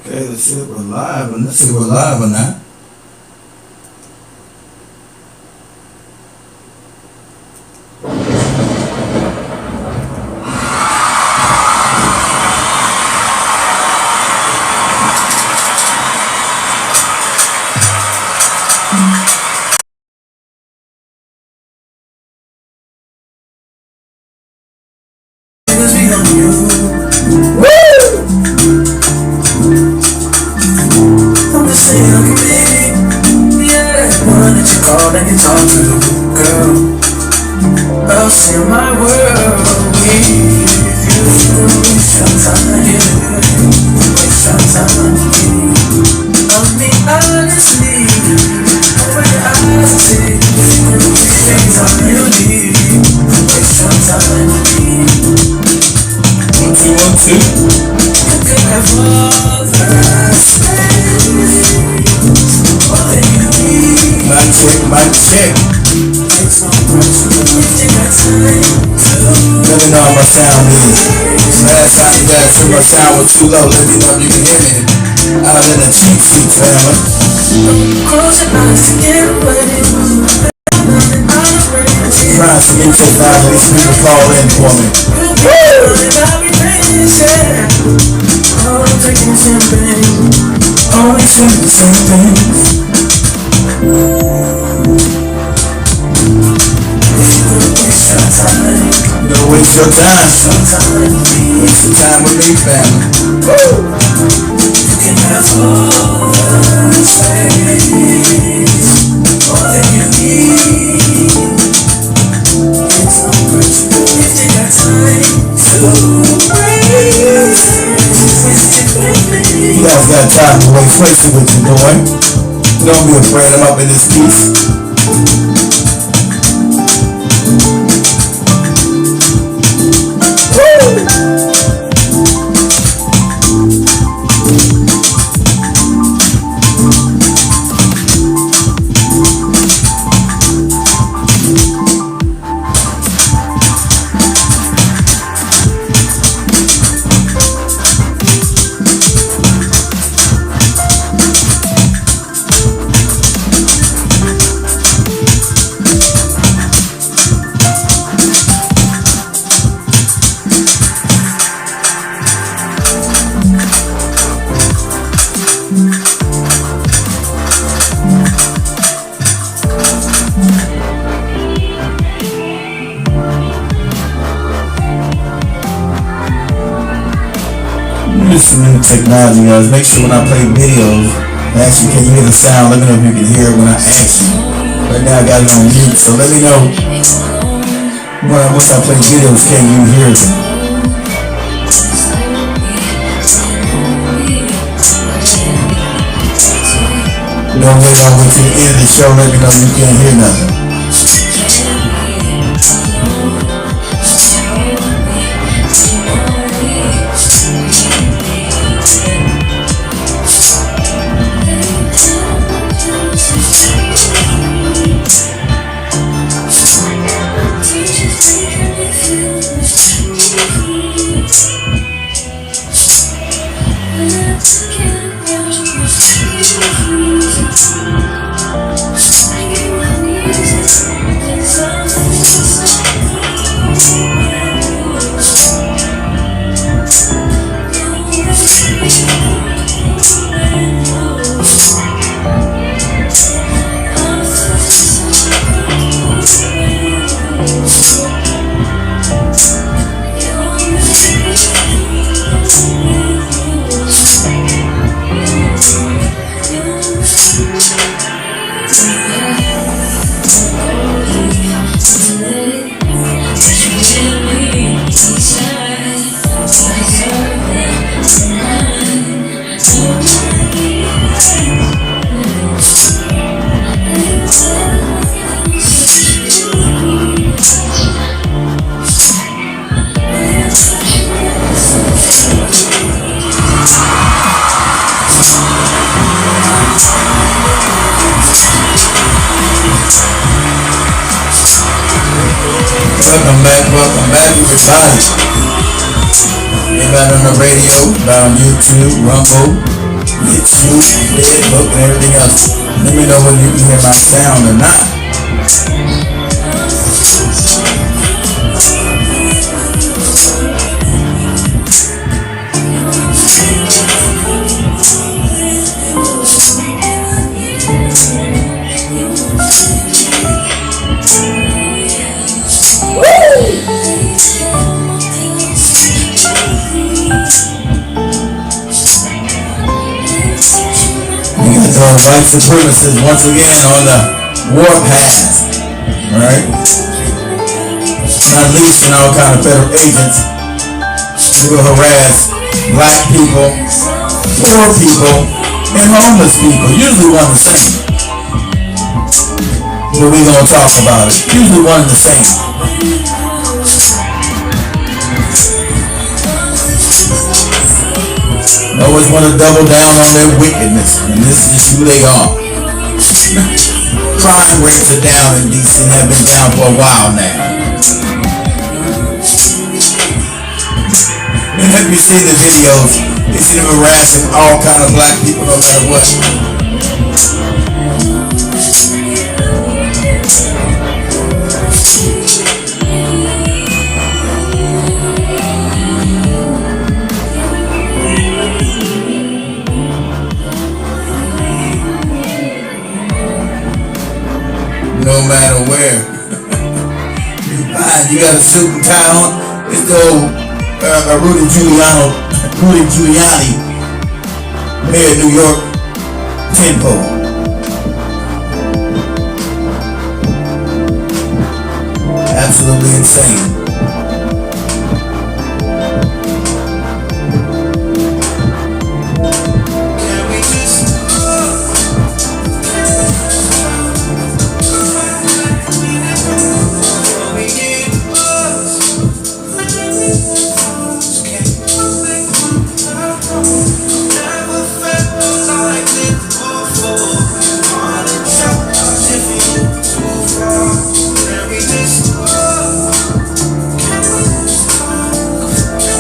Okay, let's see if we're live, and let's see if we're live or not. My sound was too low, let me know if you can hear me. Out in the cheap seat, family. Close your eyes to get ready. Trying to get your family, these people call in for me. Always saying the same things. Don't waste your time. Waste your time with me, family. Woo! You can have all the space, all that you need. It's no personal if you got time to waste. You guys got time to waste. Waste it what you're doing. Don't be afraid. I'm up in this piece. Technology, guys. Make sure when I play videos, I ask you, can you hear the sound? Let me know if you can hear it when I ask you. Right now I got it on mute, so let me know once I play videos, can you hear them? Don't wait all the way to the end of the show, let me know you can't hear nothing. Welcome back, everybody. Anybody on the radio, on YouTube, Rumble, YouTube, Facebook, and everything else. Let me know whether you can hear my sound or not. White supremacists once again on the warpath, right? Not least in all kind of federal agents who will harass black people, poor people, and homeless people. Usually one and the same. But we're going to talk about it. Usually one and the same. Always want to double down on their wickedness, and this is who they are. Crime rates are down in DC and have been down for a while now. And have you seen the videos? You see them harassing all kind of black people no matter what. No matter where you find, you got a suit and tie on. It's the old Rudy Giuliani, mayor of New York, tenfold. Absolutely insane.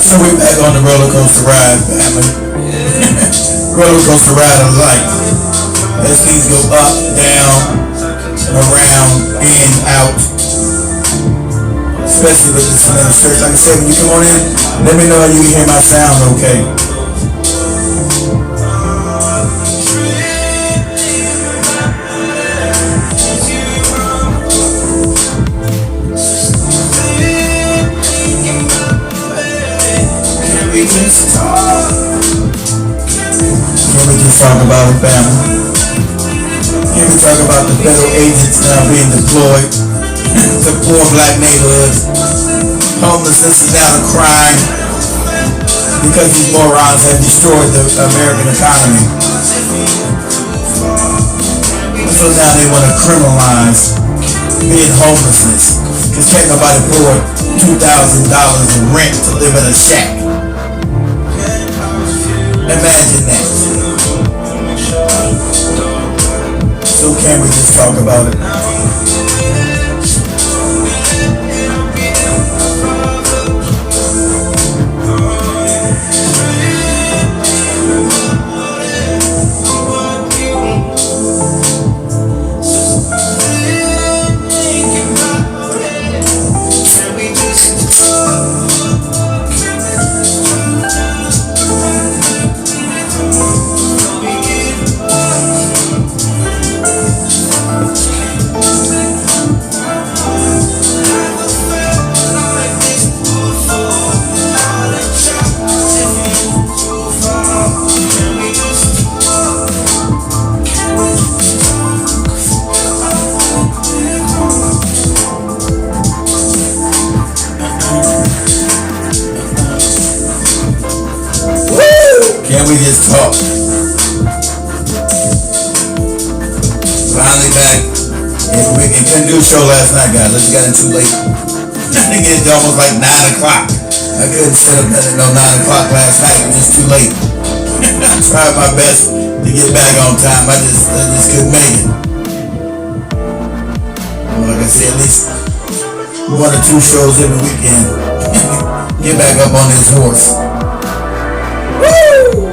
So we're back on the roller coaster ride, family. Roller coaster ride of life. As things go up, down, around, in, out. Especially with this administration. Like I said, when you come on in, let me know you can hear my sound okay. Can we just talk about it, family? Can we talk about the federal agents now being deployed to poor black neighborhoods? Homelessness is now a crime because these morons have destroyed the American economy. So now they want to criminalize being homelessness because can't nobody afford $2,000 in rent to live in a shack. Imagine that. So can we just talk about it? Can we just talk? Finally back. We couldn't do a show last night, guys. I just got in too late. I think it's almost like 9 o'clock. I couldn't set up nothing no 9 o'clock last night. It was just too late. I tried my best to get back on time. I just couldn't make it. Well, like I said, at least 1 or 2 shows every weekend. Get back up on this horse. Woo!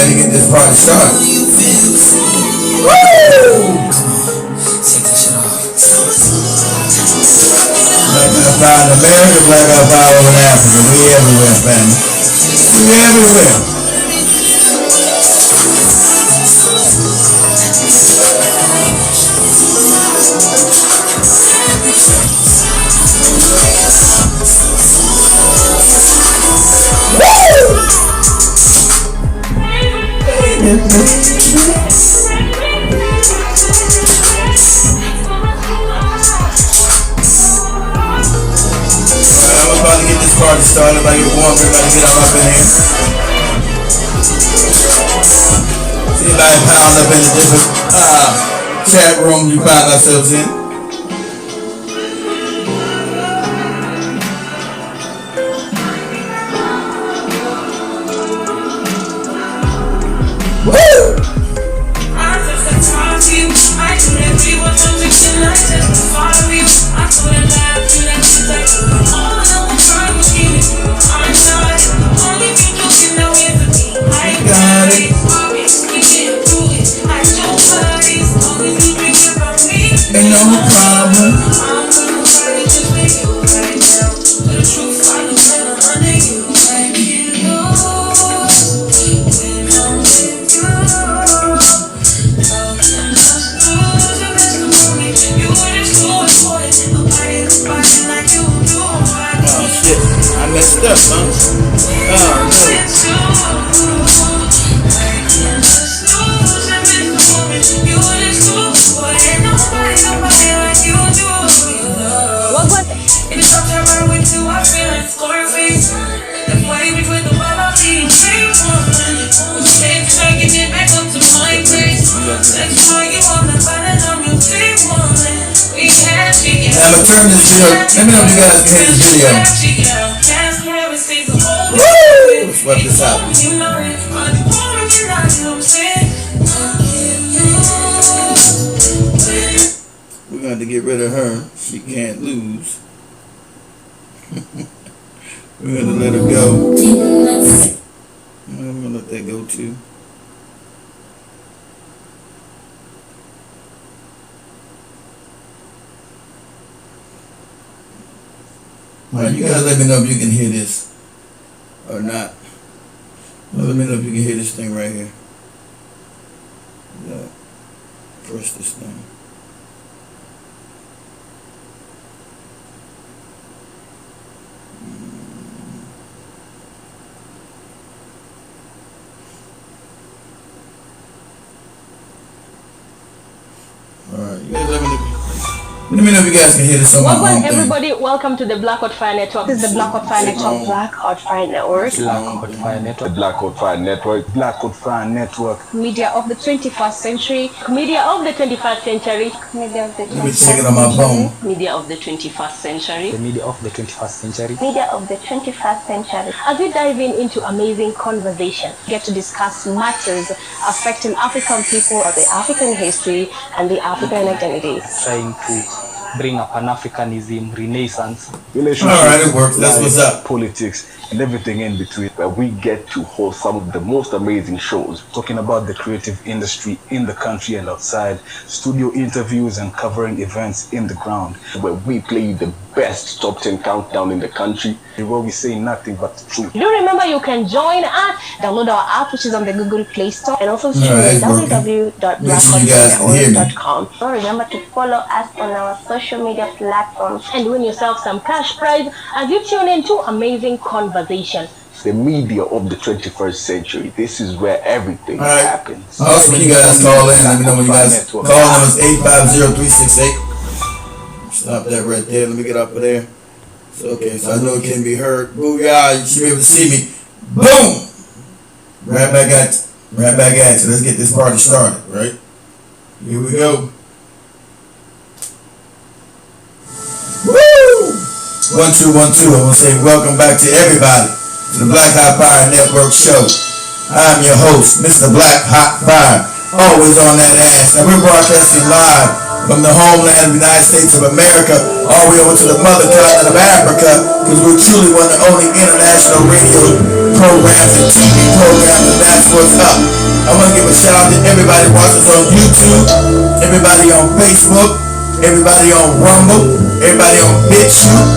ready to get this party started. Woo! Black Guy Power in America, Black Guy Power in Africa. We everywhere, family. We everywhere. I'm about to get this party started. Everybody get warm. Everybody get all up in here. See everybody pound up in the different chat rooms we find ourselves in. Ain't no problem. Oh shit, I messed up, huh? Oh no. Now I'm gonna turn this video. Let me know if you guys can hear this video. Woo! Let's sweat this out. We're going to get rid of her. She can't lose. We're going to let her go. I'm going to let that go too. Alright, you guys let me know if you can hear this or not. Let me know if you can hear this thing right here. Yeah. Press this thing. Alright, you guys let me know if you guys can hear this on my Welcome thing. everybody, welcome to the Black Hot Fire Network. This is the Black Hot Fire Network. Black Hot Fire Network. Black Hot Fire Network. The Black Hot Fire Network. Black Hot Fire Network. Media of the 21st century. Media of the 21st century. Media of the 21st Let me check it on my phone. Media of the 21st century. The media of the 21st century. Media of the 21st century. As we dive into amazing conversation, Get to discuss matters affecting African people, the African history, and the African identity. Trying to bring up Pan-Africanism, Renaissance, Alright, it works. That's what's up. Politics, and everything in between, where we get to host some of the most amazing shows. talking about the creative industry in the country and outside, studio interviews and covering events in the ground. Where we play you the best top 10 countdown in the country. Where we say nothing but the truth. do remember you can join us. Download our app, which is on the Google Play Store, and also stream Alright, at it's working. Make sure you guys can hear me. www.blackhotfirenetwork.com. So remember to follow us on our social media platforms. And win yourself some cash prize as you tune into amazing conversation. The media of the 21st century. This is where everything Alright. happens. Also, when you guys call in, let me know when you guys call. Number is 850-368. Stop that right there. Let me get up of there. So, okay, so I know it can be heard. Booyah, you should be able to see me. Boom! Right back at you. Right back at you. Let's get this party started, right? Here we go. Woo! 1 2 1 2. I want to say welcome back to everybody to the Black Hot Fire Network show. I'm your host, Mr. Black Hot Fire, always on that ass. Now we're broadcasting live from the homeland of the United States of America all the way over to the mother continent of Africa, because we're truly one of the only international radio programs and TV programs, and that's what's up. I want to give a shout out to everybody watching on YouTube, everybody on Facebook, everybody on Rumble, everybody on BitChute,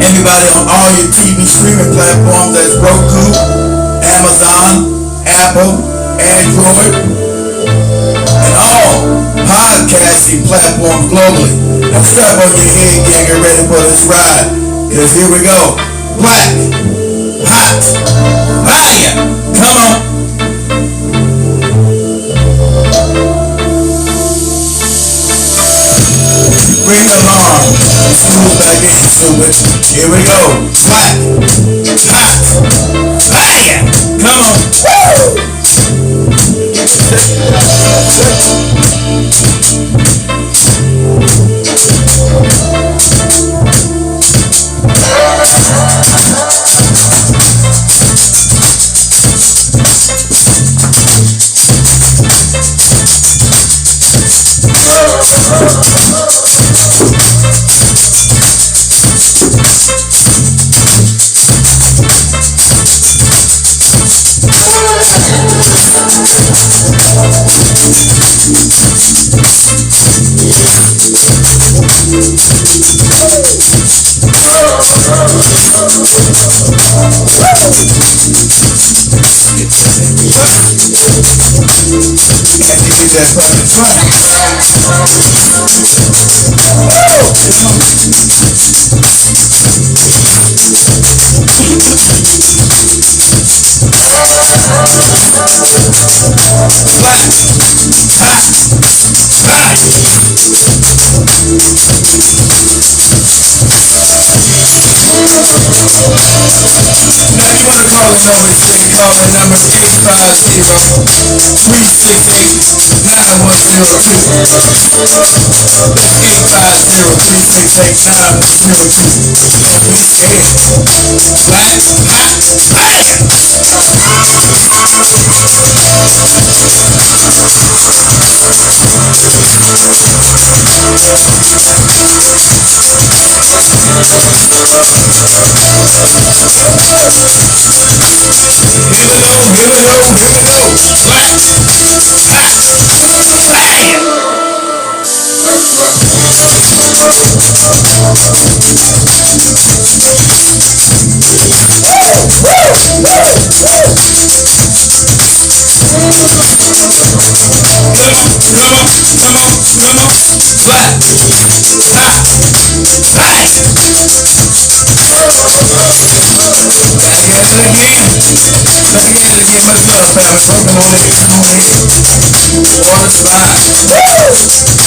everybody on all your TV streaming platforms. That's Roku, Amazon, Apple, Android, and all podcasting platforms globally. Now strap on your head, get ready for this ride, because here we go. Black, hot, fire. Come on. Bring the alarm. School back in, stupid. Here we go. Black, hot, fire. Come on. Woo! That's fucking fun. Black, hot, fire. Now if you want to call the number straight, call the number 850-368-9102. That's 850-368-9102. Black, hot, fire. Here we go. Black, hot, fire. Come on. Black, hot, fire. Back at it again. What's up, family? Welcome on in. Come on in. Water slide. Never get through. Black,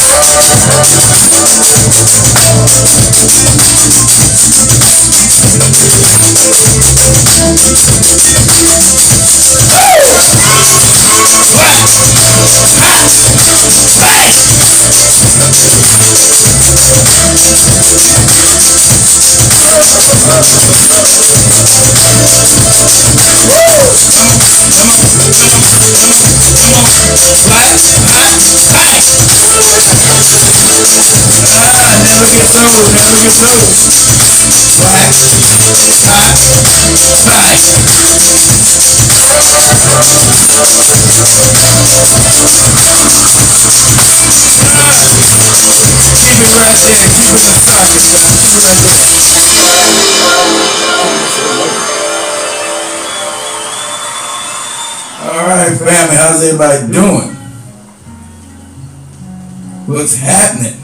hot, fire. Keep it right there. Keep it in the socket, son. Keep it right there. Alright, family. How's everybody doing? What's happening?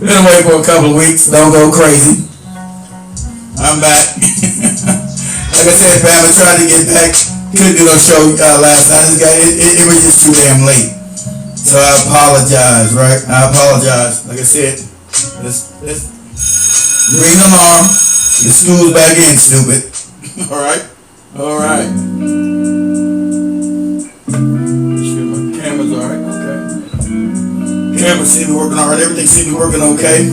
Been away for a couple of weeks. Don't go crazy. I'm back. Like I said, family, tried to get back. Couldn't do no show last night. It was just too damn late. So I apologize, right? I apologize. Like I said, let's ring the alarm. The school's back in, stupid. Alright? Alright. Sure my camera's alright, okay. Camera seems to be working alright. Everything seems to be working okay.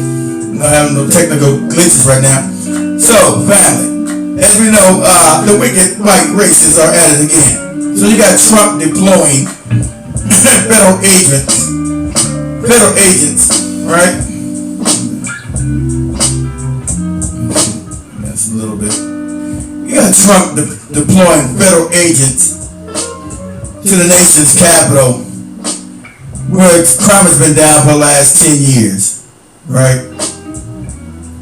Not having no technical glitches right now. So, family, as we know, the wicked white racists are at it again. So you got Trump deploying federal agents, right? That's a little bit. got Trump deploying federal agents to the nation's capital, where crime has been down for the last 10 years, right?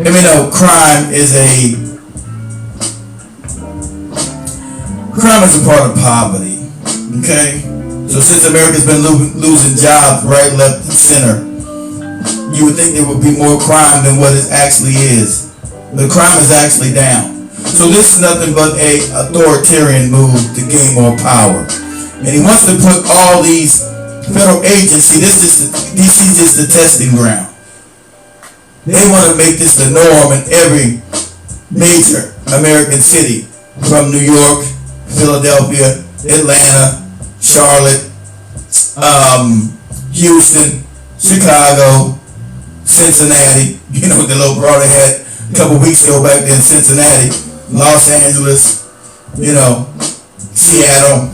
Let me know, crime is a part of poverty, okay? So since America's been losing jobs right, left, and center, you would think there would be more crime than what it actually is. The crime is actually down. So this is nothing but a authoritarian move to gain more power. And he wants to put all these federal agencies, DC is just the testing ground. They want to make this the norm in every major American city, from New York, Philadelphia, Atlanta, Charlotte, Houston, Chicago, Cincinnati. You know, the little brawl they had a couple weeks ago back there in Cincinnati, Los Angeles, you know, Seattle.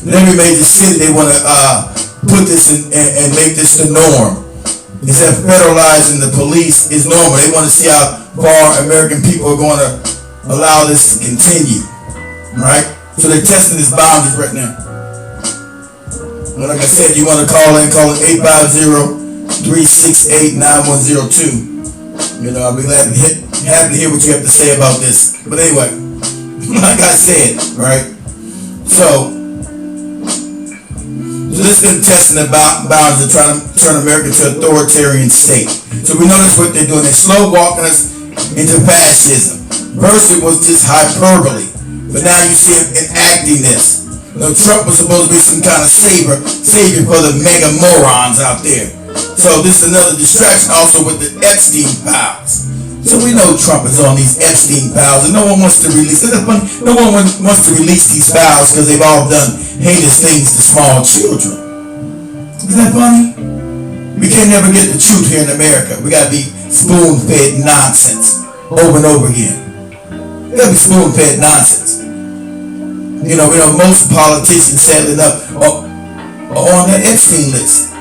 In every major city, they want to put this in and make this the norm. Instead of federalizing the police is normal. They want to see how far American people are going to allow this to continue, right? So they're testing these boundaries right now. And like I said, you want to call it 850-368-9102. You know, I'll be glad to happy to hear what you have to say about this. But anyway, like I said, right? So this has been testing the boundaries of trying to turn America to an authoritarian state. So we notice what they're doing. They're slow walking us into fascism. First it was just hyperbole, but now you see him enacting this. You know, Trump was supposed to be some kind of savior for the mega morons out there. So this is another distraction also with the Epstein files. So we know Trump is on these Epstein files, and no one wants to release it. No one wants to release these files because they've all done heinous things to small children. Isn't that funny? We can't never get the truth here in America. We gotta be spoon-fed nonsense over and over again. We gotta be spoon-fed nonsense. You know, most politicians, sadly enough, are on that Epstein list.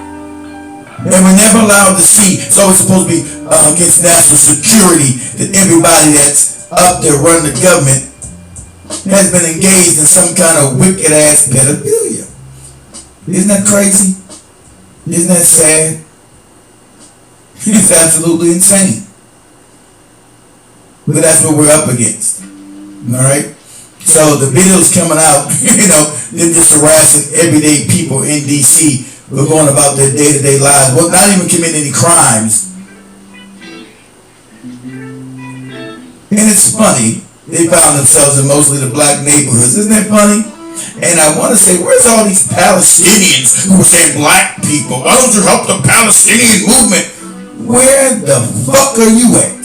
And we're never allowed to see. It's always supposed to be against national security that everybody that's up there running the government has been engaged in some kind of wicked ass pedophilia. Isn't that crazy? Isn't that sad? It's absolutely insane. But that's what we're up against. Alright? So the videos coming out, you know, they're just harassing everyday people in DC who are going about their day-to-day lives. Well, not even committing any crimes. And it's funny, they found themselves in mostly the black neighborhoods. Isn't that funny? And I want to say, where's all these Palestinians who are saying black people? Why don't you help the Palestinian movement? Where the fuck are you at?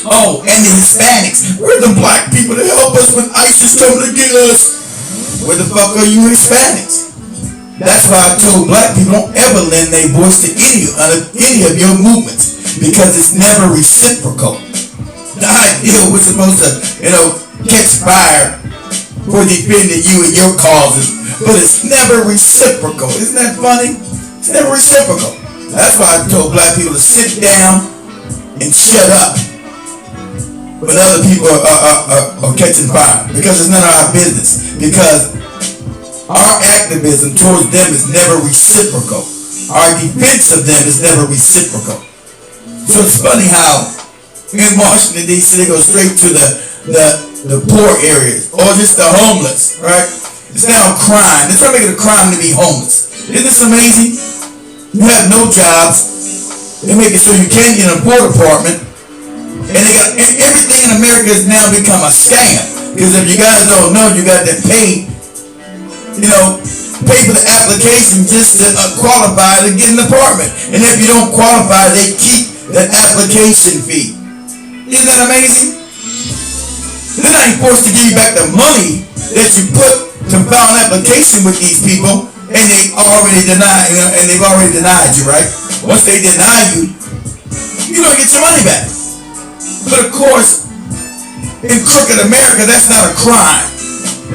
Oh, and the Hispanics. Where are the black people to help us when ISIS coming to get us? Where the fuck are you Hispanics? That's why I told black people don't ever lend their voice to any of your movements, because it's never reciprocal. The idea was supposed to, you know, catch fire for defending you and your causes, but it's never reciprocal. Isn't that funny? It's never reciprocal. That's why I told black people to sit down and shut up when other people are catching fire, because it's none of our business. Because our activism towards them is never reciprocal. Our defense of them is never reciprocal. So it's funny how in Washington D.C. they go straight to the poor areas, or just the homeless, right? It's now a crime. They're trying to make it a crime to be homeless. Isn't this amazing? You have no jobs. They make it so you can't get an apartment. And they got everything in America has now become a scam. Because if you guys don't know, you got to pay for the application just to qualify to get an apartment. And if you don't qualify, they keep that application fee. Isn't that amazing? They're not even forced to give you back the money that you put to file an application with these people, and they've already denied you, right? Once they deny you, you don't get your money back. But of course, in crooked America, that's not a crime.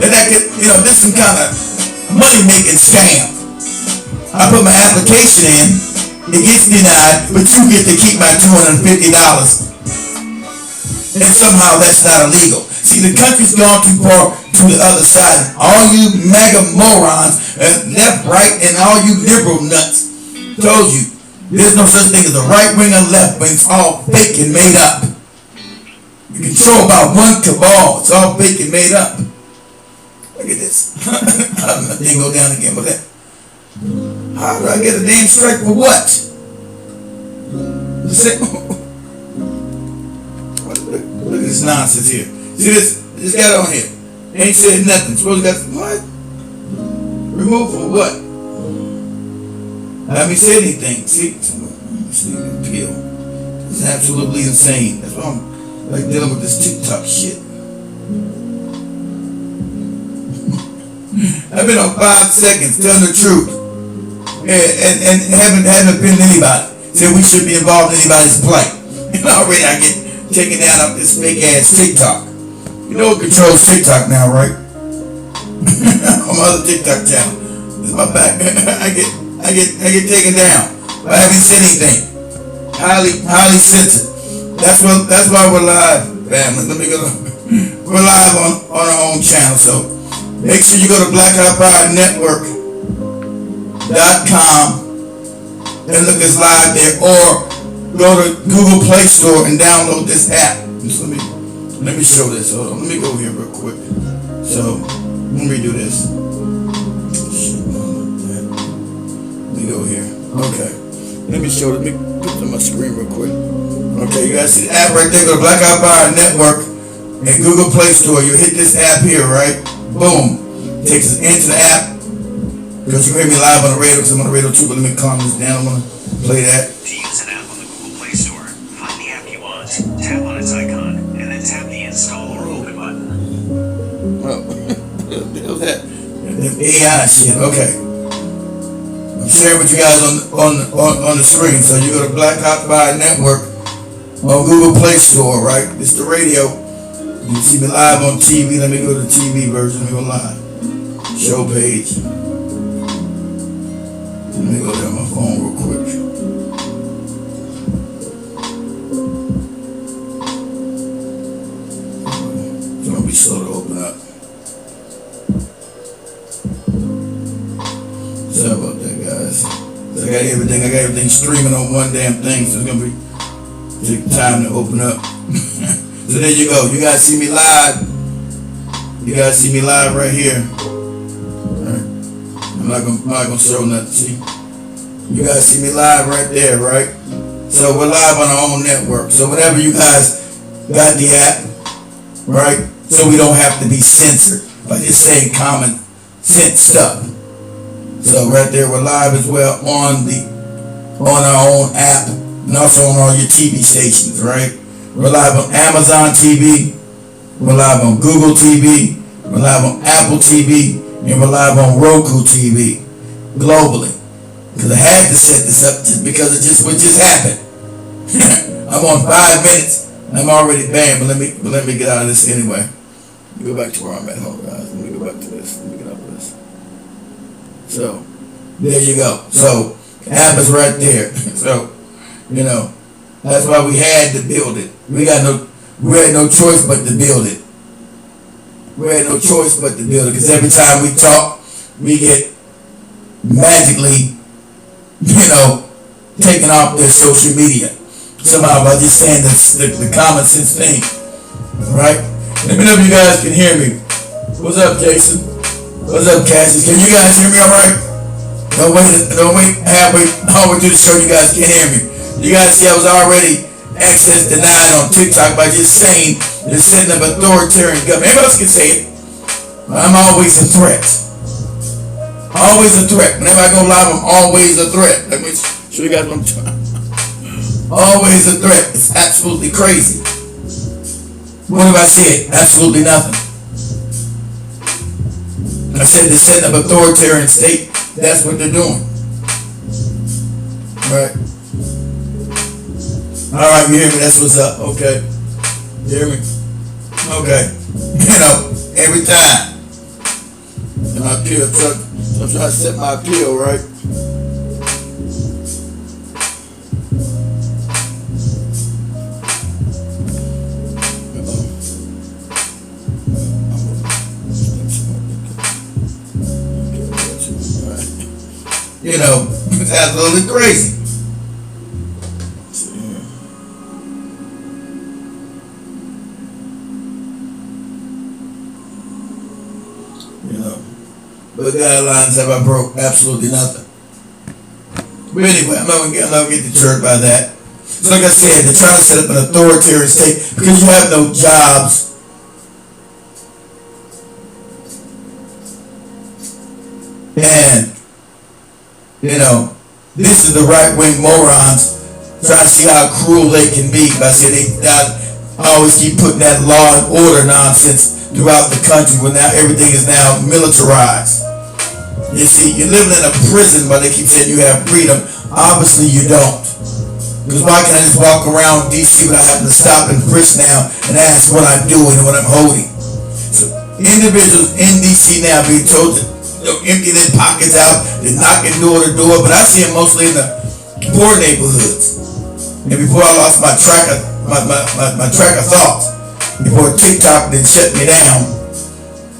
This is some kind of money-making scam. I put my application in, it gets denied, but you get to keep my $250. And somehow that's not illegal. See, the country's gone too far to the other side. All you MAGA morons, left, right, and all you liberal nuts, told you there's no such thing as a right wing or left wing. It's all fake and made up. You control about one cabal. It's all fake and made up. Look at this. I didn't go down again with that. How do I get a damn strike for what? Look at this nonsense here. See this guy on here. Ain't said nothing. Supposed to got what? Removed for what? I haven't said anything. See the appeal. It's absolutely insane. That's why I'm like dealing with this TikTok shit. I've been on 5 seconds telling the truth. And haven't offended anybody. Said we shouldn't be involved in anybody's plight. And already I get taken down off this fake ass TikTok. You know what controls TikTok now, right? On my other TikTok channel. This is my back. I get taken down. But I haven't said anything. Highly censored. That's why we're live, family. Let me go. We're live on our own channel, so make sure you go to blackoutpowernetwork.com and look us live there, or go to Google Play Store and download this app. Just let me show this. Hold on. Let me go here real quick. So let me do this. Let me go here. Okay. Let me show. Let me put it on my screen real quick. Okay, you guys see the app right there. Go to Blackout Power Network and Google Play Store. You hit this app here, right? Boom. Takes us into the app. Because you hear me live on the radio, because I'm on the radio too, but let me calm this down. I'm going to play that. To use an app on the Google Play Store, find the app you want, tap on its icon, and then tap the install or open button. Oh, what's that? AI shit. Okay. I'm sharing with you guys on the screen. So you go to Blackout Power Network on Google Play Store, right? It's the radio. You can see me live on TV. Let me go to the TV version. Let me go live. Show page. Let me go down my phone real quick. It's gonna be slow to open up. Sorry about that, guys. So I got everything streaming on one damn thing, so it's gonna take time to open up. So there you go. You guys see me live. You guys see me live right here. I'm not gonna show nothing. See, you guys see me live right there, right? So we're live on our own network. So whenever you guys got the app, right? So we don't have to be censored by just saying common sense stuff. So right there, we're live as well on our own app and also on all your TV stations, right? We're live on Amazon TV. We're live on Google TV. We're live on Apple TV. And we're live on Roku TV globally. Because I had to set this up just because it what just happened. I'm on 5 minutes. I'm already banned, but let me get out of this anyway. Let me go back to where I'm at. Hold on, guys. Let me go back to this. Let me get out of this. So there you go. So the app is right there. So that's why we had to build it. We had no choice but to build it. We had no choice but to build it, because every time we talk, we get magically, taken off their social media somehow by just saying the common sense thing, right? Let me know if you guys can hear me. What's up, Jason? What's up, Cassius? Can you guys hear me all right? Don't wait halfway through the show. You guys can't hear me. You guys see I was already access denied on TikTok by just saying they're setting up authoritarian government. Everybody else can say it. But I'm always a threat. Always a threat. Whenever I go live, I'm always a threat. Let me show you guys what I'm trying. Always a threat. It's absolutely crazy. What have I said? Absolutely nothing. I said they're setting up authoritarian state. That's what they're doing. Right. Alright, you hear me? That's what's up. Okay. You hear me? Okay. Every time. And my appeal truck, I'm trying to set my appeal, right? It's absolutely crazy. But guidelines have I broke? Absolutely nothing. But anyway, I'm not gonna get deterred by that. So like I said, they're trying to set up an authoritarian state because you have no jobs. And, this is the right-wing morons trying to see how cruel they can be by saying they always keep putting that law and order nonsense throughout the country when now everything is now militarized. You see, you're living in a prison, but they keep saying you have freedom. Obviously, you don't. Because why can't I just walk around D.C. without having to stop and frisk now and ask what I'm doing and what I'm holding? So individuals in D.C. now being told to empty their pockets out, they're knocking door to door, but I see them mostly in the poor neighborhoods. And before I lost my track of thought, before TikTok then shut me down,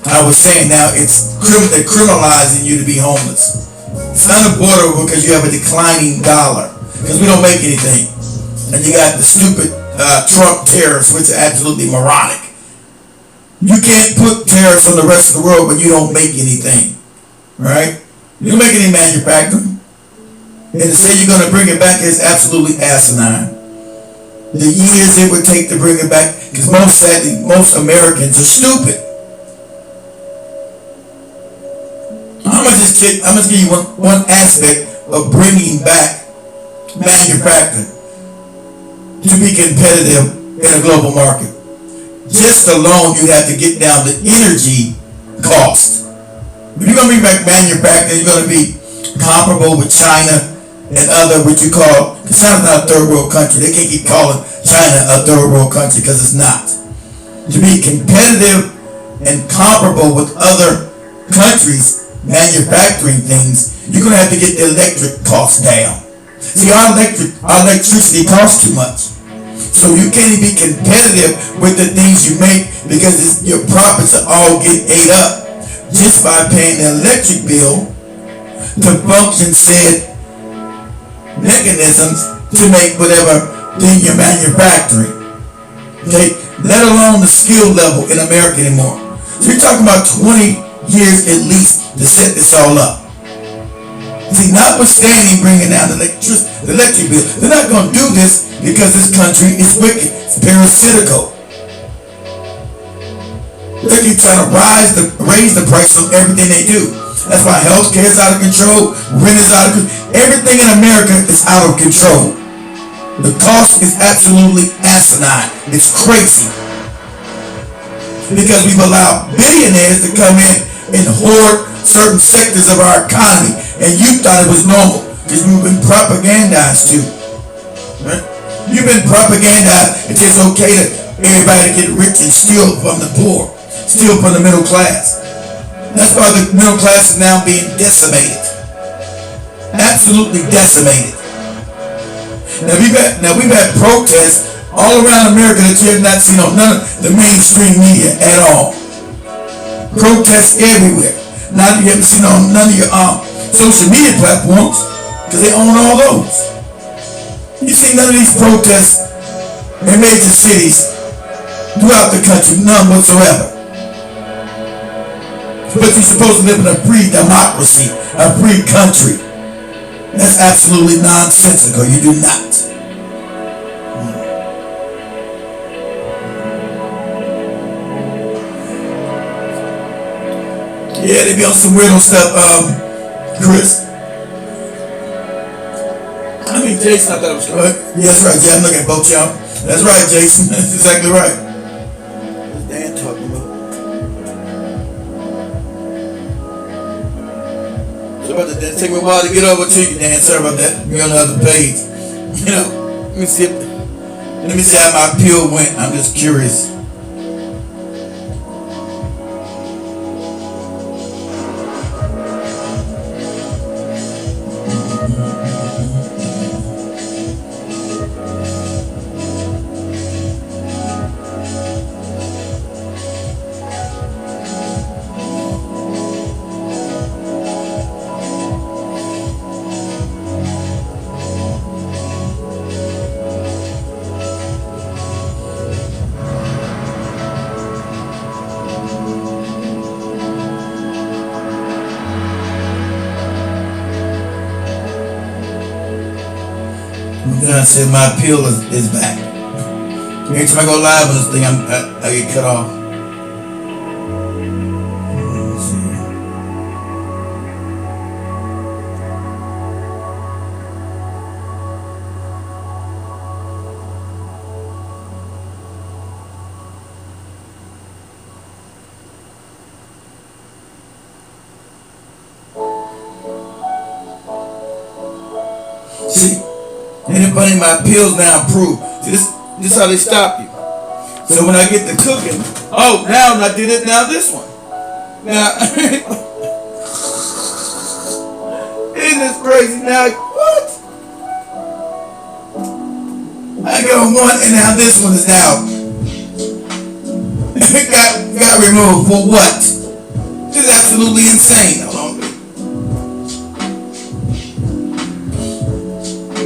I was saying now they're criminalizing you to be homeless. It's unaffordable because you have a declining dollar. Because we don't make anything. And you got the stupid Trump tariffs, which are absolutely moronic. You can't put tariffs on the rest of the world when you don't make anything. Right? You don't make any manufacturing. And to say you're going to bring it back is absolutely asinine. The years it would take to bring it back, because most Americans are stupid. I'm gonna give you one aspect of bringing back manufacturing to be competitive in a global market. Just alone, you have to get down the energy cost. If you're gonna bring back manufacturing, you're gonna be comparable with China and other what you call. Because China's not a third world country. They can't keep calling China a third world country because it's not. To be competitive and comparable with other countries manufacturing things, you're going to have to get the electric costs down. See, our electricity costs too much. So you can't be competitive with the things you make because your profits are all getting ate up just by paying the electric bill to function said mechanisms to make whatever thing you're manufacturing. Okay? Let alone the skill level in America anymore. So you're talking about 20 years at least to set this all up. See, notwithstanding bringing down the electric bill, they're not going to do this because this country is wicked. It's parasitical. They keep trying to raise the price on everything they do. That's why healthcare is out of control, rent is out of control. Everything in America is out of control. The cost is absolutely asinine. It's crazy. Because we've allowed billionaires to come in and hoard certain sectors of our economy, and you thought it was normal because you've been propagandized too. Right? You've been propagandized. It's okay to everybody to get rich and steal from the poor, steal from the middle class. That's why the middle class is now being decimated, absolutely decimated. Now we've had protests all around America that you have not seen on none of the mainstream media at all. Protests everywhere. Now you haven't seen on none of your social media platforms because they own all those. You see none of these protests in major cities throughout the country, none whatsoever. But you're supposed to live in a free democracy, a free country. That's absolutely nonsensical. You do not. Yeah, they be on some weirdo stuff, Chris. I mean, Jason, I thought it was right. Yeah, that's right, Jay. I'm looking at both y'all. That's right, Jason. That's exactly right. What's Dan talking about? So about that, take me a while to get over to you, Dan. Sorry about that. You're on the other page. Let me see how my appeal went. I'm just curious. John said my appeal is back. Every time I go live on this thing, I get cut off. Let's see. See, ain't it funny? My appeals now approved. See, this is how they stop you. So when I get to cooking, oh, now I did it. Now this one. Now, isn't this crazy? Now, what? I go one, and now this one is now got removed for what? This is absolutely insane. Hold on.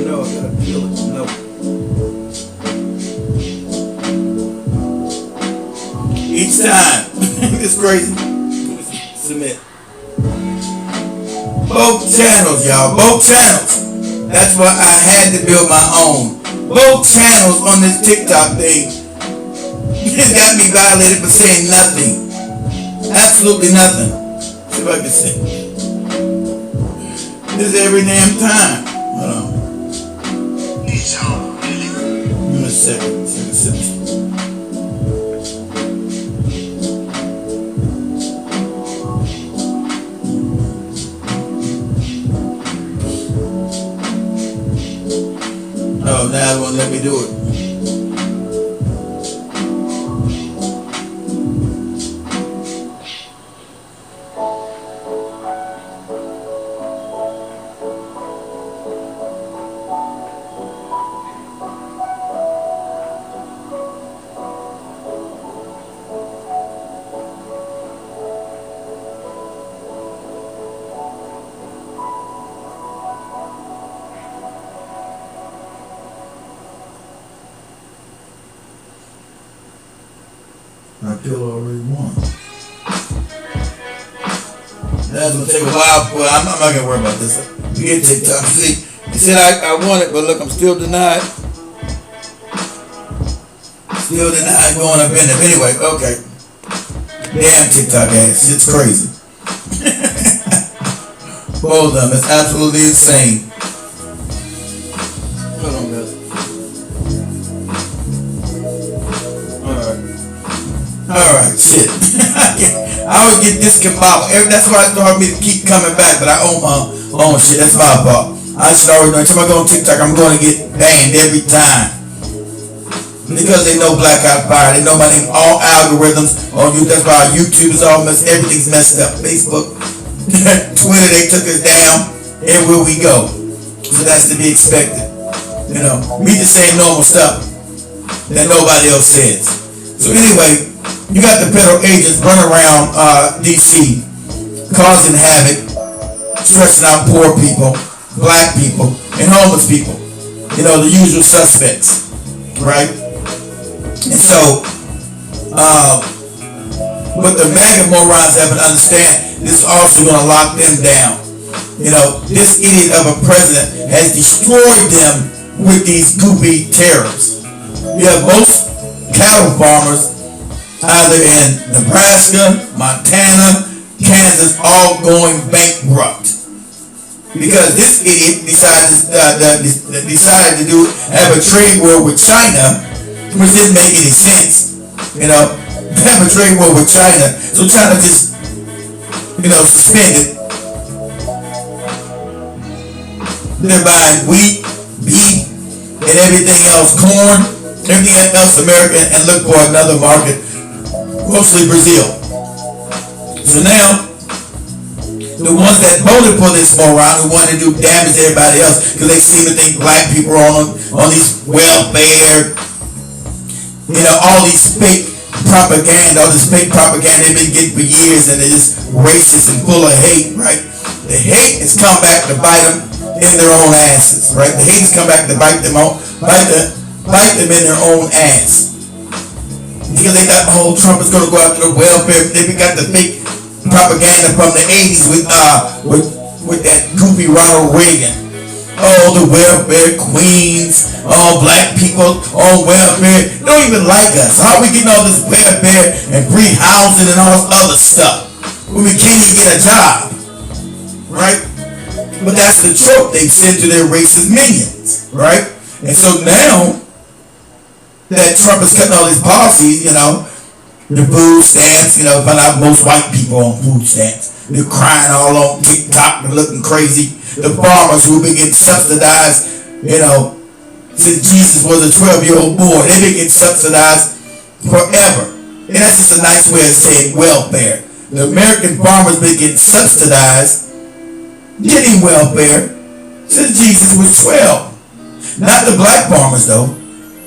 No, I gotta feel it. No. Each time. It's crazy. Submit. Both channels, y'all. Both channels. That's why I had to build my own. Both channels on this TikTok thing. It got me violated for saying nothing. Absolutely nothing. See if I can see. This is every damn time. Hold on. Give me a second. Oh, now it won't let me do it. I feel already won. That's gonna take a while, but I'm not gonna worry about this. You get TikTok. See, they said I won it, but look, I'm still denied. Still denied going up in it. Anyway, okay. Damn TikTok ass. It's crazy. Both of them. It's absolutely insane. Hold on, guys. Alright, shit. I always get discombobulated. That's why it's hard for me to keep coming back, but I own my own shit. That's my fault. I should already know. Every time I go on TikTok, I'm going to get banned every time. Because they know Black Out Fire. They know my name. All algorithms on YouTube. That's why YouTube is all messed. Everything's messed up. Facebook, Twitter, they took us down. Everywhere we go. So that's to be expected. You know, me just saying normal stuff that nobody else says. So anyway, you got the federal agents running around DC, causing havoc, stressing out poor people, black people, and homeless people. You know, the usual suspects, right? And so, what the MAGA morons haven't understand, this is also going to lock them down. You know, this idiot of a president has destroyed them with these goopy tariffs. You have most cattle farmers either in Nebraska, Montana, Kansas, all going bankrupt because this idiot decided to have a trade war with China, which didn't make any sense. You know, have a trade war with China, so China just, you know, suspended. They're buying wheat, beef, and everything else, corn, everything else American, and look for another market. Mostly Brazil. So now, the ones that voted for this moron who wanted to do damage to everybody else because they seem to think black people are on these welfare, you know, all these fake propaganda, they've been getting for years, and they're just racist and full of hate, right? The hate has come back to bite them in their own asses, right? The hate has come back to bite them in their own ass. Because they thought, oh, Trump is going to go after the welfare. They got the fake propaganda from the 80s with that goofy Ronald Reagan. all the welfare queens, all black people on welfare. They don't even like us. How are we getting all this welfare and free housing and all this other stuff when we can't even get a job, right? But that's the trope they've sent to their racist minions, right? And so now that Trump is cutting all these policies, the food stamps, find out most white people on food stamps. They're crying all on TikTok and looking crazy. The farmers who've been getting subsidized, since Jesus was a 12-year-old boy, they've been getting subsidized forever. And that's just a nice way of saying welfare. The American farmers been getting subsidized, getting welfare since Jesus was 12. Not the black farmers though.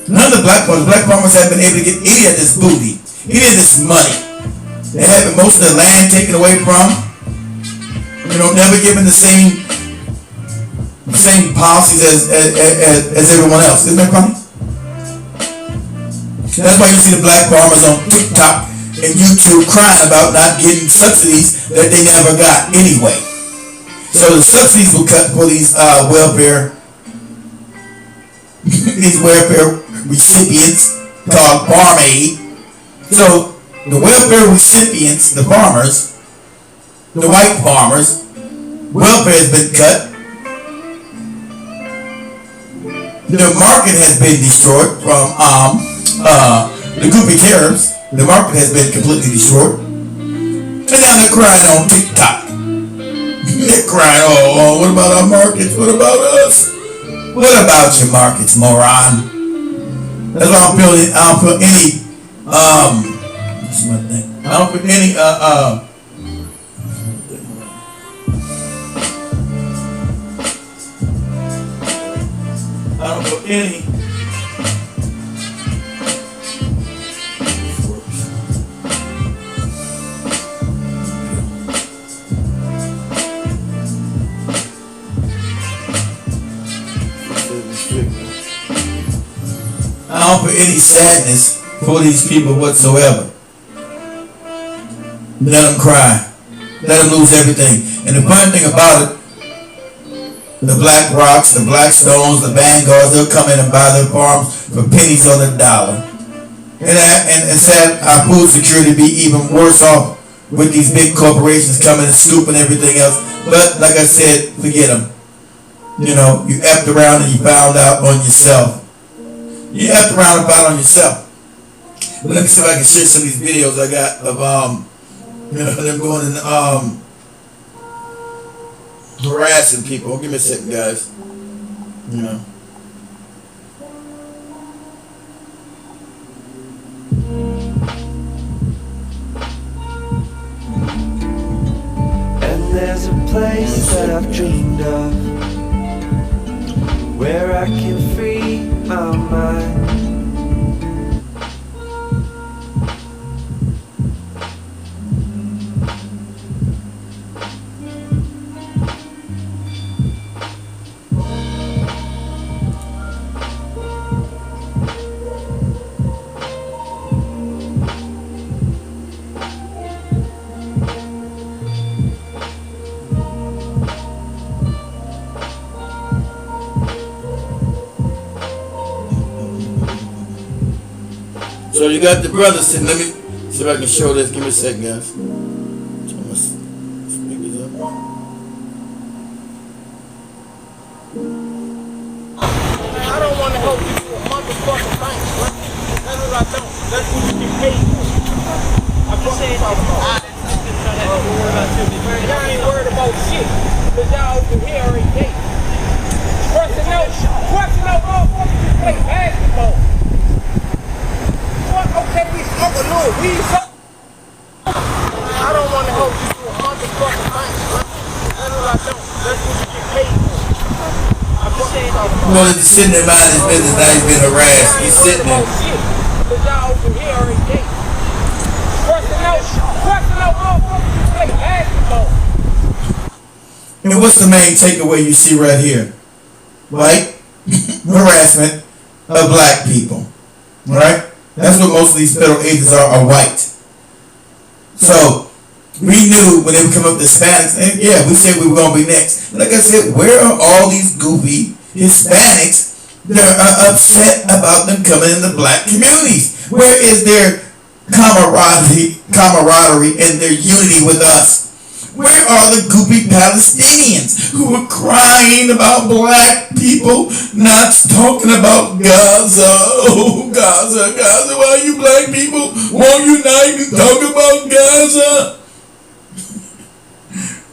None of the black farmers. Black farmers haven't been able to get any of this booty, any of this money. They having most of the land taken away from. Never given the same policies as everyone else. Isn't that funny? That's why you see the black farmers on TikTok and YouTube crying about not getting subsidies that they never got anyway. So the subsidies were cut for these welfare recipients called farm aid. So the welfare recipients, the farmers, the white farmers, welfare has been cut. The market has been destroyed from the groupie tariffs. The market has been completely destroyed. And now they're crying on TikTok. They're crying, oh, what about our markets? What about us? What about your markets, moron? That's why I don't put any, what's my thing? I don't put any, any sadness for these people whatsoever. Let them cry. Let them lose everything. And the funny thing about it, the Black Rocks, the Blackstones, the Vanguards, they'll come in and buy their farms for pennies on the dollar. And sad, our food security be even worse off with these big corporations coming and scooping everything else. But like I said, forget them. You effed around and you found out on yourself. You effed around and found on yourself. But let me see if I can share some of these videos I got of them going and harassing people. Give me a second, guys. And there's a place that I've dreamed of, where I can free my mind. So you got the brothers sitting. Let me see if I can show this. Give me a second, guys. I don't want to help you do a motherfucking thing. That's what I don't. That's what you get paid for. I'm saying y'all ain't worried about shit. Cause y'all over here every day. Question out motherfuckers who play basketball. Okay, we smoke a little weed. I don't want to help you do a motherfucking thing. That's what I don't. That's what you get paid for. Well, he's sitting there minding his business, now he's been harassed. He's sitting there. Cause y'all over here every day. Question out motherfuckers who play basketball. And what's the main takeaway you see right here? Right? Harassment of black people. Right? That's what most of these federal agents are white. So, We knew when they would come up to Hispanics, and yeah, we said we were going to be next. Like I said, where are all these goofy Hispanics that are upset about them coming in the black communities? Where is their camaraderie and their unity with us? Where are the goopy Palestinians who were crying about black people not talking about Gaza? Oh, Gaza, Gaza, why you black people won't unite and talk about Gaza?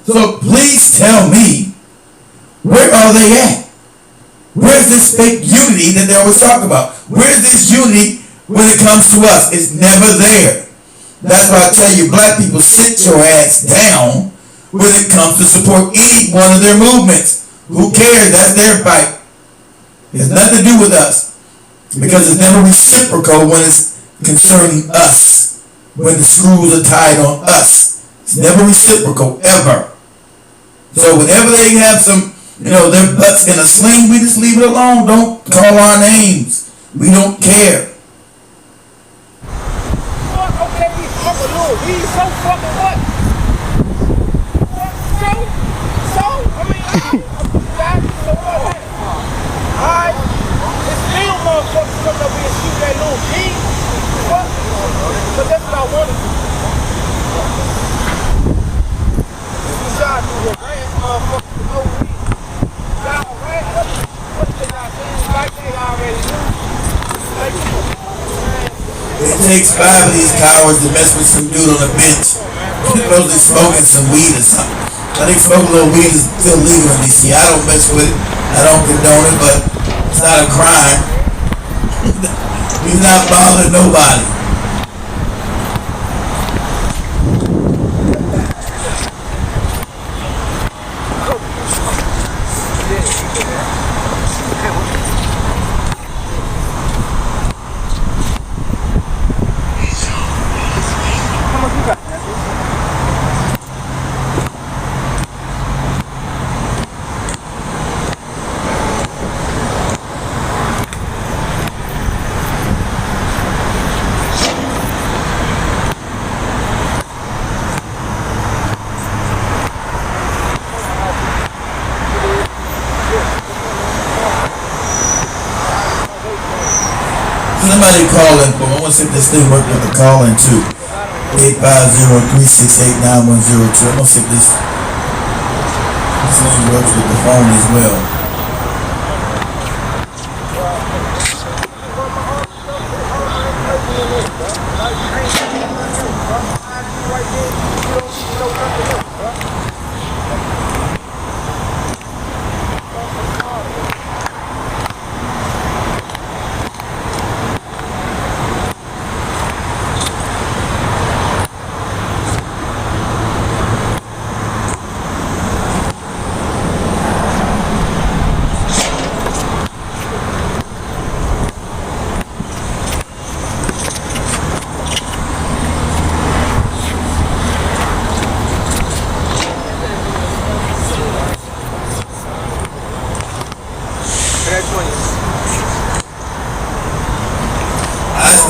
So please tell me, where are they at? Where's this fake unity that they always talk about? Where's this unity when it comes to us? It's never there. That's why I tell you, black people, sit your ass down when it comes to support any one of their movements. Who cares? That's their fight. It has nothing to do with us. Because it's never reciprocal when it's concerning us. When the screws are tied on us. It's never reciprocal, ever. So whenever they have some, their butts in a sling, we just leave it alone. Don't call our names. We don't care. Okay, these fucking little weed so fucking what? So, I mean, so what? Alright? It's still motherfuckers coming up here and shoot that little beat. What? But that's what I wanted to do. We shot through the grass, motherfuckers, with no weed. Y'all ran up. What did y'all say? Like they already knew. It takes 5 of these cowards to mess with some dude on the bench. Supposedly smoking some weed or something. I think smoking a little weed is still legal in DC. I don't mess with it. I don't condone it, but it's not a crime. He's not bothering nobody. Somebody calling for. I want to see if this thing worked with the calling too. 850-368-9102. I'm gonna see if this thing works with the phone as well.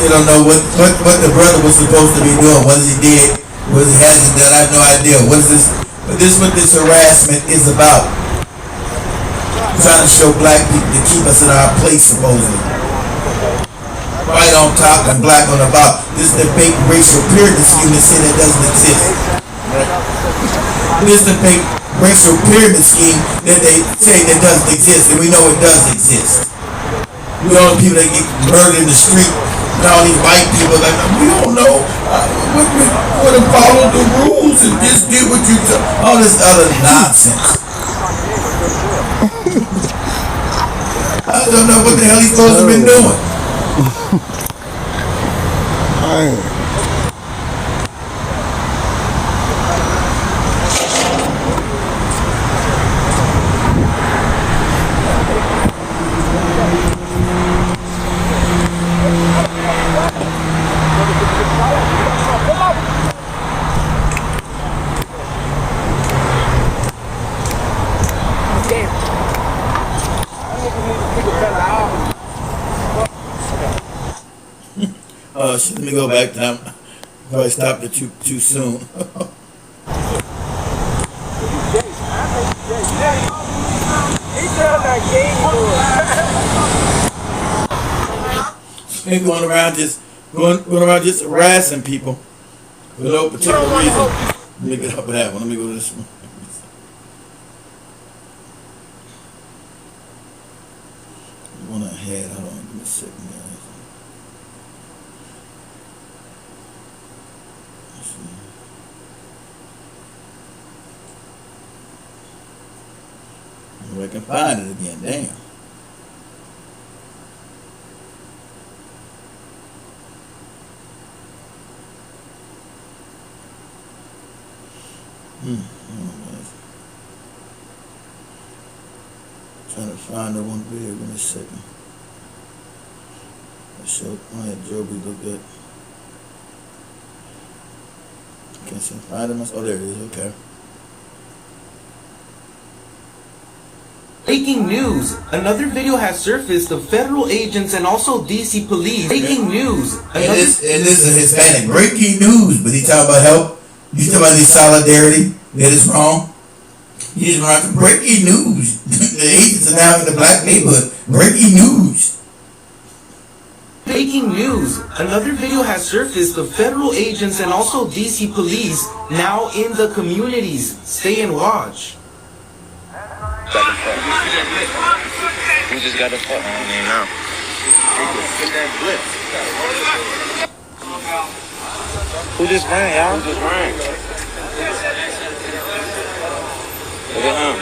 I don't know what the brother was supposed to be doing. What he did, what he hasn't done, I have no idea. What is this harassment is about? Trying to show black people to keep us in our place, supposedly. White on top and black on the bottom. This is the fake racial pyramid scheme that say that doesn't exist. This is the fake racial pyramid scheme that they say that doesn't exist, and we know it does exist. We all the people that get murdered in the street. And all these white people like, we don't know, would have followed the rules and just did what you told. All this other nonsense. I don't know what the hell he's supposed to have been doing. Let me go back to that. Probably stopped it too soon. He sound like gay boy. Ain't going around just harassing people for no particular reason. Let me get up with that one. Let me go to this one. The one I had. Hold on. Give me a second, guys. Let's see. If I can find it again. Damn. Trying to find the one video. Give me a second. I showed my Joby look good. Can't see find it. Oh, there it is. Okay. Breaking news. Another video has surfaced of federal agents and also DC police. Breaking news. And this is Hispanic. Breaking news. But he talking about help. He's talking about the solidarity. That is wrong. He just wrong. Breaking news. The agents are now in the black neighborhood. Breaking news. Breaking news. Another video has surfaced of federal agents and also DC police now in the communities. Stay and watch. We just got a fuck. I don't even know. Who just ran, y'all? Who just ran? Look at him.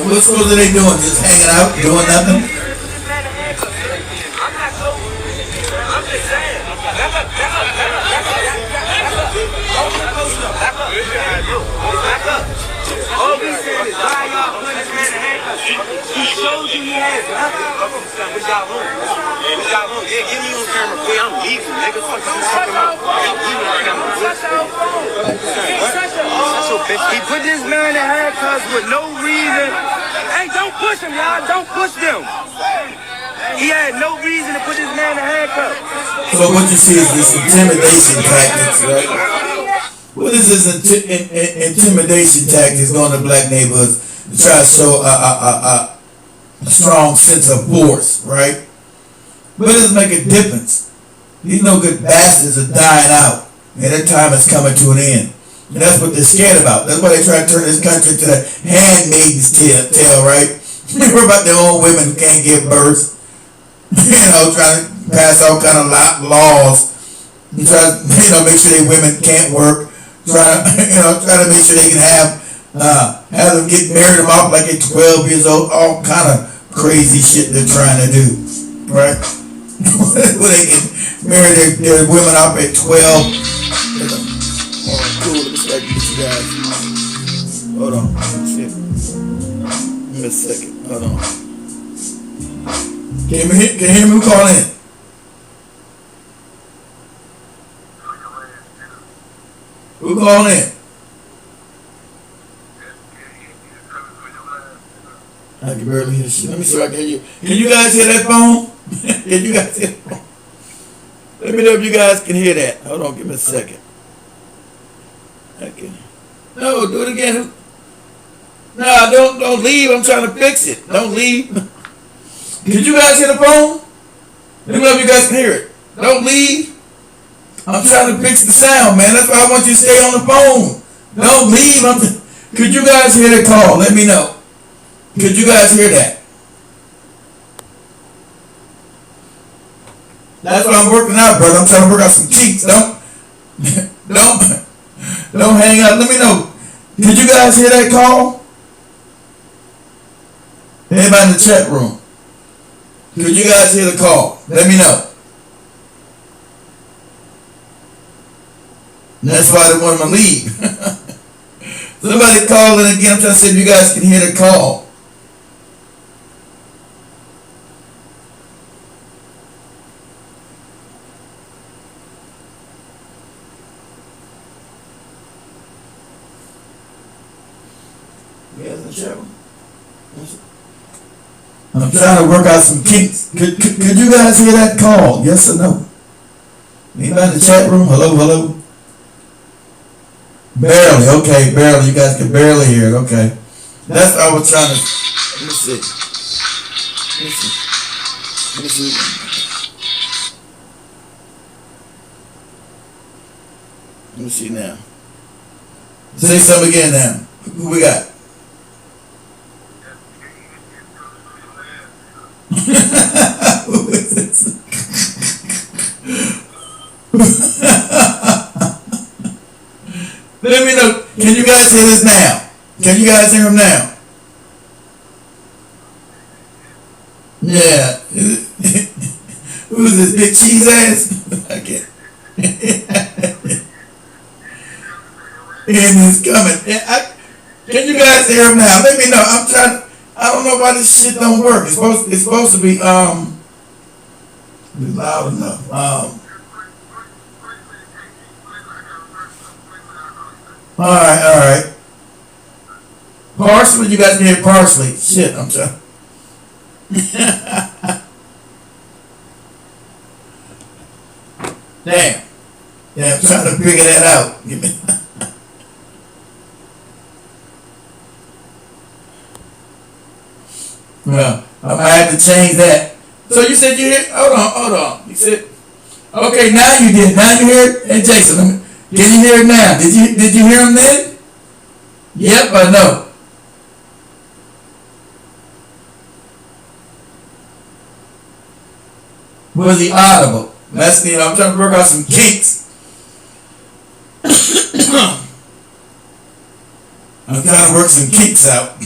What schools are they doing? Just hanging out, doing nothing? All we said is why y'all put this man in handcuffs. He showed you he has nothing. We got room. We got room. Yeah, give me on camera, boy. I'm leaving, nigga. Fuck you talking about. He put this man in handcuffs with no reason. Hey, don't push him, y'all. Don't push them. He had no reason to put this man in handcuffs. So what you see is this intimidation tactics, right? What is this intimidation tactics going to black neighborhoods to try to show a strong sense of force, right? But it doesn't make a difference. These no good bastards are dying out, and their time is coming to an end. And that's what they're scared about. That's why they try to turn this country to the handmaid's tale, right? Remember about their own women who can't give birth? Trying to pass all kind of laws. Try to, make sure they women can't work. Try to make sure they can have them get married them off like they're 12 years old. All kind of crazy shit they're trying to do, right? Where they can marry their women off at 12. Cool. Let me see if I can get you guys. Hold on. Shit. Give me a second. Hold on. Can you hear me? Who call in? Who call in? I can barely hear shit. Let me see if I can hear you. Can you guys hear that phone? Can you guys hear that phone? Let me know if you guys can hear that. Hold on, give me a second. Okay. No, do it again. No, don't leave. I'm trying to fix it. Don't leave. Did you guys hear the phone? Let me know if you guys can hear it. Don't leave. I'm trying to fix the sound, man. That's why I want you to stay on the phone. Don't leave. Could you guys hear the call? Let me know. Could you guys hear that? That's what I'm working out, brother. I'm trying to work out some cheats. Don't hang up. Let me know. Did you guys hear that call? Anybody in the chat room? Could you guys hear the call? Let me know. And that's why I didn't want to leave. Somebody call in again. I'm trying to see if you guys can hear the call. You guys in the chat room? I'm trying to work out some kinks. Could you guys hear that call? Yes or no? Anybody in the chat room? Hello, hello? Barely, okay, barely. You guys can barely hear it, okay. That's what I was trying to. Let me see. Let me see. Let me see. Let me see now. Say something again now. Who we got? Who is this? Let me know. Can you guys hear this now? Can you guys hear him now? Yeah. Who is this big cheese ass? I can't. And he's coming. Can you guys hear him now? Let me know. I'm trying. I don't know why this shit don't work. It's supposed to be loud enough. All right. Parsley, you guys can hear parsley. Shit, I'm trying. Damn. Yeah, I'm trying to figure that out. Well, I might have to change that. So you said you hear? Hold on. You said, okay, now you did. Now you hear it? Hey, Jason, can you hear it now? Did you hear him then? Yep or no? Was he audible? That's I'm trying to work out some kinks. I'm trying to work some kinks out.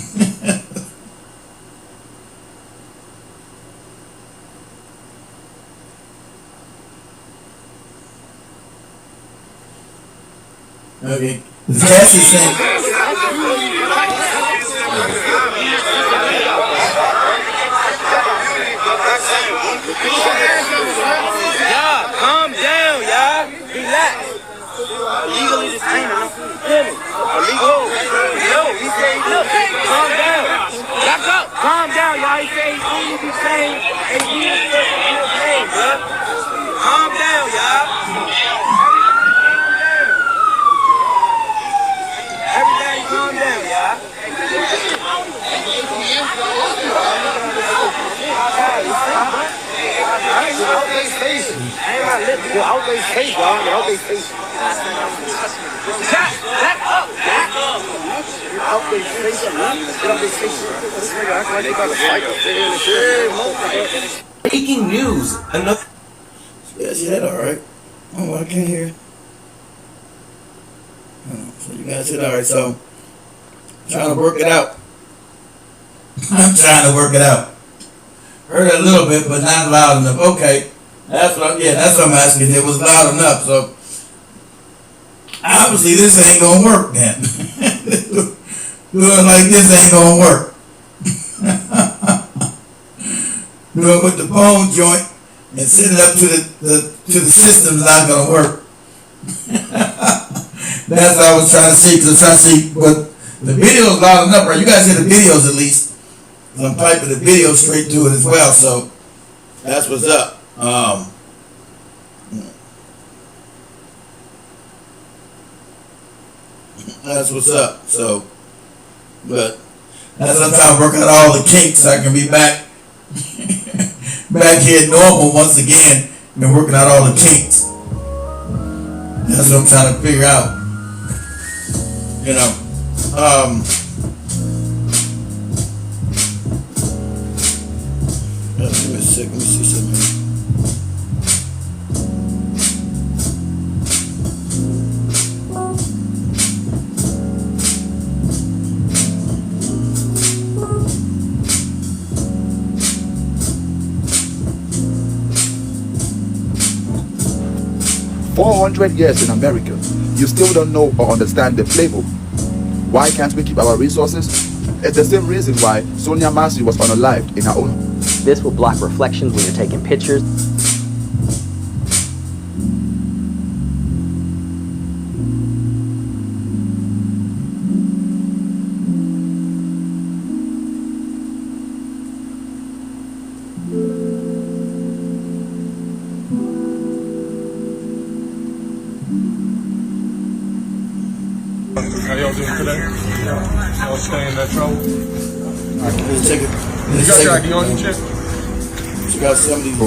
Okay. The gas is saying. Y'all, calm down, y'all. Relax. Legally detained. Illegal. No, he said, look, calm down. Back up. Calm down, y'all. He said he's only detained and he's detained, bro. Calm down, y'all. Everybody calm down, y'all. Breaking news. Another. Yeah, see that all right. Oh, I can't hear. So you guys said all right. So trying to work it out. I'm trying to work it out. Heard it a little bit, but not loud enough. Okay, that's what I'm asking. It was loud enough, so obviously this ain't gonna work then. Doing like this ain't gonna work. Doing with the bone joint and set it up to the system's not gonna work. That's what I was trying to see, because I'm trying to see, but the video's loud enough, right? You guys hear the videos at least. I'm piping the video straight to it as well, so that's what's up. That's what's up. So, but that's what I'm trying to work out all the kinks so I can be back here normal once again and working out all the kinks. That's what I'm trying to figure out. You know, give me a sec, let me see something here. Years in America, you still don't know or understand the flavor. Why can't we keep our resources? It's the same reason why Sonia Masi was unalived in her own. This will block reflections when you're taking pictures. How y'all doing today? Y'all staying in that trouble? Let's check it. You got your ID on you, Chip? You got 70.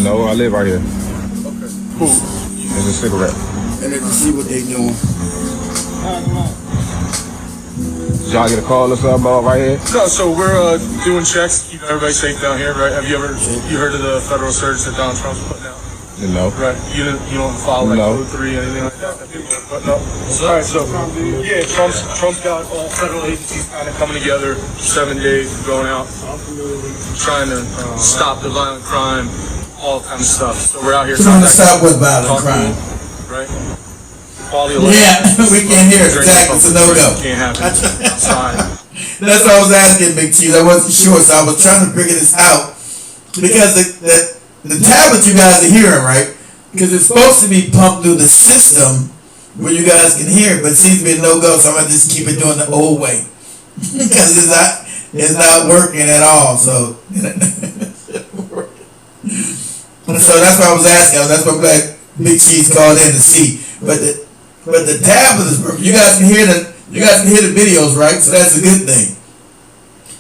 No, I live right here. Okay. Cool. There's a cigarette. And then to see what they doing. Did y'all get a call or something about right here? No, so we're doing checks, keeping everybody safe down here, right? Have you heard of the federal surge that Donald Trump's putting out? No. Right. You don't follow like Code 3 or anything like that? But no. All right. So yeah, Trump's got all federal agencies kind of coming together. 7 days going out, trying to stop the violent crime, all kind of stuff. So we're out here trying to stop with violent crime, right? Yeah, we can't hear it. Exactly. It's a no-go. Can't happen outside. That's what I was asking, Big Cheese. I wasn't sure, so I was trying to figure this out because the tablet you guys are hearing, right? Because it's supposed to be pumped through the system where you guys can hear it, but it seems to be a no-go, so I'm going to just keep it doing the old way. Because it's not working at all, so. So that's why I was asking. That's why I'm glad Big Cheese called in to see. But the tablet is working. You guys can hear the videos, right? So that's a good thing.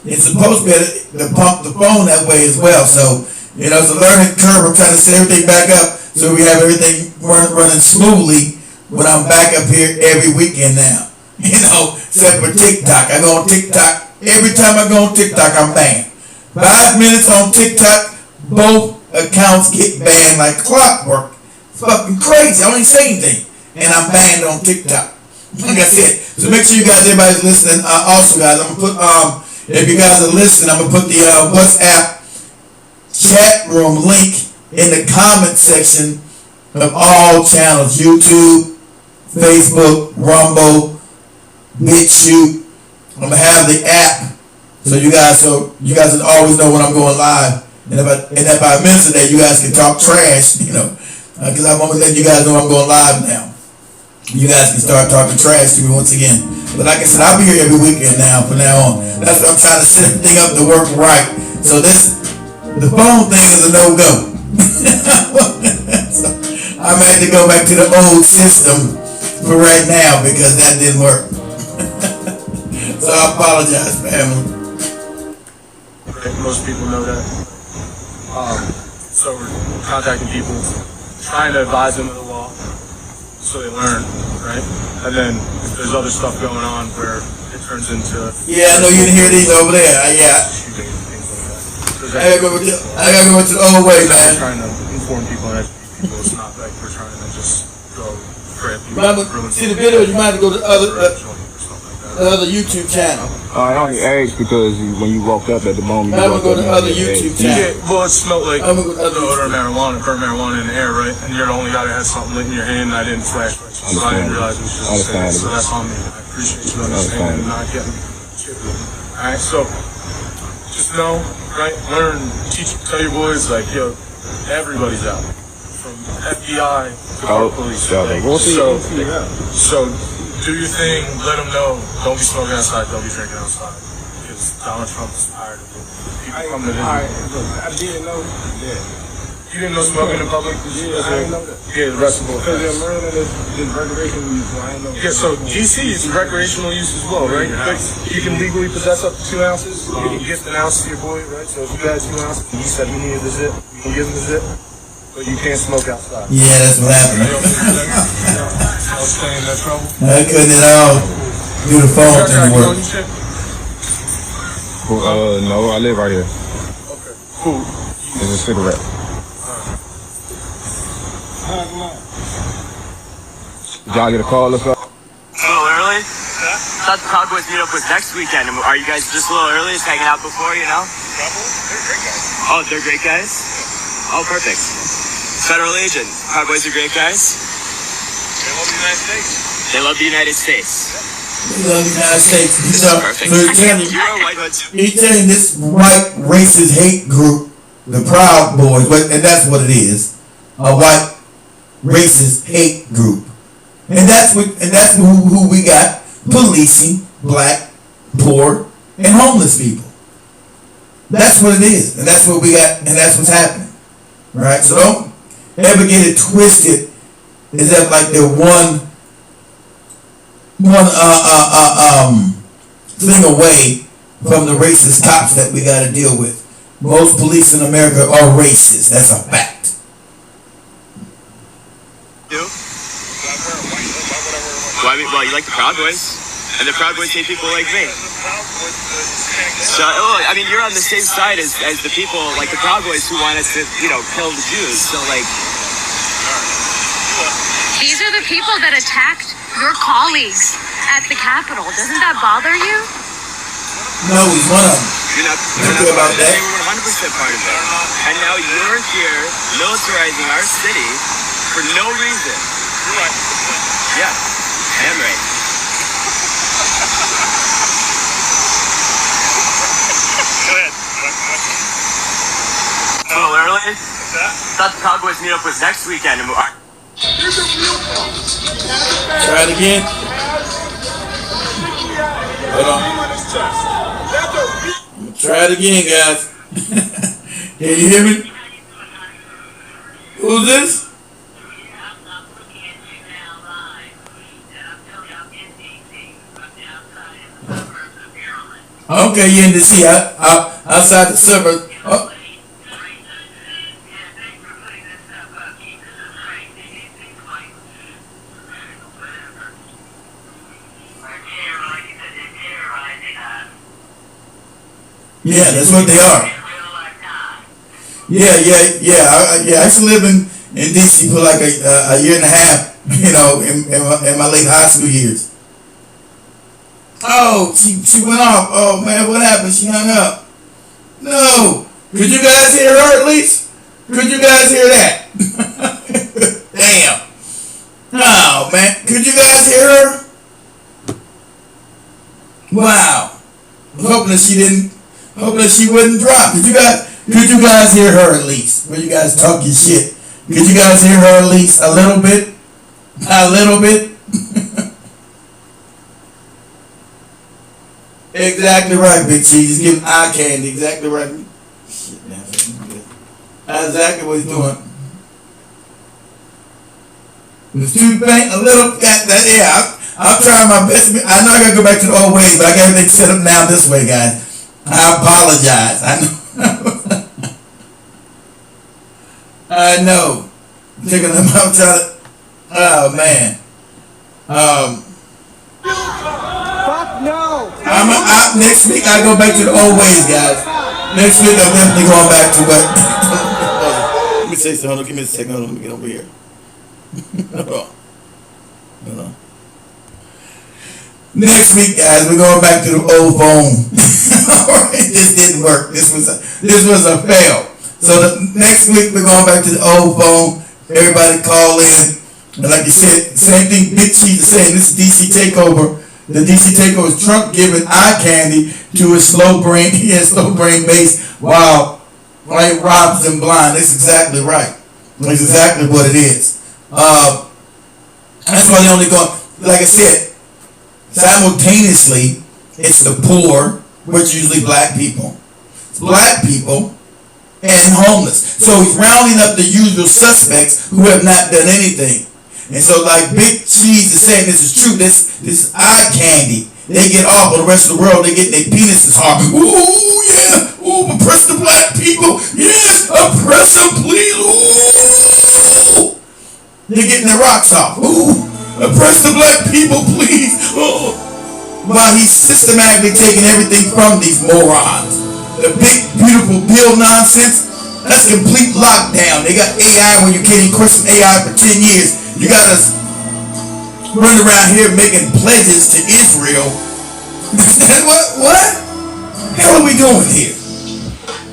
It's supposed to be to pump the phone that way as well, so. You know, it's a learning curve. I'm trying to set everything back up so we have everything running smoothly when I'm back up here every weekend now. You know, except for TikTok. I go on TikTok. Every time I go on TikTok, I'm banned. 5 minutes on TikTok, both accounts get banned like clockwork. It's fucking crazy. I don't even say anything. And I'm banned on TikTok. Like I said. So make sure you guys, everybody's listening. Also, guys, I'm going to put, if you guys are listening, I'm going to put the WhatsApp chat room link in the comment section of all channels: YouTube, Facebook, Rumble, BitChute. I'm gonna have the app so you guys will always know when I'm going live. And if I miss a day, you guys can talk trash, you know, because I'm gonna let you guys know I'm going live now. You guys can start talking trash to me once again. But like I said, I'll be here every weekend now from now on. That's what I'm trying to set everything up to work right. So the phone thing is a no-go. So I'm going to have to go back to the old system for right now because that didn't work. So I apologize, family. Most people know that. So we're contacting people, trying to advise them of the law so they learn, right? And then if there's other stuff going on where it turns into... Yeah, I know you didn't hear these over there. Yeah. I gotta go to the old way, man. We're trying to inform people and educate people. It's not like we're trying to just go grab people. See the video, you might have to go to the other YouTube channel. I only asked because when you walked up at the moment, I'm gonna go to the other YouTube channel. Yeah, well, it smelled like the odor of marijuana, burnt marijuana in the air, right? And you're the only guy that had something lit in your hand, and I didn't flash right, so I didn't realize it was just a cigarette. So that's on me. I appreciate you understanding and not getting chippy. Alright, so just know, right? Learn, teach, tell your boys, like, yo, everybody's out. From FBI to police. So do your thing, let them know. Don't be smoking outside, don't be drinking outside. Because Donald Trump is tired of it. People come to visit. I didn't know that. You didn't know smoking in public? Yeah, I didn't know that. Yeah, the rest of the because in Maryland is recreational use, so I didn't know. Yeah, so GC is recreational use as well, right? But you can legally possess up to 2 ounces. You can gift an ounce to your boy, right? So if you had 2 ounces and he said he needed the zip, you can give him the zip. But you can't smoke outside. Yeah, that's what happened. I'll stay in that trouble. I couldn't at all do the phone thing work. No, I live right here. Okay, cool. There's a cigarette. Did y'all get a call or something? A little early? Yeah. Thought the Cowboys meet up was next weekend. Are you guys just a little early, just hanging out before, you know? They're great guys. Oh, they're great guys? Oh, perfect. Federal agent. Cowboys are great guys? They love the United States. They love the United States. They love the United States. Perfect. So he's telling this white racist hate group, the Proud Boys, and that's what it is, a white racist hate group. And that's who we got policing black, poor, and homeless people. That's what it is, and that's what we got, and that's what's happening. Right? So don't ever get it twisted as if like they're one one thing away from the racist cops that we got to deal with. Most police in America are racist. That's a fact. Well, you like the Proud Boys, and the Proud Boys hate people like me. So, I mean, you're on the same side as the people, like the Proud Boys, who want us to, kill the Jews. So, like... These are the people that attacked your colleagues at the Capitol. Doesn't that bother you? No, he's one of them. You're not about that. They were 100% part of it. And now you're here militarizing our city for no reason. You're right. Yeah, I am right. Go ahead. A little early? What's that? Thought the Cowboys meet up was next weekend. Try it again. Hold on. Try it again, guys. Can you hear me? Who's this? Okay, you're in DC. Outside the suburbs. Oh. Yeah, that's what they are. Yeah. I used to live in DC for like a year and a half, in my late high school years. Oh, she went off. Oh man, what happened? She hung up. No. Could you guys hear her at least? Could you guys hear that? Damn. Oh man, could you guys hear her? Wow. I'm hoping that she wouldn't drop. Could you guys hear her at least? When you guys talk your shit. Could you guys hear her at least a little bit? A little bit? Exactly right, Big Cheese. He's giving eye candy. Exactly right. Shit, man. That's exactly what he's doing. It's too faint, a little. Yeah, I'm trying my best. I know I gotta go back to the old ways, but I got everything set up now this way, guys. I apologize. I know. I know. Taking them out, trying to. Oh man. Fuck no. Next week I go back to the old ways, guys. Next week I'm definitely going back to what. Let me say something. Give me a second. Let me get over here. Hold on. Next week, guys, we're going back to the old phone. This didn't work. This was a fail. So next week we're going back to the old phone. Everybody call in. And like you said, same thing Big Cheese is saying. This is DC Takeover. The DC Takeover is Trump giving eye candy to his slow brain base while he robs them blind. That's exactly right. That's exactly what it is. That's why they only go, like I said, simultaneously, it's the poor, which usually black people. It's black people and homeless. So he's rounding up the usual suspects who have not done anything. And so like Big Cheese is saying, this is true, this is eye candy. They get off, but the rest of the world, they get their penises hard. Ooh, yeah. Ooh, oppress the black people. Yes, oppress them, please. Ooh. They're getting their rocks off. Ooh, oppress the black people, please. Oh. While he's systematically taking everything from these morons. The big, beautiful bill nonsense, that's complete lockdown. They got AI where you can't even question AI for 10 years. You got us running around here making pledges to Israel. What? Hell are we doing here?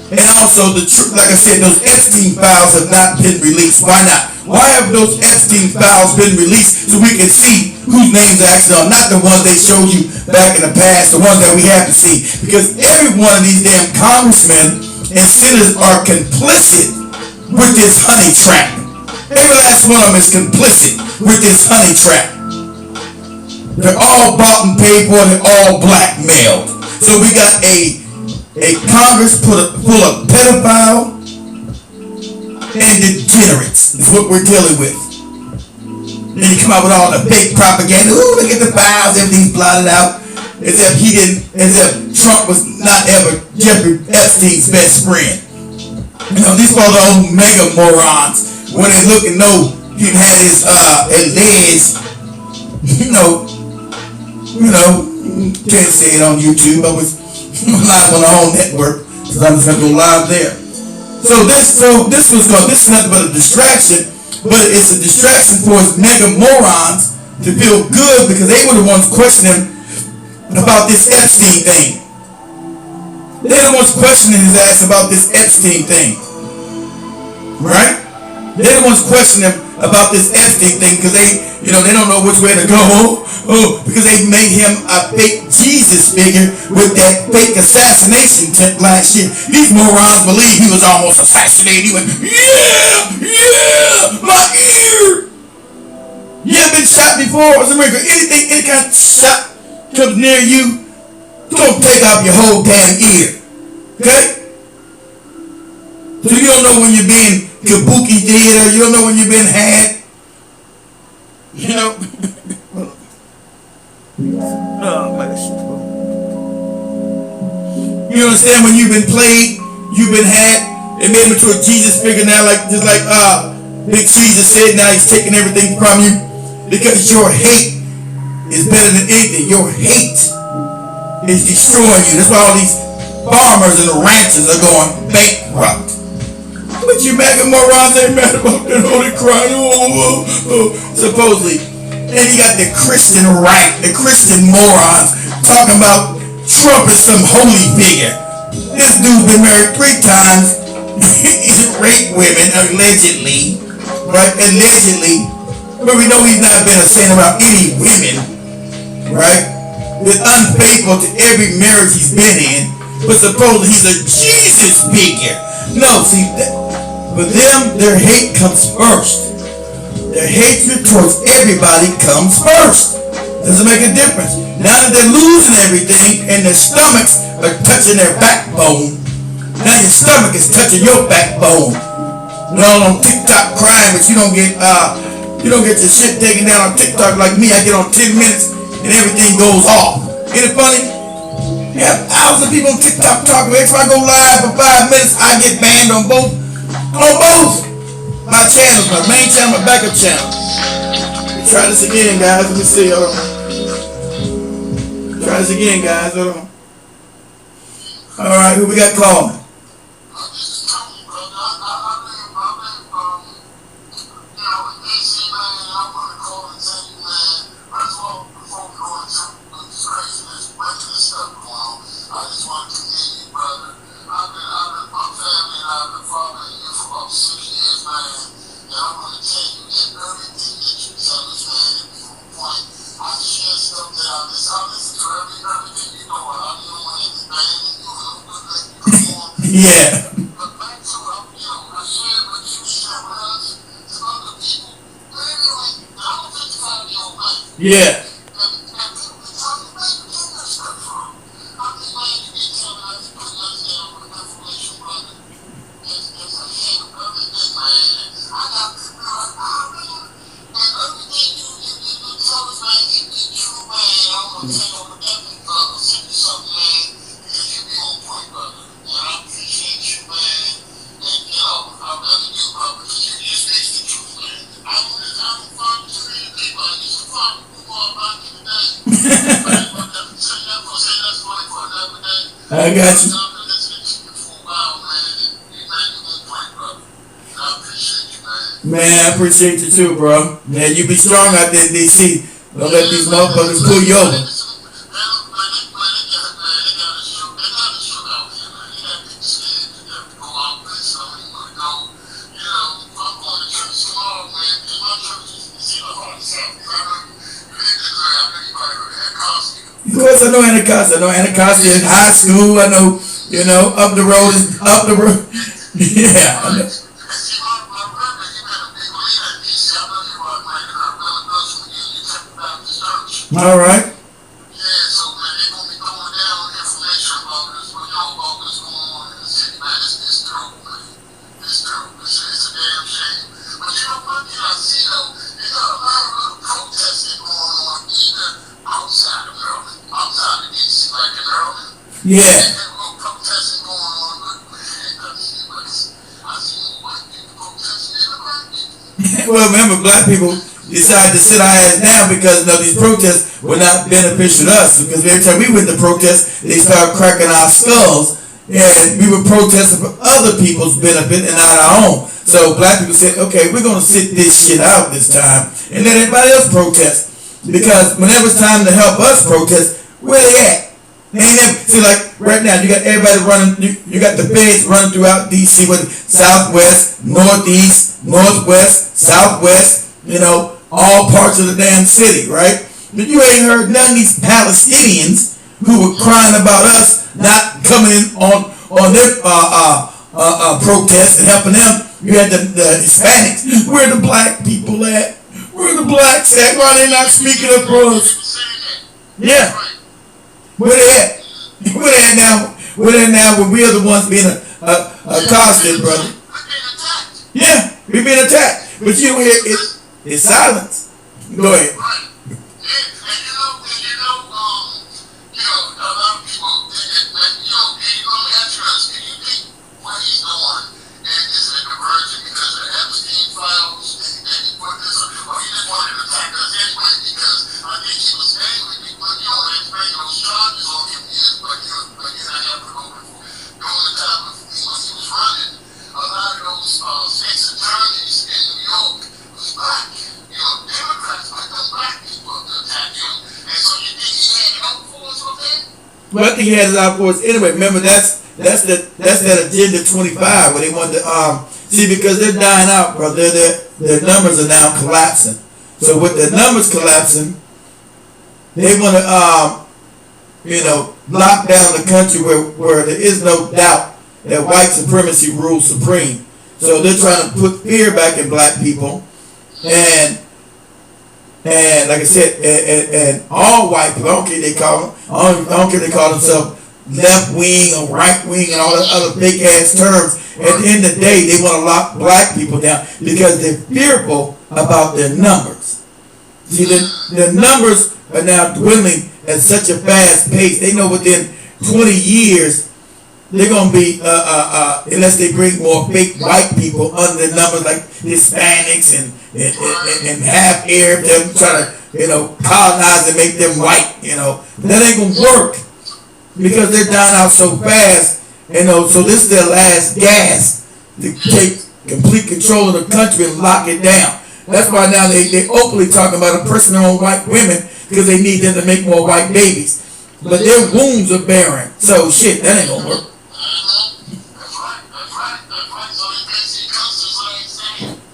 And also, like I said, those Epstein files have not been released. Why not? Why have those Epstein files been released so we can see whose names are actually on? Not the ones they showed you back in the past, the ones that we have to see. Because every one of these damn congressmen and senators are complicit with this honey trap. Every last one of them is complicit with this honey trap. They're all bought and paid for. They're all blackmailed. So we got a Congress full of pedophile and degenerates is what we're dealing with. Then he come out with all the fake propaganda. Ooh, look at the files, everything's blotted out. As if Trump was not ever Jeffrey Epstein's best friend. You know, these are all the old mega morons. When they look and know he had his alleged, can't say it on YouTube. I was live on the whole network because I'm just gonna go live there. So this is nothing but a distraction, but it's a distraction for his mega morons to feel good because they were the ones questioning about this Epstein thing. They're the ones questioning his ass about this Epstein thing, right? They're the ones questioning him about this Epstein thing because they don't know which way to go. Because they made him a fake Jesus figure with that fake assassination attempt last year. These morons believe he was almost assassinated. He went, yeah, my ear. You ever been shot before? Any kind of shot comes near you, don't take off your whole damn ear. Okay? So you don't know when you're being kabuki theater, you don't know when you're being had. You know? Oh, man. You understand when you've been played, you've been had, they made him into a Jesus figure now, just like Big Jesus said, now he's taking everything from you. Because your hate is better than anything. Your hate is destroying you. That's why all these farmers and ranchers are going bankrupt. But you mega morons ain't mad about that holy crying. Supposedly. And you got the Christian right, the Christian morons talking about Trump is some holy figure. This dude's been married 3 times. He's raped women, allegedly. Right? Allegedly. But we know he's not been a saint about any women. Right? Been unfaithful to every marriage he's been in. But supposedly he's a Jesus figure. No, see, for them, their hate comes first. Their hatred towards everybody comes first. Doesn't make a difference. Now that they're losing everything and their stomachs are touching their backbone, now your stomach is touching your backbone. You're all on TikTok crying, but you don't get your shit taken down on TikTok like me. I get on 10 minutes and everything goes off. Isn't it funny? You have thousands of people on TikTok talking. Every time I go live for 5 minutes, I get banned on both. My channels, my main channel, my backup channel. Try this again, guys. Let me see. Try this again, guys. Alright, who we got calling? Yeah. Yeah. I got you. Man, I appreciate you too, bro. Man, you be strong out there in DC. Don't let these motherfuckers pull you over. Of course, I know Anacostia. I know Anacostia in high school. I know, up the road is up the road. Yeah, I know. All right. Yeah. Well, remember, black people decided to sit our ass down because these protests were not beneficial to us. Because every time we went to protest, they started cracking our skulls, and we were protesting for other people's benefit and not our own. So black people said, okay, we're going to sit this shit out this time and let everybody else protest. Because whenever it's time to help us protest, where they at? They ain't never, see, like right now, you got everybody running, you got the feds running throughout D.C. with southwest, northeast, northwest, southwest, all parts of the damn city, right? But you ain't heard none of these Palestinians who were crying about us not coming in on their protests and helping them. You had the Hispanics. Where the black people at? Where the blacks at? Why they not speaking up for us? Yeah. Where they at? Where they at now? Where they at now when we are the ones being accosted, brother? Yeah, we being attacked. But you don't hear it. It's silence. Go ahead. Well, I think he has it out for us anyway. Remember, that's that agenda 25 where they want to see, because they're dying out, bro. Their numbers are now collapsing. So with their numbers collapsing, they want to lock down the country where there is no doubt that white supremacy rules supreme. So they're trying to put fear back in black people, and like I said, and all white people, I don't care they call themselves left wing or right wing and all the other fake ass terms. At the end of the day, they want to lock black people down because they're fearful about their numbers. See, the numbers are now dwindling at such a fast pace. They know within 20 years they're gonna be unless they bring more fake white people under the numbers like Hispanics and half Arab, them try to colonize and make them white. That ain't gonna work because they're dying out so fast. So this is their last gas to take complete control of the country and lock it down. That's why now they openly talking about oppressing their own white women because they need them to make more white babies. But their wombs are barren. So shit, that ain't gonna work.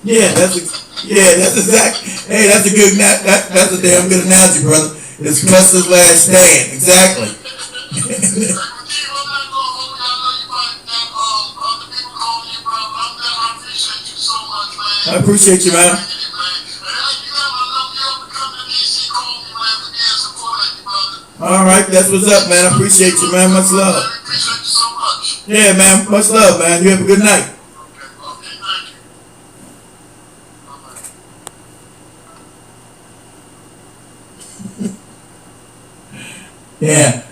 Yeah, that's exactly. Hey, that's a good. That's a damn good analogy, brother. It's Custer's last stand. Exactly. I appreciate you, man. All right, that's what's up, man. I appreciate you, man. Much love. Yeah, man. Much love, man. You have a good night. Yeah.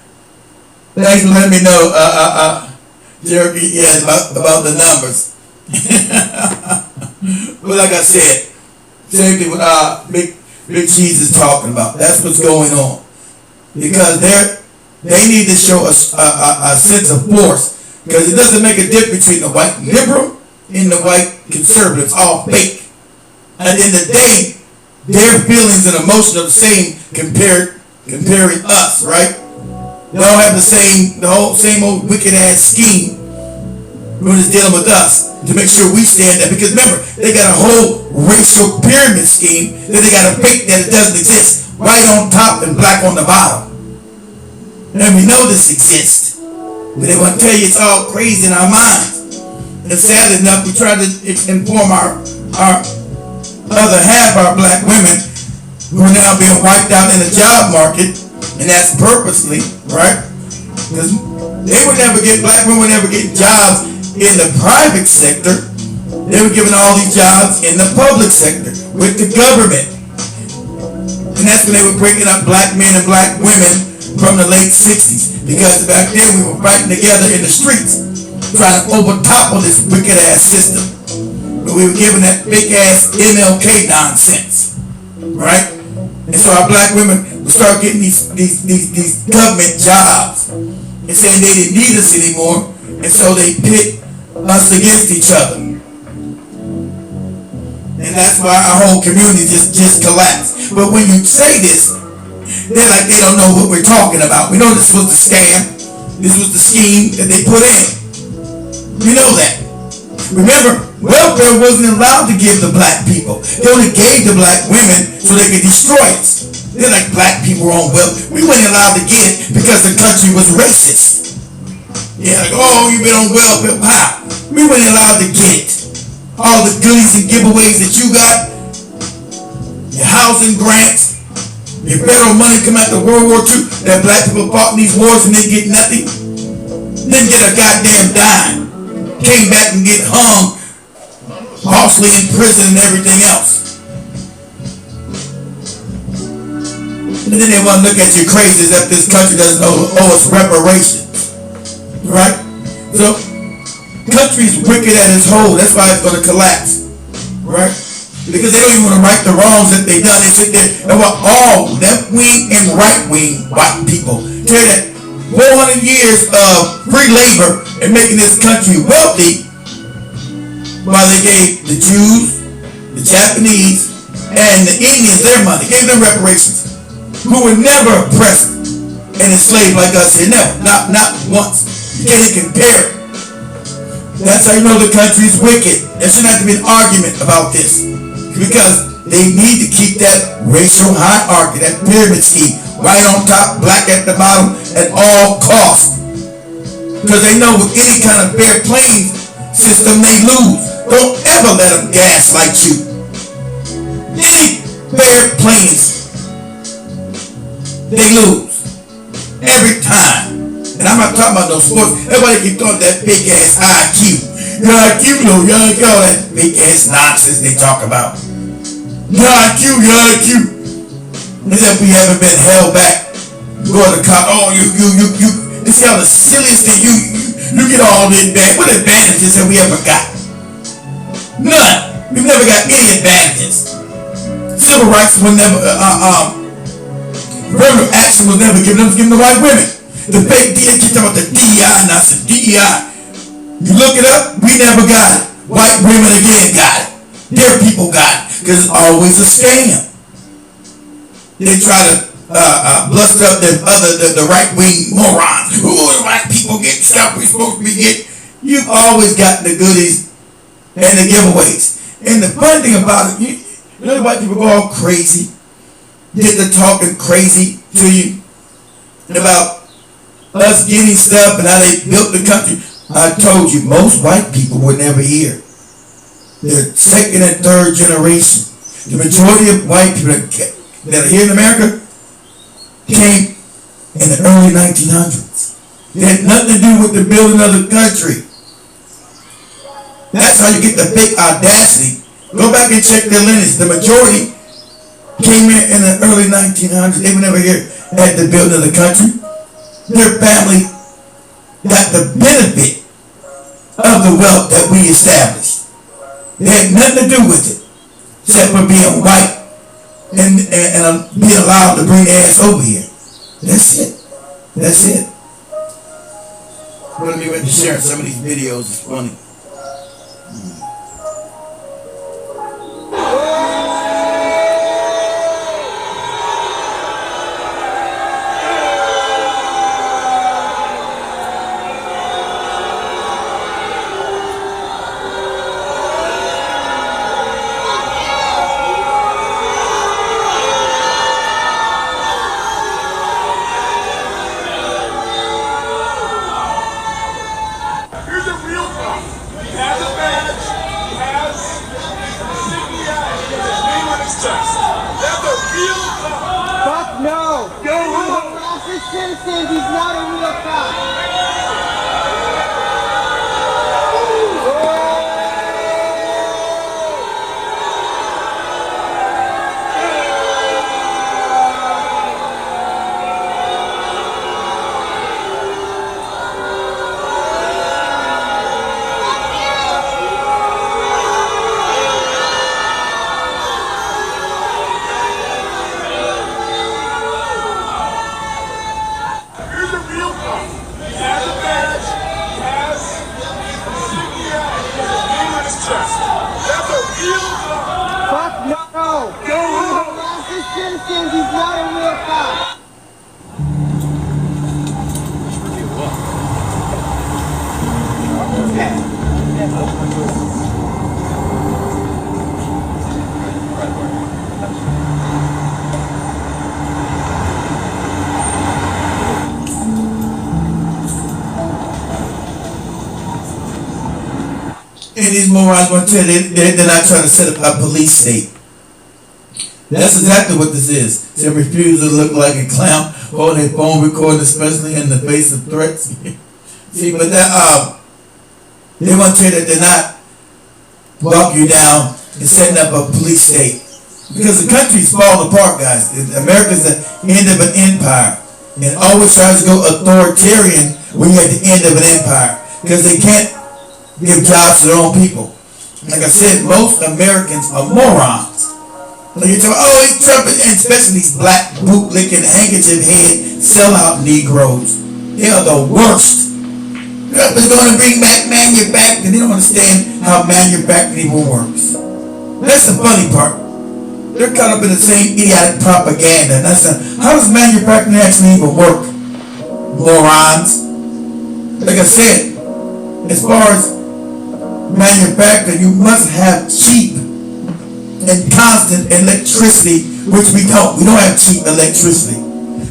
Thanks for letting me know, Jeremy, about the numbers. But like I said, same thing what Big Cheese is talking about. That's what's going on. Because they need to show us a sense of force. Because it doesn't make a difference between the white liberal and the white conservative. It's all fake. At the end of the day, their feelings and emotions are the same comparing us, right? They all have the same old wicked ass scheme when it's dealing with us to make sure we stand there. Because remember, they got a whole racial pyramid scheme that they got to fake that it doesn't exist. White on top and black on the bottom. And we know this exists. But they want to tell you it's all crazy in our minds. And sadly enough, we try to inform our other half, our black women, who are now being wiped out in the job market. And that's purposely, right? Because black women would never get jobs in the private sector. They were given all these jobs in the public sector with the government. And that's when they were breaking up black men and black women from the late 60s. Because back then we were fighting together in the streets, trying to overtopple this wicked ass system. But we were giving that big ass MLK nonsense, right? And so our black women would start getting these government jobs and saying they didn't need us anymore, and so they pit us against each other. And that's why our whole community just collapsed. But when you say this, they're like they don't know what we're talking about. We know this was the scam. This was the scheme that they put in. We know that. Remember, welfare wasn't allowed to give the black people. They only gave the black women so they could destroy us. They're like black people were on welfare. We weren't allowed to get it because the country was racist. Yeah, like, oh, you've been on welfare. How? We weren't allowed to get it. All the goodies and giveaways that you got, your housing grants, your federal money come out of World War II that black people fought in these wars and they get nothing. Didn't get a goddamn dime. Came back and get hung, falsely in prison and everything else. And then they want to look at you crazy as if this country doesn't owe us reparations. Right? So, country's wicked at its whole. That's why it's going to collapse. Right? Because they don't even want to right the wrongs that they've done. They sit there and want all left-wing and right-wing white people tell that 400 years of free labor and making this country wealthy while they gave the Jews, the Japanese, and the Indians their money, gave them reparations, who were never oppressed and enslaved like us here. Never. Not once. You can't even compare it. That's how you know the country's wicked. There shouldn't have to be an argument about this. Because they need to keep that racial hierarchy, that pyramid scheme, right on top, black at the bottom, at all costs. Because they know with any kind of fair playing system, they lose. Don't ever let them gaslight you. Any fair playing, they lose. Every time. And I'm not talking about no sports. Everybody keep talking that big ass IQ. Your IQ, no, your IQ, all that big ass nonsense they talk about. Your IQ, your IQ. As if we haven't been held back. Go to college. Oh, you see how the silliest thing you get all the advantages. What advantages have we ever got? None. We've never got any advantages. Civil rights were never, affirmative action was never given. It was given to white women. The fake DEI, keep talking about the DEI, and I said DEI. You look it up, we never got it. White women again got it. Their people got it. Because it's always a scam. They try to bluster up the right-wing morons. Ooh, black people get stuff we're supposed to be getting. You've always got the goodies and the giveaways. And the funny thing about it, you know the white people go all crazy, get to talking crazy to you about us getting stuff and how they built the country. I told you, most white people were never here. They're second and third generation. The majority of white people that are here in America came in the early 1900s. It had nothing to do with the building of the country. That's how you get the fake audacity. Go back and check their lineage. The majority came in the early 1900s. They were never here at the building of the country. Their family got the benefit of the wealth that we established. They had nothing to do with it except for being white and being allowed to bring their ass over here. That's it. That's it. I'm going to be ready to share some of these videos. It's funny. Citizen, he's not a real cop. understands he's not a real cop. And these morons want to tell you they're not trying to set up a police state. That's exactly what this is. They refuse to look like a clown holding a phone recording, especially in the face of threats. See, but that they want to tell you that they're not lock you down and setting up a police state. Because the country's falling apart, guys. America's the end of an empire. And always tries to go authoritarian when you're at the end of an empire. Because they can't give jobs to their own people. Like I said, most Americans are morons. Like you talk, oh, he's Trump, and especially these black bootlicking, handkerchief head, sellout Negroes. They are the worst. Trump is going to bring back manufacturing. They don't understand how manufacturing even works. That's the funny part. They're caught up in the same idiotic propaganda. And that's how does manufacturing actually even work? Morons. Like I said, as far as manufacturing, you must have cheap and constant electricity, which we don't. We don't have cheap electricity.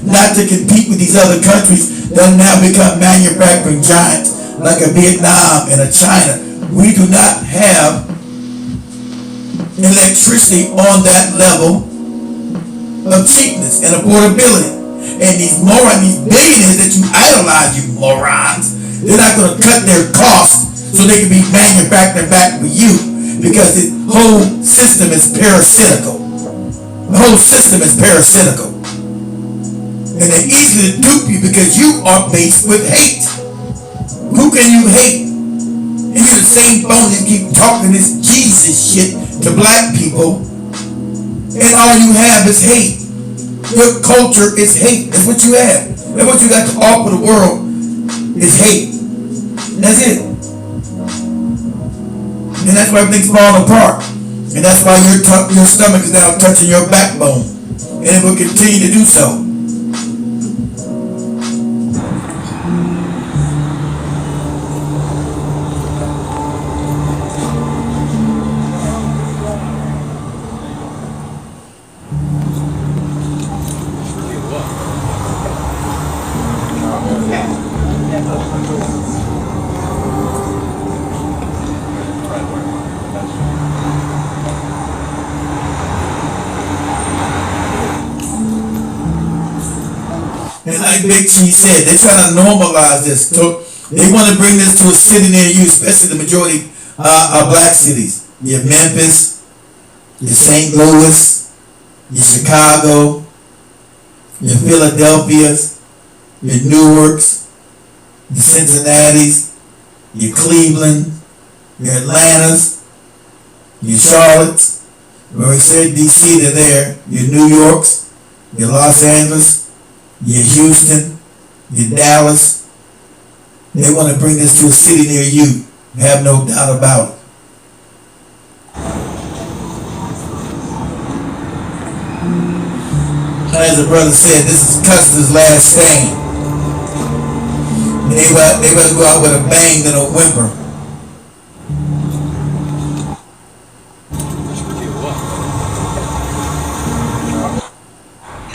Not to compete with these other countries that now become manufacturing giants like a Vietnam and a China. We do not have electricity on that level of cheapness and affordability. And these morons, these billionaires that you idolize, you morons, they're not going to cut their costs so they can be manufacturing back for you. Because the whole system is parasitical. The whole system is parasitical. And they're easy to dupe you because you are based with hate. Who can you hate? And you're the same phone that keep talking this Jesus shit to black people. And all you have is hate. Your culture is hate. That's what you have. That's what you got to offer the world is hate. That's it. And that's why everything's falling apart. And that's why your stomach is now touching your backbone. And it will continue to do so. And like Big Cheese said, they're trying to normalize this. So they want to bring this to a city near you, especially the majority of black cities. Your Memphis, your St. Louis, your Chicago, your Philadelphias, your Newarks, your Cincinnatis, your Cleveland, your Atlantas, your Charlottes. When we said DC, they're there. Your New Yorks, your Los Angeles, your Houston, your Dallas. They want to bring this to a city near you. Have no doubt about it. As the brother said, this is Custer's last stand. They better go out with a bang than a whimper.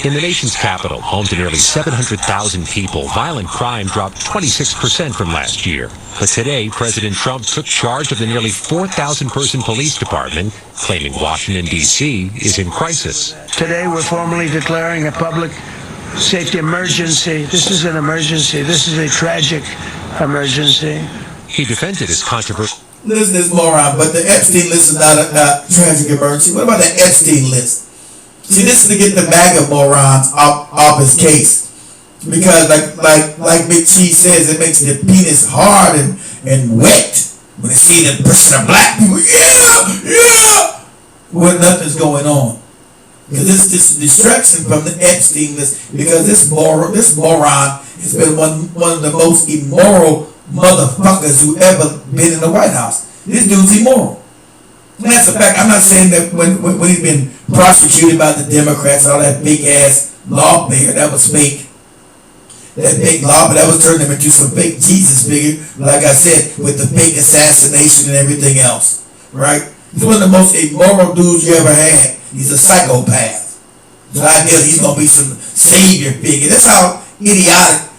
In the nation's capital, home to nearly 700,000 people, violent crime dropped 26% from last year. But today, President Trump took charge of the nearly 4,000-person police department, claiming Washington, D.C. is in crisis. Today, we're formally declaring a public safety emergency. This is an emergency. This is a tragic emergency. He defended his controversy. Listen to this moron, but the Epstein list is not a tragic emergency. What about the Epstein list? See, this is to get the MAGA morons off his case. Because like Big Cheese says, it makes their penis hard and wet when they see the pushing of black people. Yeah! When nothing's going on. Because this distraction from the Epstein list, because this moron has been one of the most immoral motherfuckers who ever been in the White House. This dude's immoral. And that's a fact. I'm not saying that when he's been prosecuted by the Democrats, all that big ass lawmaker, that was fake. That big law, but that was turned him into some fake Jesus figure, like I said, with the fake assassination and everything else, right? He's one of the most immoral dudes you ever had. He's a psychopath. The idea that he's going to be some savior figure. That's how idiotic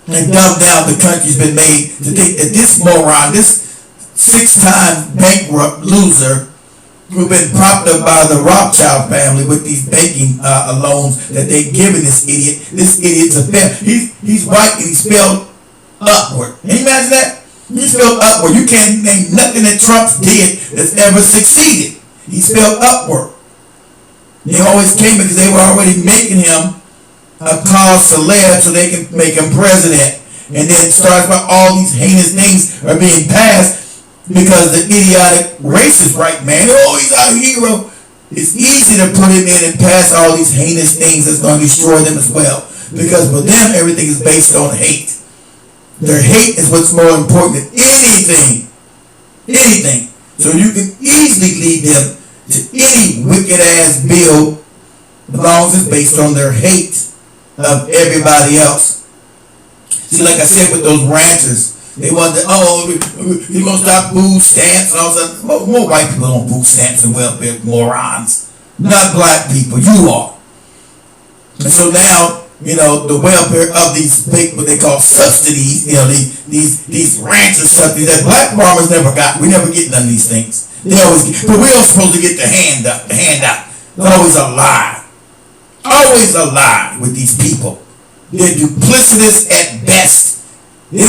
and dumbed down the country's been made to think that this moron, this 6-time bankrupt loser, who've been propped up by the Rothschild family with these banking loans that they've given this idiot. This idiot's a fail. He's white and he's spelled upward. Can you imagine that? He's spelled upward. You can't name nothing that Trump did that's ever succeeded. He's spelled upward. They always came because they were already making him a cause celeb so they can make him president. And then it starts by all these heinous things are being passed because the idiotic racist right man, oh, he's our hero. It's easy to put him in and pass all these heinous things that's going to destroy them as well. Because for them, everything is based on hate. Their hate is what's more important than anything. Anything. So you can easily lead them to any wicked ass bill as long as it's based on their hate of everybody else. See, like I said with those ranchers, they wanted to, you're going to stop food stamps and all that. More white people on food stamps and welfare, morons. Not black people, you are. And so now, the welfare of these big, what they call subsidies, these rancher subsidies that black farmers never got. We never get none of these things. They always get, but we're supposed to get the handout. It's always a lie. Always a lie with these people. They're duplicitous at best. They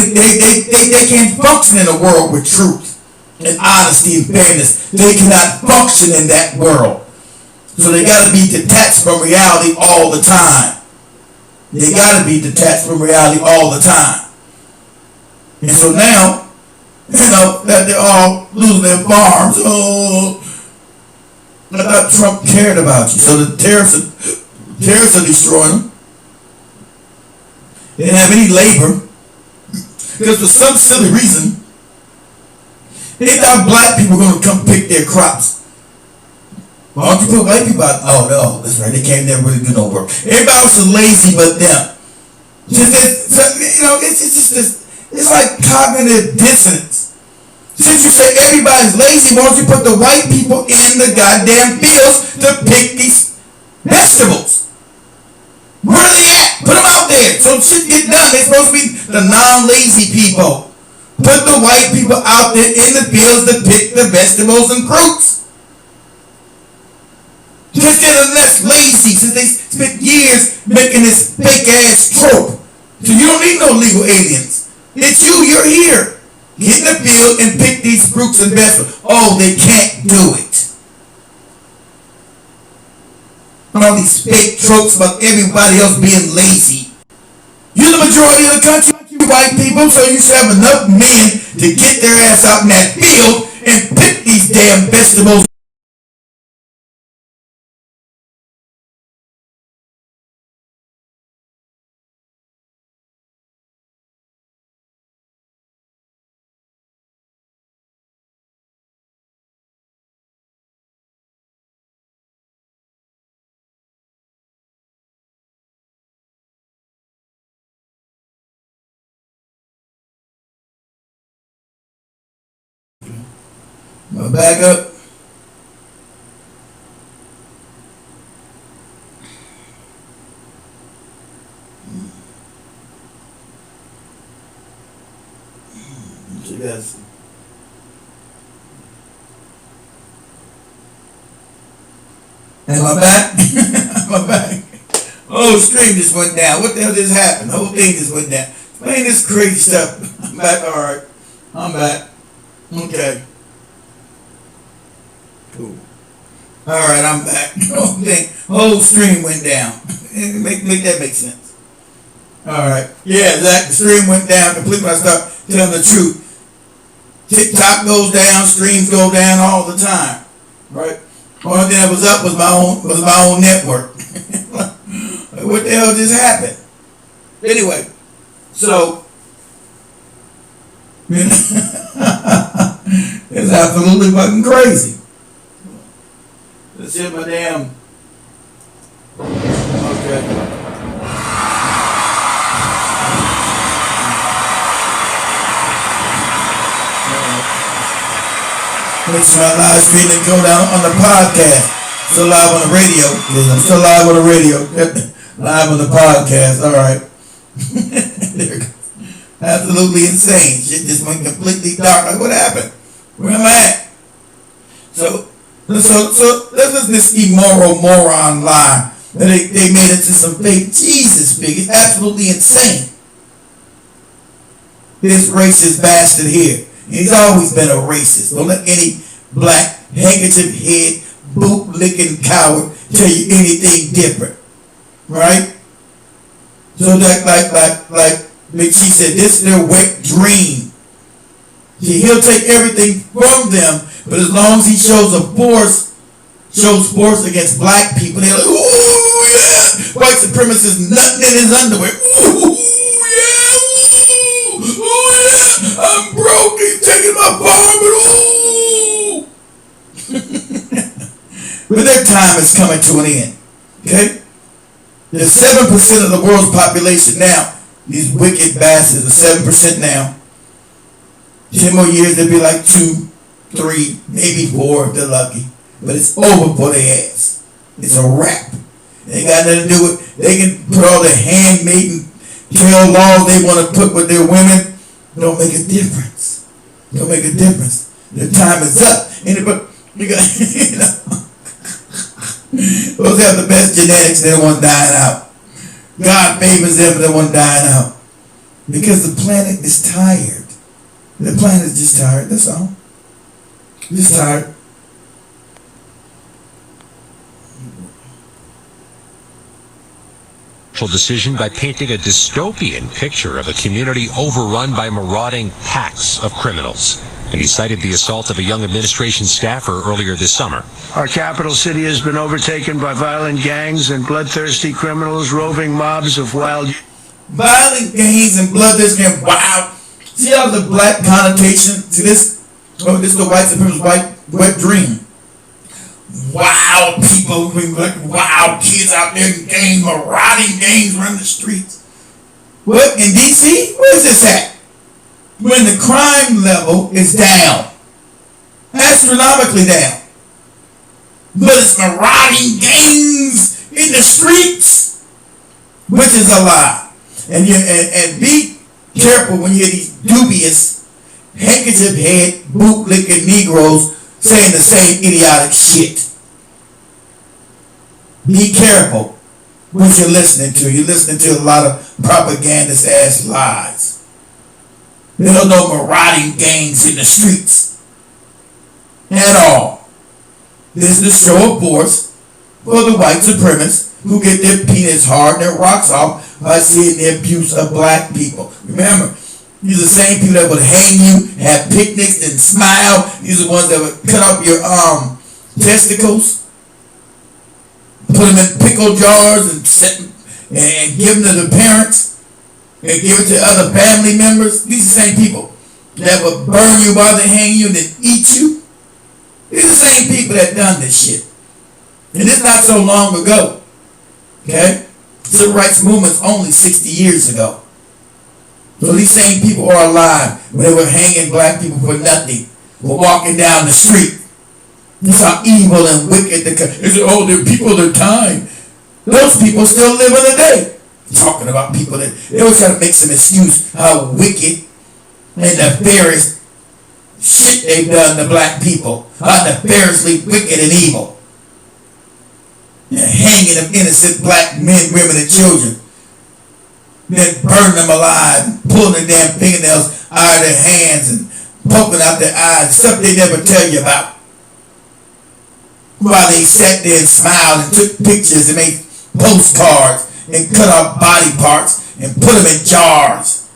can't function in a world with truth and honesty and fairness. They cannot function in that world. So they got to be detached from reality all the time. They got to be detached from reality all the time. And so now, that they're all losing their farms. Oh, I thought Trump cared about you. So the terrorists are destroying them. They didn't have any labor. Because for some silly reason, they thought black people were going to come pick their crops. Why don't you put white people out? Oh, no, that's right. They can't never really do no work. Everybody else is lazy but them. It's like cognitive dissonance. Since you say everybody's lazy, why don't you put the white people in the goddamn fields to pick these vegetables? Where are they at? Put them out there so shit get done. They're supposed to be the non-lazy people. Put the white people out there in the fields to pick the vegetables and fruits. Just get less lazy since they spent years making this fake ass trope. So you don't need no legal aliens. It's you, you're here. Get in the field and pick these fruits and vegetables. Oh, they can't do it. All these fake tropes about everybody else being lazy. You're the majority of the country, white people, so you should have enough men to get their ass out in that field and pick these damn vegetables. Back up. Yes. Am I back? Am I back? Oh, stream just went down. What the hell just happened? The whole thing just went down. Explain this crazy stuff. I'm back. All right. I'm back. Okay. Cool. All right, I'm back. Whole stream went down. Make that make sense. All right. Yeah, Zach, the stream went down completely. I start telling the truth. TikTok goes down, streams go down all the time. Right? Only thing that was up was my own network. What the hell just happened? Anyway, so it's absolutely fucking crazy. Let's hit my damn Make sure my live stream and go down on the podcast. Still live on the radio. I'm still live on the radio. Live on the podcast. All right. There it goes. Absolutely insane. Shit just went completely dark. Like, what happened? Where am I at? So let's listen to this immoral moron lie that they made into some fake Jesus figure. It's absolutely insane. This racist bastard here. He's always been a racist. Don't let any black handkerchief head boot licking coward tell you anything different. Right? So that like she said, this is their wet dream. He'll take everything from them, but as long as he shows force against black people, they're like, ooh yeah, white supremacist nutting in his underwear. Ooh yeah, ooh yeah, I'm broke, he's taking my farm, but but their time is coming to an end. Okay? There's 7% of the world's population now. These wicked bastards are 7% now. 10 more years, they'll be like 2, 3, maybe 4 if they're lucky. But it's over for their ass. It's a wrap. They ain't got nothing to do with. They can put all the handmaiden trail laws they want to put with their women. Don't make a difference. Don't make a difference. Their time is up. Anybody, you got, you know, those have the best genetics. They're the ones dying out. God favors them, but they're the ones dying out. Because the planet is tired. The planet is just tired. That's all. Just tired. Decision by painting a dystopian picture of a community overrun by marauding packs of criminals. And he cited the assault of a young administration staffer earlier this summer. Our capital city has been overtaken by violent gangs and bloodthirsty criminals, roving mobs of wild... Violent gangs and bloodthirsty and wild. See how the black connotation to this? Oh, this is the white supremacist wet dream. Wild people, like wild kids out there in gangs, marauding gangs running the streets. What, in DC? Where's this at? When the crime level is down. Astronomically down. But it's marauding gangs in the streets, which is a lie. And be careful when you hear these dubious, handkerchief head, boot licking Negroes saying the same idiotic shit. Be careful what you're listening to. You're listening to a lot of propagandist ass lies. There are no marauding gangs in the streets at all. This is the show of force for the white supremacists who get their penis hard and their rocks off by seeing the abuse of black people. Remember, these are the same people that would hang you, have picnics and smile. These are the ones that would cut off your testicles, put them in pickle jars and give them to the parents and give it to other family members. These are the same people that would burn you while they hang you and then eat you. These are the same people that done this shit. And it's not so long ago. Okay? Civil rights movement's only 60 years ago. So these same people are alive when they were hanging black people for nothing, were walking down the street. That's how evil and wicked they say, oh, they're people of their time. Those people still live in the day. Talking about people that they always try to make some excuse how wicked and nefarious shit they've done to black people. How nefariously wicked and evil. And hanging of innocent black men, women, and children. Then burning them alive, pulling their damn fingernails out of their hands and poking out their eyes, stuff they never tell you about. While they sat there and smiled and took pictures and made postcards and cut off body parts and put them in jars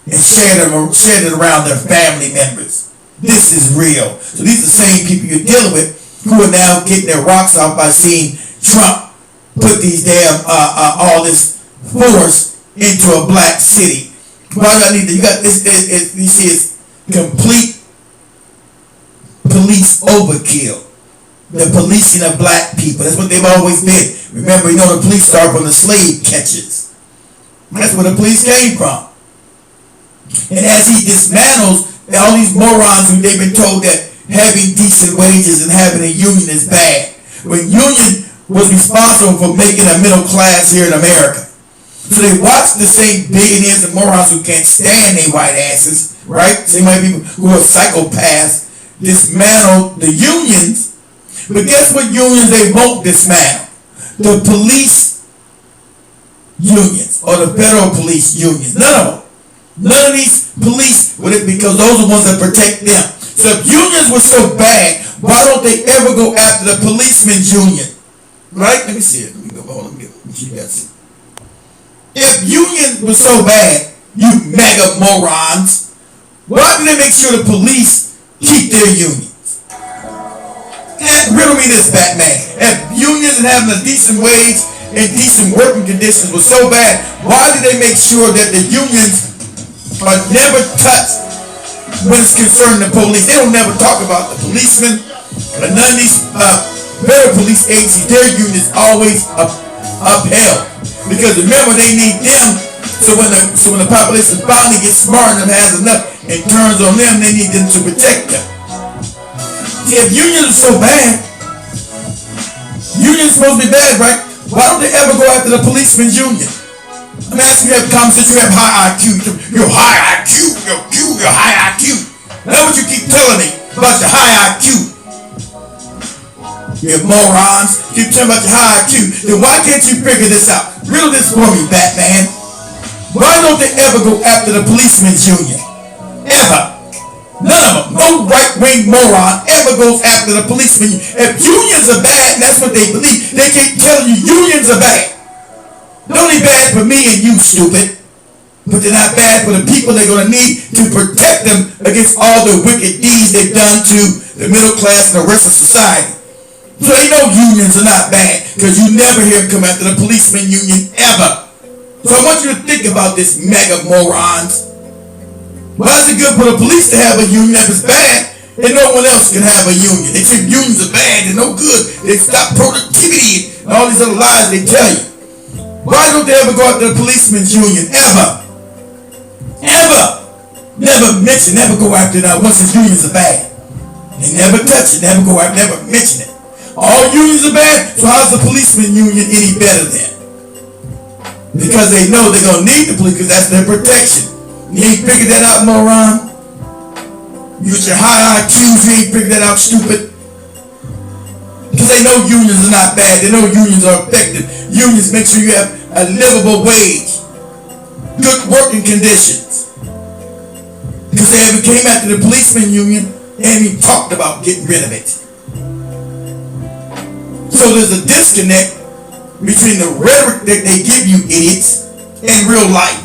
and shared it around their family members. This is real. So these are the same people you're dealing with who are now getting their rocks off by seeing Trump put these damn all this force into a black city. Why do I need to? You got this. You see, it's complete police overkill. The policing of black people. That's what they've always been. Remember, you know the police started from the slave catchers. That's where the police came from. And as he dismantles all these morons who they've been told that having decent wages and having a union is bad. When union was responsible for making a middle class here in America. So they watch the same billionaires and morons who can't stand their white asses, right? Same white people who are psychopaths, dismantle the unions. But guess what unions they won't dismantle? The police unions or the federal police unions. None of them. None of these police, because those are the ones that protect them. So if unions were so bad, why don't they ever go after the policeman's union? Right? Let me see it. Let me go. Hold on. Let me keep that. If unions were so bad, you mega morons, why do they make sure the police keep their unions? Riddle me this, Batman. If unions and having a decent wage and decent working conditions were so bad, why do they make sure that the unions are never touched when it's concerning the police? They don't never talk about the policemen or none of these federal police agencies. Their unions always upheld. Because remember, they need them. So when the population finally gets smart enough, has enough, and turns on them, they need them to protect them. See, if unions are so bad, unions supposed to be bad, right? Why don't they ever go after the policeman's union? I'm asking you, have conversations, you have high IQ. You're high IQ. You're high IQ. That's what you keep telling me about your high IQ. You morons, keep telling about your high IQ. Then why can't you figure this out? Riddle this for me, Batman. Why don't they ever go after the policeman's union? Ever. None of them. No right-wing moron ever goes after the policeman union. If unions are bad, that's what they believe. They keep telling you unions are bad. They're only bad for me and you, stupid. But they're not bad for the people they're going to need to protect them against all the wicked deeds they've done to the middle class and the rest of society. So they know unions are not bad, because you never hear them come after the policeman union ever. So I want you to think about this, mega morons. Why is it good for the police to have a union if it's bad and no one else can have a union? They think unions are bad, they're no good, they stop productivity and all these other lies they tell you. Why don't they ever go after the policeman's union? Ever. Ever. Never mention, never go after it once the unions are bad. They never touch it, never go after, never mention it. All unions are bad, so how's the policeman union any better then? Because they know they're going to need the police, because that's their protection. You ain't figured that out, moron? You with your high IQs, you ain't figured that out, stupid? Because they know unions are not bad, they know unions are effective. Unions make sure you have a livable wage, good working conditions. Because they ever came after the policeman union, they haven't even talked about getting rid of it. So there's a disconnect between the rhetoric that they give you idiots and real life.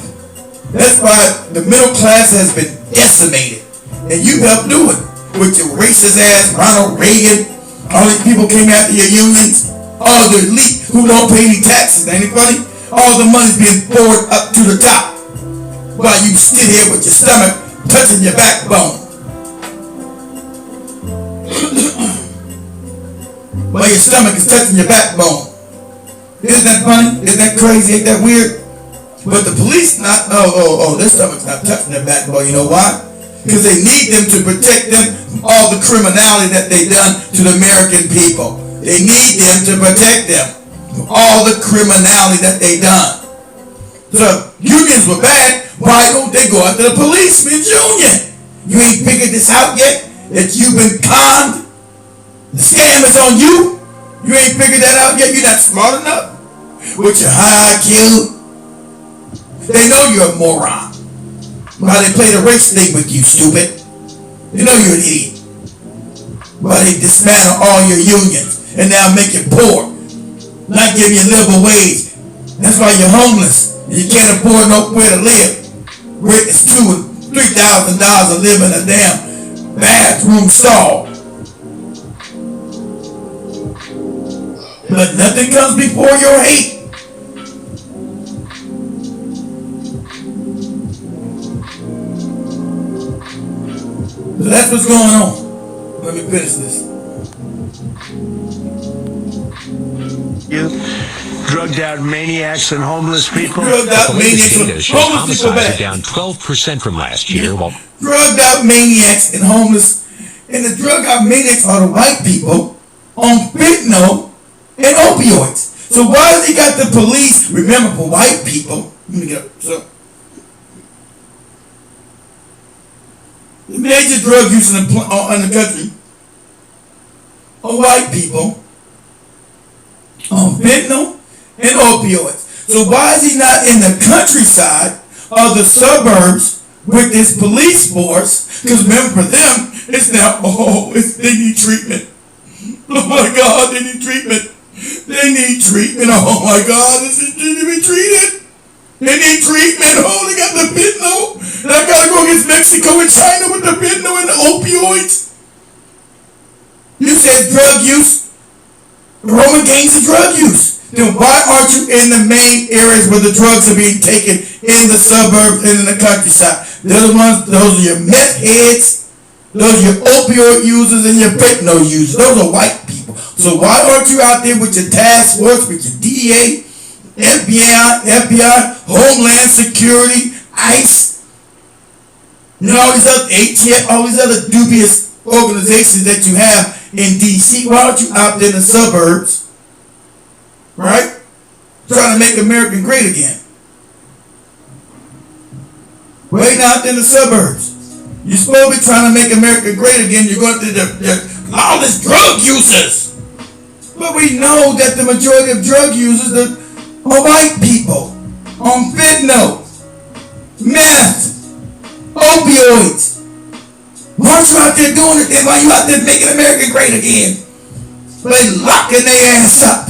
That's why the middle class has been decimated. And you helped do it with your racist ass Ronald Reagan. All these people came after your unions. All the elite who don't pay any taxes. Ain't it funny? All the money's being poured up to the top while you sit here with your stomach touching your backbone. While your stomach is touching your backbone. Isn't that funny? Isn't that crazy? Ain't that weird? But the police not, their stomach's not touching their backbone. You know why? Because they need them to protect them from all the criminality that they've done to the American people. They need them to protect them from all the criminality that they've done. So if unions were bad, why don't they go after the policeman's union? You ain't figured this out yet? That you've been conned? The scam is on you? You ain't figured that out yet? You're not smart enough? With your high IQ? They know you're a moron. Why they play the race thing with you, stupid? They know you're an idiot. Why they dismantle all your unions and now make you poor, not give you a livable wage. That's why you're homeless and you can't afford nowhere to live. Rent is $2,000 and $3,000 to live in a damn bathroom stall. But nothing comes before your hate. So that's what's going on. Let me finish this. You drugged out maniacs and homeless people. The latest data shows homicides are down 12% from last year. While drugged out maniacs and homeless And the drug maniacs are the white people on fentanyl and opioids. So why has he got the police? Remember, for white people, let me get up. So, the major drug use in the country are white people on fentanyl and opioids. So why is he not in the countryside or the suburbs with this police force? Because remember, for them, it's now, they need treatment. Oh my God, they need treatment. They need treatment. Oh my God, they need to be treated. They need treatment. Oh, they got the fentanyl. And I gotta go against Mexico and China with the fentanyl and the opioids. You said drug use. Roman gangs of drug use. Then why aren't you in the main areas where the drugs are being taken in the suburbs and in the countryside? Those are your meth heads, those are your opioid users and your fentanyl users. Those are white people. So why aren't you out there with your task force, with your DEA, FBI, Homeland Security, ICE, all these other ATF, all these other dubious organizations that you have in DC? Why aren't you out there in the suburbs? Right? Trying to make America great again. Waiting out in the suburbs. You're supposed to be trying to make America great again. You're going to all these drug users. But we know that the majority of drug users are white people on fentanyl, meth, opioids. Why aren't you out there doing it then? Why are you out there making America great again? They locking their ass up.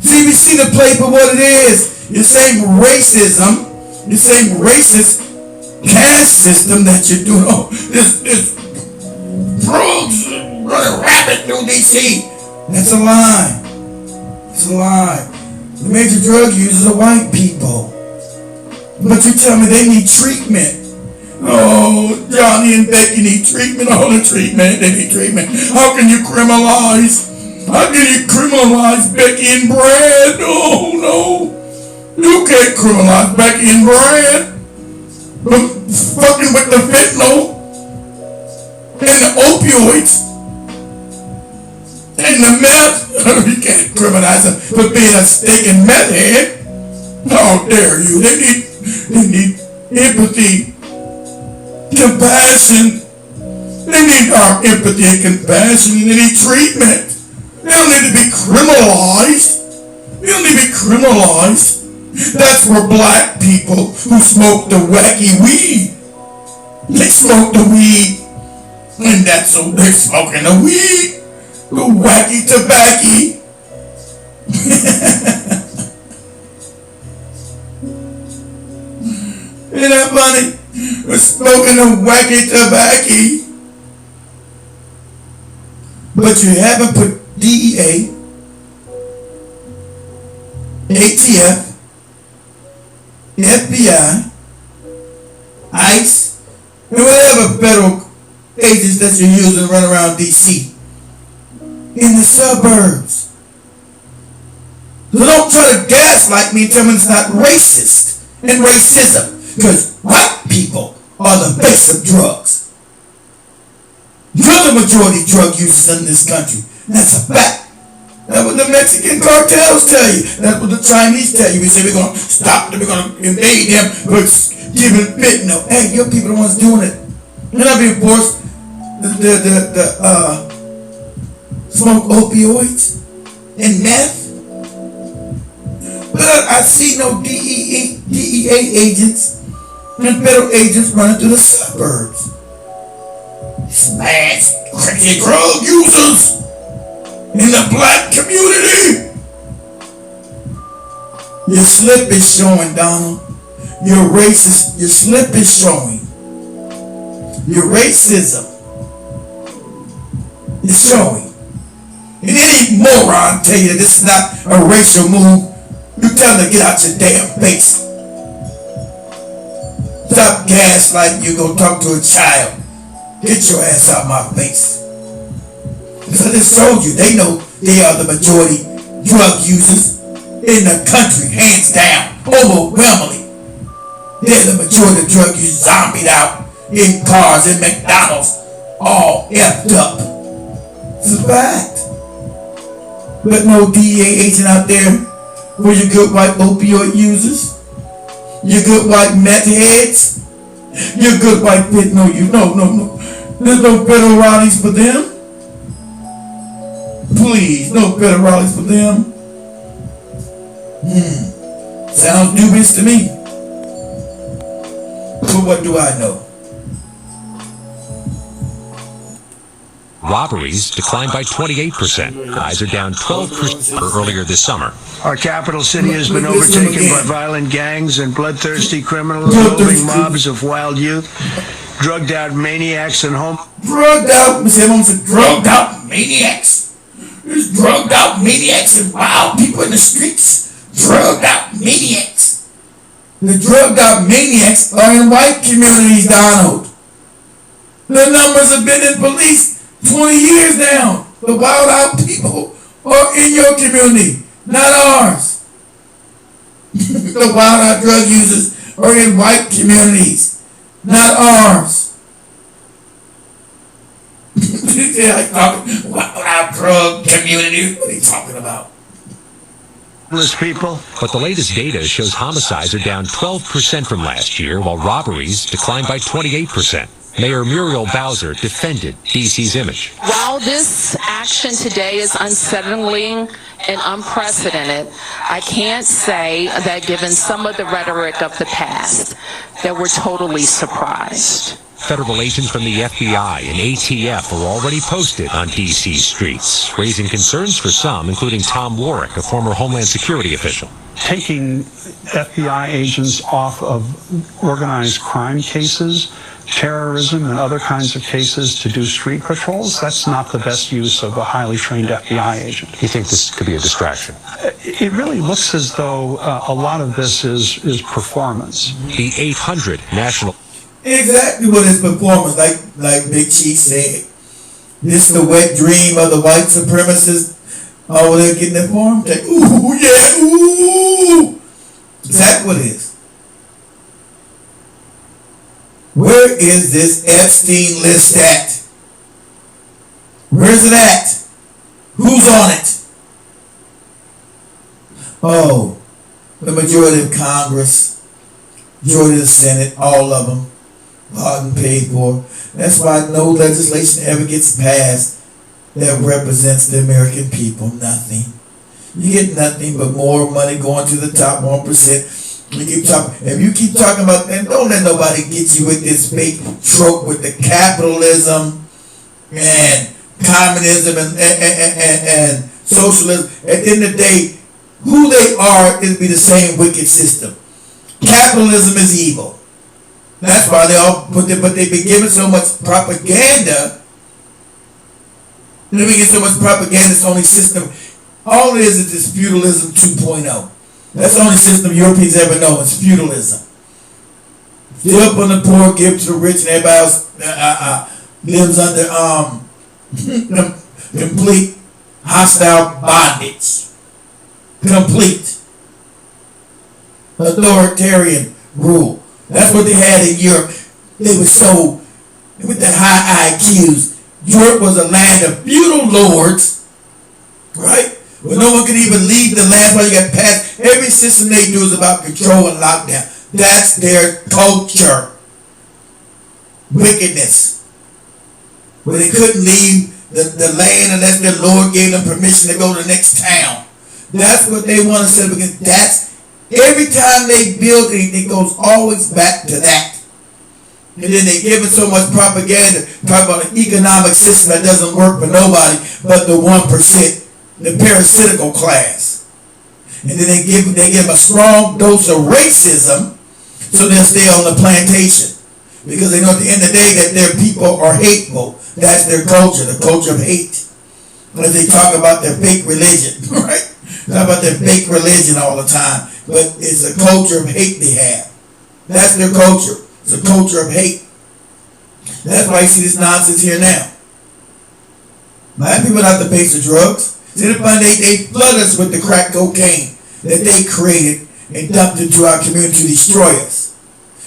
See, we see the play for what it is. You're saying racism. You're saying racist caste system that you're doing. Oh, this drugs running rapid through DC. That's a lie. It's a lie. The major drug users are white people. But you tell me they need treatment. Oh, Johnny and Becky need treatment. All the treatment. They need treatment. How can you criminalize? How can you criminalize Becky and Brad? Oh, no. You can't criminalize Becky and Brad. But fucking with the fentanyl and the opioids and the meth. You can't criminalize them for being a stinking meth head. How dare you? They need empathy, compassion. They need our empathy and compassion, and they need treatment. They don't need to be criminalized. They don't need to be criminalized. That's for black people who smoke the wacky weed. They smoke the weed, and that's so they're smoking the weed, the wacky tobacco. Isn't that funny? We're smoking the wacky tobacco, but you haven't put DEA, ATF, FBI, ICE, and whatever federal agents that you're using to run around DC in the suburbs. So don't try to gaslight me and tell me it's not racist and racism, because white people are the face of drugs. You're the majority drug users in this country. That's a fact. That's what the Mexican cartels tell you. That's what the Chinese tell you. We say we're going to stop them, we're going to invade them, we're giving fentanyl. Hey, your people are the ones doing it. You're not being forced the smoke opioids and meth. But I see no DEA agents and federal agents running through the suburbs. Smash crazy drug users in the black community. Your slip is showing, Donald. Your racist, your slip is showing. Your racism is showing. And any moron tell you this is not a racial move, you tell them to get out your damn face. Stop gaslighting you, go talk to a child. Get your ass out my face. Because I just told you, they know they are the majority drug users in the country, hands down, overwhelmingly. They're the majority of drug users zombied out in cars, in McDonald's, all effed up. It's a fact. But no DEA agent out there for your good white opioid users, your good white meth heads, your good white fentanyl users. No. There's no federal rallies for them. Please, no federal rallies for them. Sounds dubious to me. But what do I know? Robberies declined by 28%. Crimes are down 12% earlier this summer. Our capital city has been overtaken by violent gangs and bloodthirsty criminals, roving mobs of wild youth, drugged out maniacs and drugged out maniacs. There's drugged out maniacs and wild people in the streets. Drugged out maniacs. The drugged out maniacs are in white communities, Donald. The numbers have been in police 20 years now. The wild out people are in your community, not ours. The wild out drug users are in white communities, not ours. They're like talking wild out drug community. What are you talking about? people. But the latest data shows homicides are down 12% from last year, while robberies declined by 28%. Mayor Muriel Bowser defended D.C.'s image. While this action today is unsettling and unprecedented, I can't say that given some of the rhetoric of the past, that we're totally surprised. Federal agents from the FBI and ATF are already posted on D.C. streets, raising concerns for some, including Tom Warwick, a former Homeland Security official. Taking FBI agents off of organized crime cases, terrorism, and other kinds of cases to do street patrols, that's not the best use of a highly trained FBI agent. You think this could be a distraction? It really looks as though a lot of this is performance. The 800 National... Exactly what is performance, like Big Chief said. This is the wet dream of the white supremacists. Oh, they're getting it for them? Like, ooh, yeah, ooh! Exactly what it is. Where is this Epstein list at? Where's it at? Who's on it? Oh, the majority of Congress, majority of the Senate, all of them, bought and paid for. That's why no legislation ever gets passed that represents the American people. Nothing. You get nothing but more money going to the top 1%. You keep talking. If you keep talking about, and don't let nobody get you with this fake trope with the capitalism and communism and socialism. At the end of the day, who they are is be the same wicked system. Capitalism is evil. That's why they all put it, but they've been given so much propaganda. They've been given so much propaganda. It's the only system. All it is this feudalism 2.0. That's the only system Europeans ever know. It's feudalism. Fill up on the poor, give to the rich, and everybody else lives under complete hostile bondage. Complete authoritarian rule. That's what they had in Europe. They were so, with the high IQs, Europe was a land of feudal lords, right? Where no one could even leave the land while you got past. Every system they do is about control and lockdown. That's their culture. Wickedness. Where they couldn't leave the land unless their Lord gave them permission to go to the next town. That's what they want to say, because that's, every time they build anything, it goes always back to that. And then they give it so much propaganda, talk about an economic system that doesn't work for nobody but the 1%, the parasitical class. And then they give a strong dose of racism so they'll stay on the plantation. Because they know at the end of the day that their people are hateful. That's their culture, the culture of hate. As they talk about their fake religion, right? Talk about their fake religion all the time. But it's a culture of hate they have. That's their culture. It's a culture of hate. That's why you see this nonsense here now. Black people not the face of drugs. See, they flood us with the crack cocaine that they created and dumped into our community to destroy us.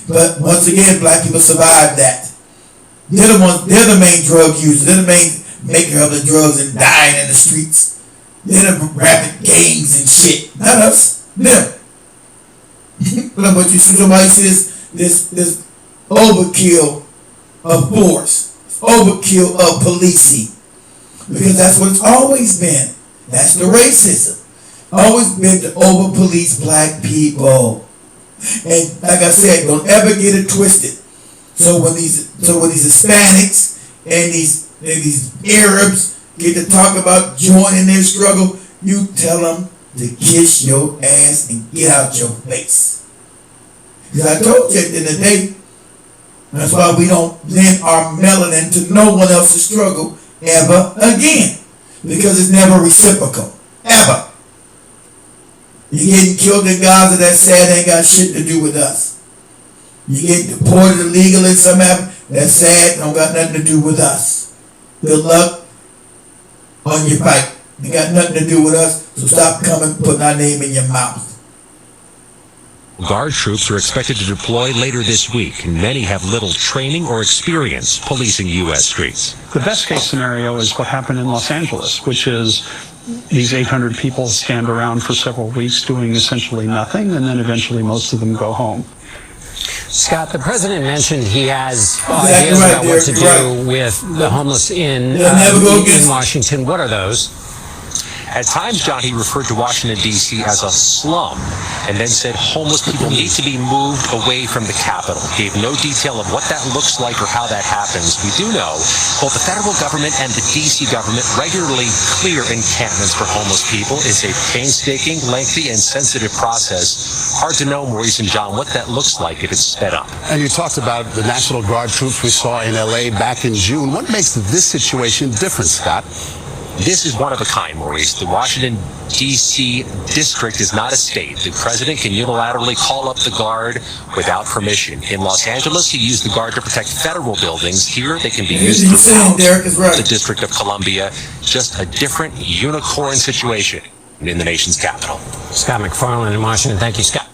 But once again, black people survived that. They're the main drug users. They're the main maker of the drugs and dying in the streets. They're the rapid gangs and shit. Not us. Them. But you see, somebody says this overkill of force, overkill of policing, because that's what it's always been. That's the racism. Always been to over police black people. And like I said, don't ever get it twisted. So when these Hispanics and these Arabs get to talk about joining their struggle, you tell them to kiss your ass and get out your face. Because I told you at the end of the day, that's why we don't lend our melanin to no one else's struggle ever again. Because it's never reciprocal. Ever. You getting killed in Gaza, that's sad, ain't got shit to do with us. You get deported illegally somehow, that's sad, don't got nothing to do with us. Good luck on your fight. It got nothing to do with us, so stop coming putting our name in your mouth. Guard troops are expected to deploy later this week, and many have little training or experience policing U.S. streets. The best case scenario is what happened in Los Angeles, which is these 800 people stand around for several weeks doing essentially nothing, and then eventually most of them go home. Scott, the president mentioned he has ideas about what to do with the homeless in Washington. What are those? At times, John, he referred to Washington, D.C. as a slum, and then said homeless people need to be moved away from the Capitol. Gave no detail of what that looks like or how that happens. We do know both the federal government and the D.C. government regularly clear encampments for homeless people. It's a painstaking, lengthy, and sensitive process. Hard to know, Maurice and John, what that looks like if it's sped up. And you talked about the National Guard troops we saw in L.A. back in June. What makes this situation different, Scott? This is one of a kind, Maurice. The Washington, D.C. district is not a state. The president can unilaterally call up the Guard without permission. In Los Angeles, he used the Guard to protect federal buildings. Here, they can be used throughout the District of Columbia. Just a different unicorn situation in the nation's capital. Scott McFarland in Washington. Thank you, Scott.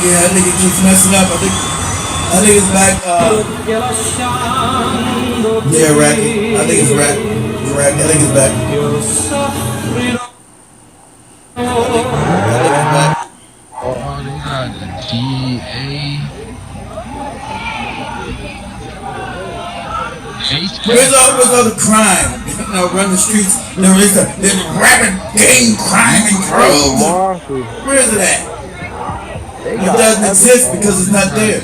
Yeah, that nigga keeps messing up. I think it's back. Yeah, Racky. I think it's Racky. I think it's back. Where's all the crime? You know, run the streets. There's rapid gang crime and drugs. Where is it at? It doesn't exist because it's not there.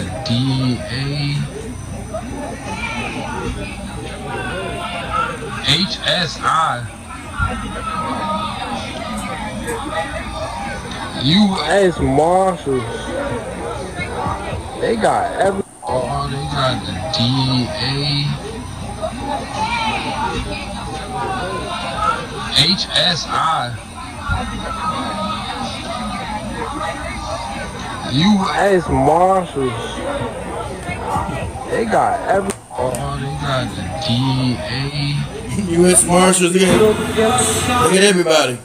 HSI. U.S. Marshals. They got every. they got the DEA, HSI, U.S. Marshals. They got every. Oh, they got the DEA, U.S. Marshals. Look at everybody.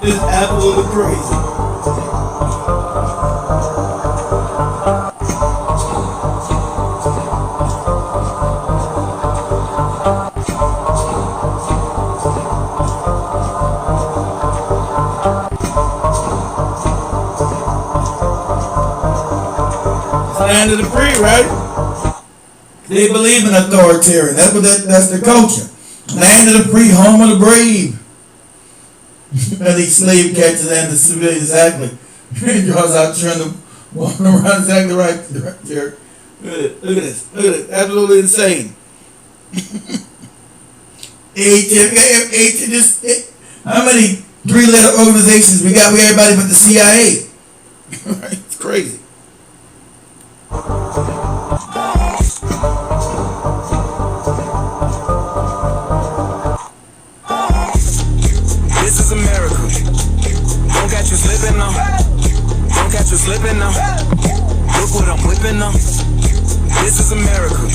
This is absolutely crazy. Land of the free, right? They believe in authoritarian. That's the culture. Land of the free, home of the brave. And these slave catchers and the civilians, exactly. He draws out trying to walk around exactly right there. Look at this. Look at this. Absolutely insane. How many three-letter organizations we got? We everybody but the CIA. It's crazy. This is America. Don't catch you slipping now. Don't catch you slipping now. Look what I'm whipping now. This is America.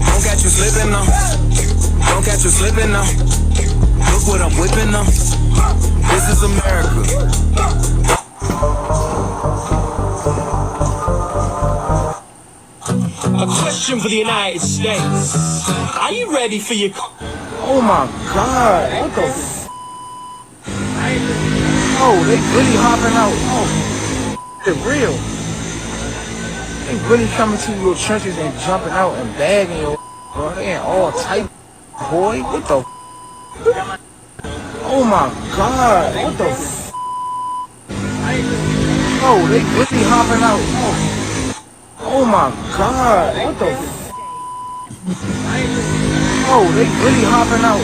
Don't catch you slipping now. Don't catch you slipping now. Look what I'm whipping now. This is America. A question for the United States. Are you ready for your... Oh my God! What the? Oh, they really hopping out. Oh, they're real. They really coming to your churches and jumping out and bagging your. Bro, they ain't all tight, boy. What the? Oh my God! What the? Oh, they really hopping out. Oh my God! What the? Oh, they really hopping out.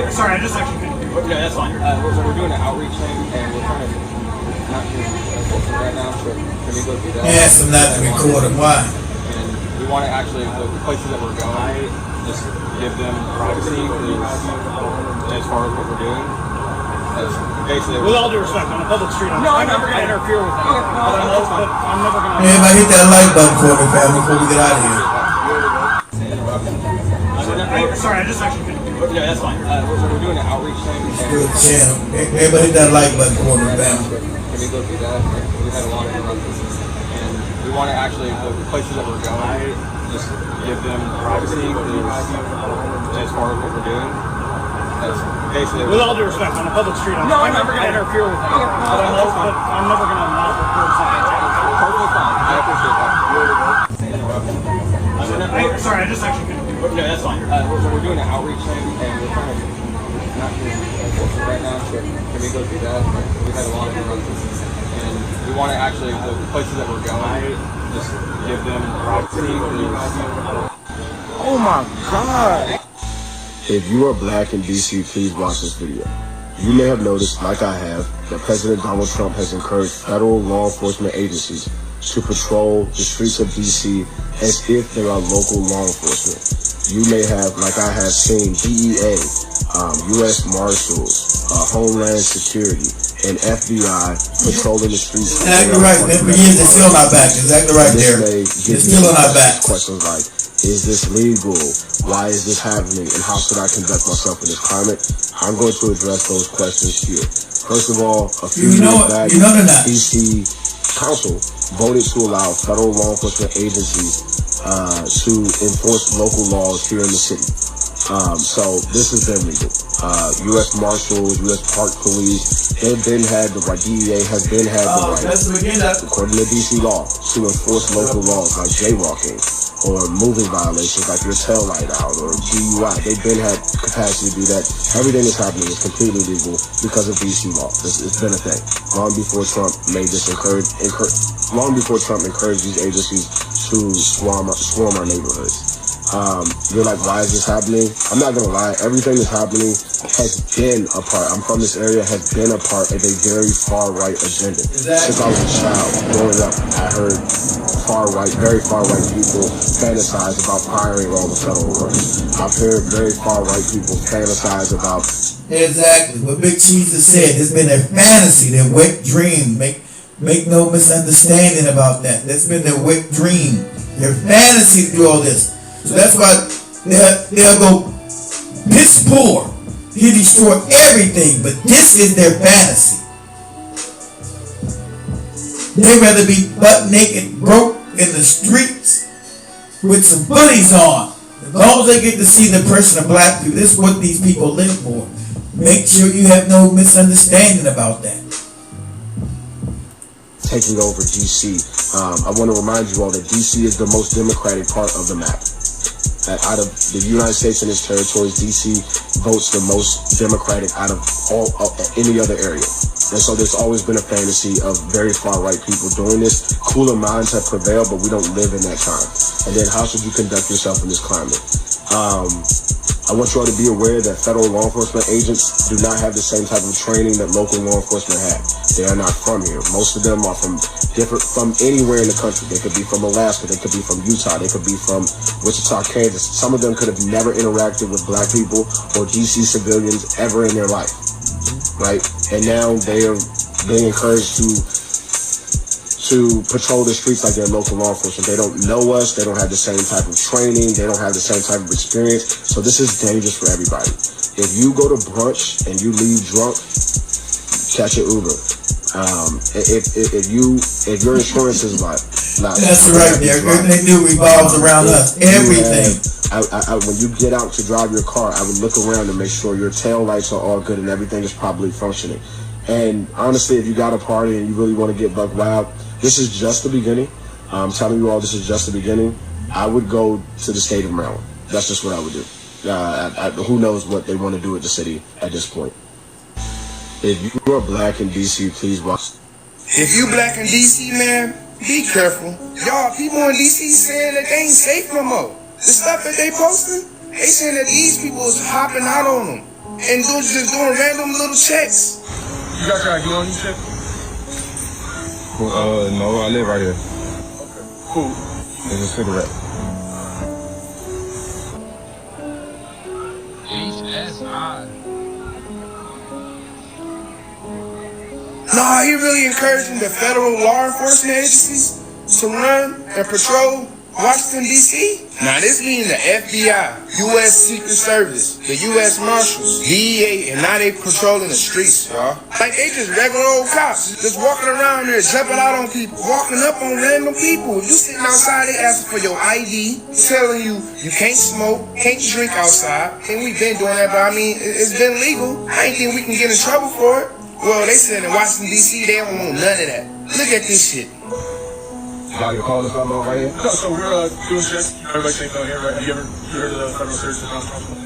Sorry, I just actually couldn't do it. Okay, that's fine. We're doing an outreach thing, and we're trying to not do right now, so can we go through that? Ask them not to record them. Why? And we want to actually, the places that we're going, just give them privacy as far as what we're doing. That's basically... With all due respect, on a public street, I'm never going to interfere with that. I'm never going to... Everybody hit that like button for me, fam, before we get out of here. Sorry, I just actually couldn't do it. Yeah, that's fine. We're doing an outreach thing. Good channel. Everybody hit that like button for me, fam. Can we go through that? We had a lot of interruptions. And we want to actually, the places that we're going, just give them privacy as far as what we're doing. That's basically... With all due respect, on a public street, I'm never going to interfere with that. I'm never going to not record something. Perfectly fine. I appreciate that. Sorry, I just actually couldn't do it. Yeah, that's fine. We're doing an outreach thing, and we're trying to not do it right now, so can we go through that? We had a lot of interruptions. And we want to actually, the places that we're going, just give them privacy. Oh my God! If you are black in DC, please watch this video. You may have noticed, like I have, that President Donald Trump has encouraged federal law enforcement agencies to patrol the streets of DC as if they are local law enforcement. You may have, like I have, seen DEA, U.S. Marshals, Homeland Security, and FBI patrolling the streets. Exactly right. For years, they're still on our back. Exactly right there. They're still on our back. Questions like, is this legal? Why is this happening? And how should I conduct myself in this climate? I'm going to address those questions here. First of all, a few years back, DC Council voted to allow federal law enforcement agencies to enforce local laws here in the city. So this has been legal. U.S. Marshals, U.S. Park Police, they've been had the right, DEA has been had the right, according to DC law, to enforce local laws like jaywalking or moving violations like your tail light out or DUI. They've been had capacity to do that. Everything that's happening is completely legal because of DC law. It's been a thing. Long before Trump made this long before Trump encouraged these agencies to swarm our neighborhoods. You're like, why is this happening? I'm not gonna lie, everything that's happening has been a part, I'm from this area, has been a part of a very far-right agenda. Since I was a child, growing up, I heard very far-right people fantasize about firing all the federal workers. I've heard very far-right people fantasize about... Exactly, what Big Cheese has said, it's been their fantasy, their wet dream. Make no misunderstanding about that. That's been their wet dream, their fantasy to do all this. So that's why they'll go piss poor. He destroy everything, but this is their fantasy. They'd rather be butt naked, broke in the streets with some footies on. As long as they get to see the oppression of black people, this is what these people live for. Make sure you have no misunderstanding about that. Taking over DC. I want to remind you all that DC is the most democratic part of the map. Out of the United States and its territories, DC votes the most democratic out of any other area. And so there's always been a fantasy of very far-right people doing this. Cooler minds have prevailed, but we don't live in that time. And then how should you conduct yourself in this climate? I want you all to be aware that federal law enforcement agents do not have the same type of training that local law enforcement have. They are not from here. Most of them are from anywhere in the country. They could be from Alaska. They could be from Utah. They could be from Wichita, Kansas. Some of them could have never interacted with black people or DC civilians ever in their life, right? And now they are being encouraged to patrol the streets like they're local law enforcement. They don't know us. They don't have the same type of training. They don't have the same type of experience. So this is dangerous for everybody. If you go to brunch and you leave drunk, catch an Uber. If your insurance is like that's right. Everything they do revolves around us. Everything. When you get out to drive your car, I would look around and make sure your tail lights are all good and everything is properly functioning. And honestly, if you got a party and you really want to get buck wild, this is just the beginning. I'm telling you all, this is just the beginning. I would go to the state of Maryland. That's just what I would do. Who knows what they want to do with the city at this point. If you are black in DC, please watch. If you black in DC, man, be careful. Y'all, people in DC saying that they ain't safe no more. The stuff that they posting, they saying that these people is hopping out on them and just doing random little checks. You guys got you on your shit? No, I live right here. Okay, cool. There's a cigarette. Nah, he really encouraging the federal law enforcement agencies to run and patrol Washington, D.C.? Now, this means the FBI, U.S. Secret Service, the U.S. Marshals, DEA, and now they patrolling the streets, y'all. Like, they just regular old cops, just walking around there, jumping out on people, walking up on random people. You sitting outside, they asking for your ID, telling you you can't smoke, can't drink outside. And we've been doing that, but I mean, it's been legal. I ain't think we can get in trouble for it. Well, they said in Washington, D.C., they don't want none of that. Look at this shit. Got your call or something over right here? So we're doing checks. Everybody safe down here, right? Have you heard of the federal search and non-responsible?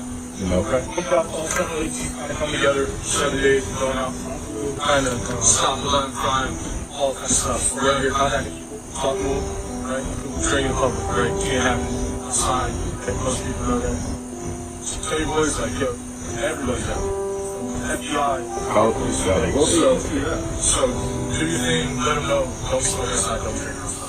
No. Okay. Federal agencies kind of come together 7 days and going out, kind of stop violent crime, all kinds of stuff. We're out here contacting people, talking to them, right? Training the public, right? You can't have a sign that most people know that. So tell your boys, like, yo, everybody's out. FBI. So do your thing, let them know. Don't smoke inside, don't drink outside.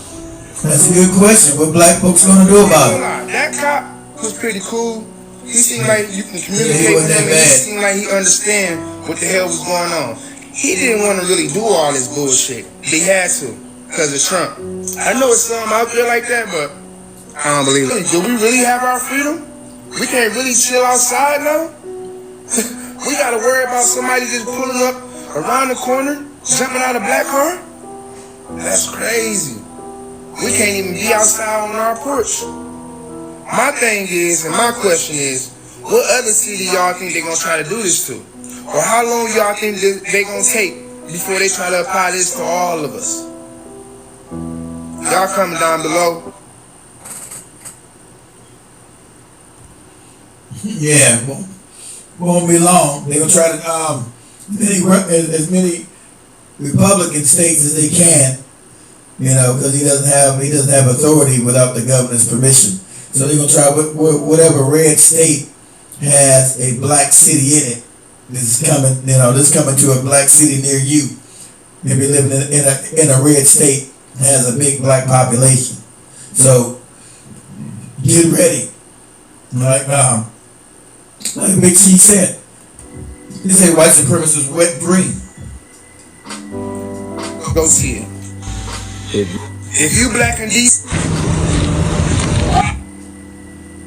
That's a good question. What black folks gonna do about it? That cop was pretty cool. He seemed like you can communicate with him, and he seemed like he understand what the hell was going on. He didn't want to really do all this bullshit. He had to, because of Trump. I know it's some out there like that, but I don't believe it. Do we really have our freedom? We can't really chill outside now? We gotta worry about somebody just pulling up around the corner, jumping out of a black car? That's crazy. We can't even be outside on our porch. My thing is, and my question is, what other city y'all think they're gonna try to do this to? Or how long y'all think they gonna take before they try to apply this to all of us? Y'all comment down below. Yeah, won't be long. They're gonna try to as many Republican states as they can, you know, because he doesn't have authority without the governor's permission. So they're gonna try whatever red state has a black city in it. This is coming, this coming to a black city near you. If you're living in a red state has a big black population. So get ready. Like Big C said, he said white supremacist wet dream. Go see it. If you black in DC,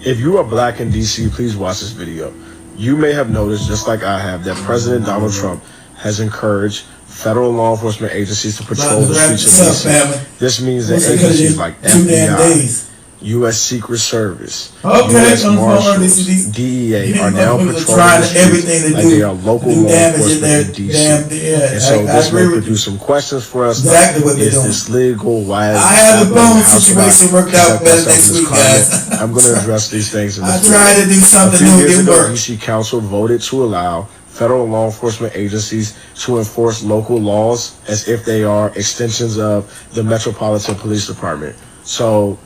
if you are black in DC, please watch this video. You may have noticed, just like I have, that President Donald Trump has encouraged federal law enforcement agencies to patrol the streets of DC. This means that agencies like FBI, U.S. Secret Service, U.S. Marshals, DEA are now patrolling the streets like they are local law enforcement in D.C. And so this may produce some questions for us. Is this legal? Why is it happening? How should I conduct myself in this climate? I'm going to address these things in this video. I tried to do something new. A few years ago, D.C. Council voted to allow federal law enforcement agencies to enforce local laws as if they are extensions of the Metropolitan Police Department. So,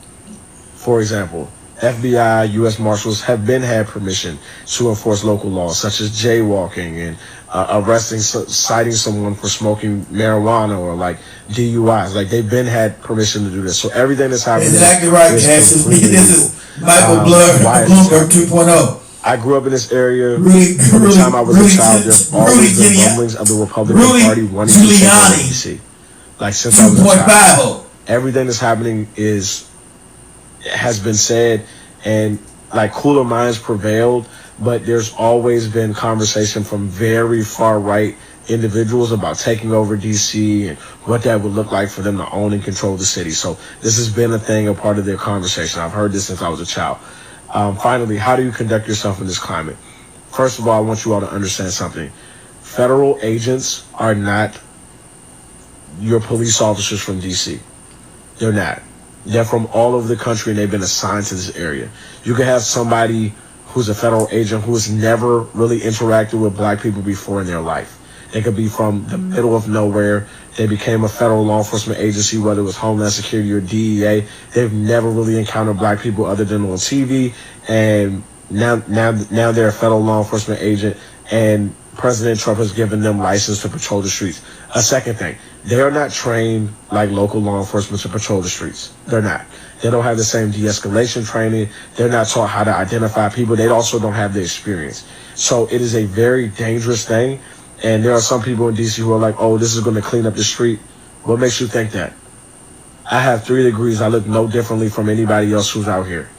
for example, FBI, U.S. Marshals have had permission to enforce local laws, such as jaywalking and arresting, citing someone for smoking marijuana or like DUIs. Like they've had permission to do this. So everything that's happening exactly right, Cass. This is Michael Bloomberg 2.0. I grew up in this area. From the time I was a child, there's always been rumblings of the Republican Party wanting to take over DC. Like since I was a child, everything that's happening has been said, and like cooler minds prevailed, but there's always been conversation from very far right individuals about taking over DC and what that would look like for them to own and control the city. So this has been a thing, a part of their conversation. I've heard this since I was a child. Finally, how do you conduct yourself in this climate? First of all, I want you all to understand something. Federal agents are not your police officers from DC. They're not. They're from all over the country, and they've been assigned to this area. You can have somebody who's a federal agent who has never really interacted with black people before in their life. They could be from the middle of nowhere. They became a federal law enforcement agency, whether it was Homeland Security or DEA. They've never really encountered black people other than on TV, and now they're a federal law enforcement agent, and President Trump has given them license to patrol the streets. A second thing, they are not trained like local law enforcement to patrol the streets. They're not. They don't have the same de-escalation training. They're not taught how to identify people. They also don't have the experience. So it is a very dangerous thing. And there are some people in DC who are like, oh, this is going to clean up the street. What makes you think that? I have 3 degrees. I look no differently from anybody else who's out here.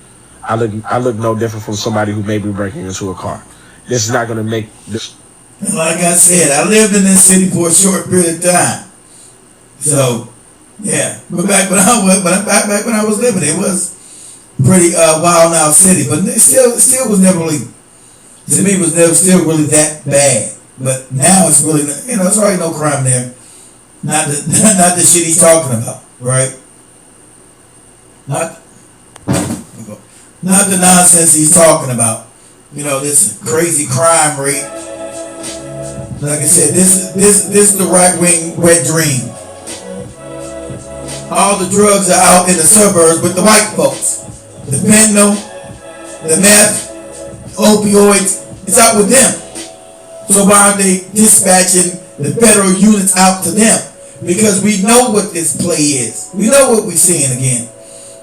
I look no different from somebody who may be breaking into a car. This is not going to make this. Like I said, I lived in this city for a short period of time. So, yeah. But back when I was living, it was pretty wild out city. But it still was never really, to me, it was never still really that bad. But now it's really, it's already no crime there. Not the shit he's talking about, right? Not the nonsense he's talking about. This crazy crime rate. Like I said, this is the right-wing wet dream. All the drugs are out in the suburbs with the white folks. The fentanyl, the meth, opioids, it's out with them. So why aren't they dispatching the federal units out to them? Because we know what this play is. We know what we're seeing again.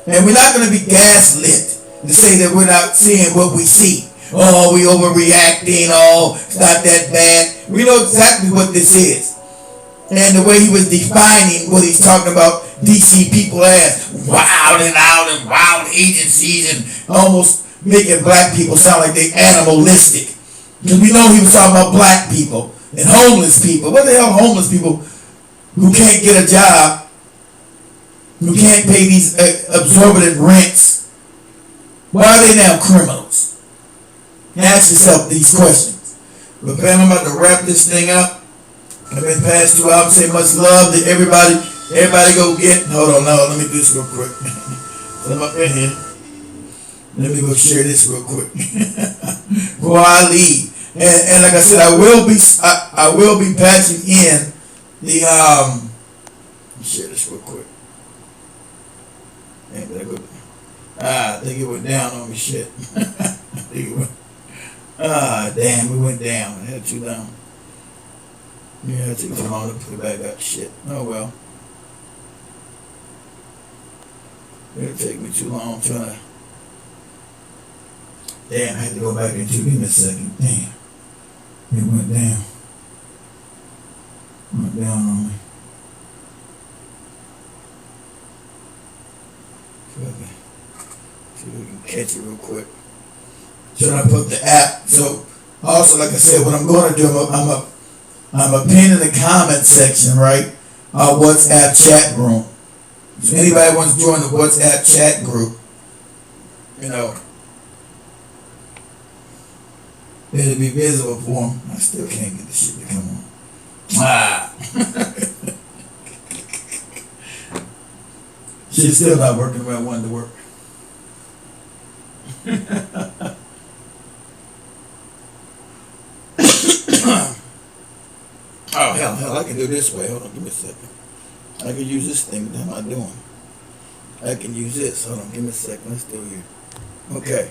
And we're not going to be gaslit to say that we're not seeing what we see. Oh, we overreacting. Oh, it's not that bad. We know exactly what this is. And the way he was defining what he's talking about DC people as wild and out and wild agencies and almost making black people sound like they're animalistic. Because we know he was talking about black people and homeless people. What the hell homeless people who can't get a job, who can't pay these exorbitant rents? Why are they now criminals? Ask yourself these questions. But fam, I'm about to wrap this thing up. I've been past 2 hours. Say much love to everybody. Everybody go get. Hold on, let me do this real quick. I'm up in here. Let me go share this real quick before I leave. And like I said, I will be patching in the let me share this real quick. I think it went down on me. Shit. I think it went. Damn, we went down. I had too long. Yeah, it took too long to put it back up. Shit. Oh well. It'll take me too long trying to. Damn, I had to go back into. Give me a second. Damn. It went down. Went down on me. See if we can catch it real quick. Should I put the app? So also, like I said, what I'm going to do, I'm a pin in the comment section, right? Our WhatsApp chat room. If anybody wants to join the WhatsApp chat group, you know, it'll be visible for them. I still can't get the shit to come on. Shit's still not working the way I wanted to work. Oh, hell, I can do it this way. Hold on, give me a second. I can use this thing, what am I doing? I can use this. Hold on, give me a second. Let's do it here. Okay.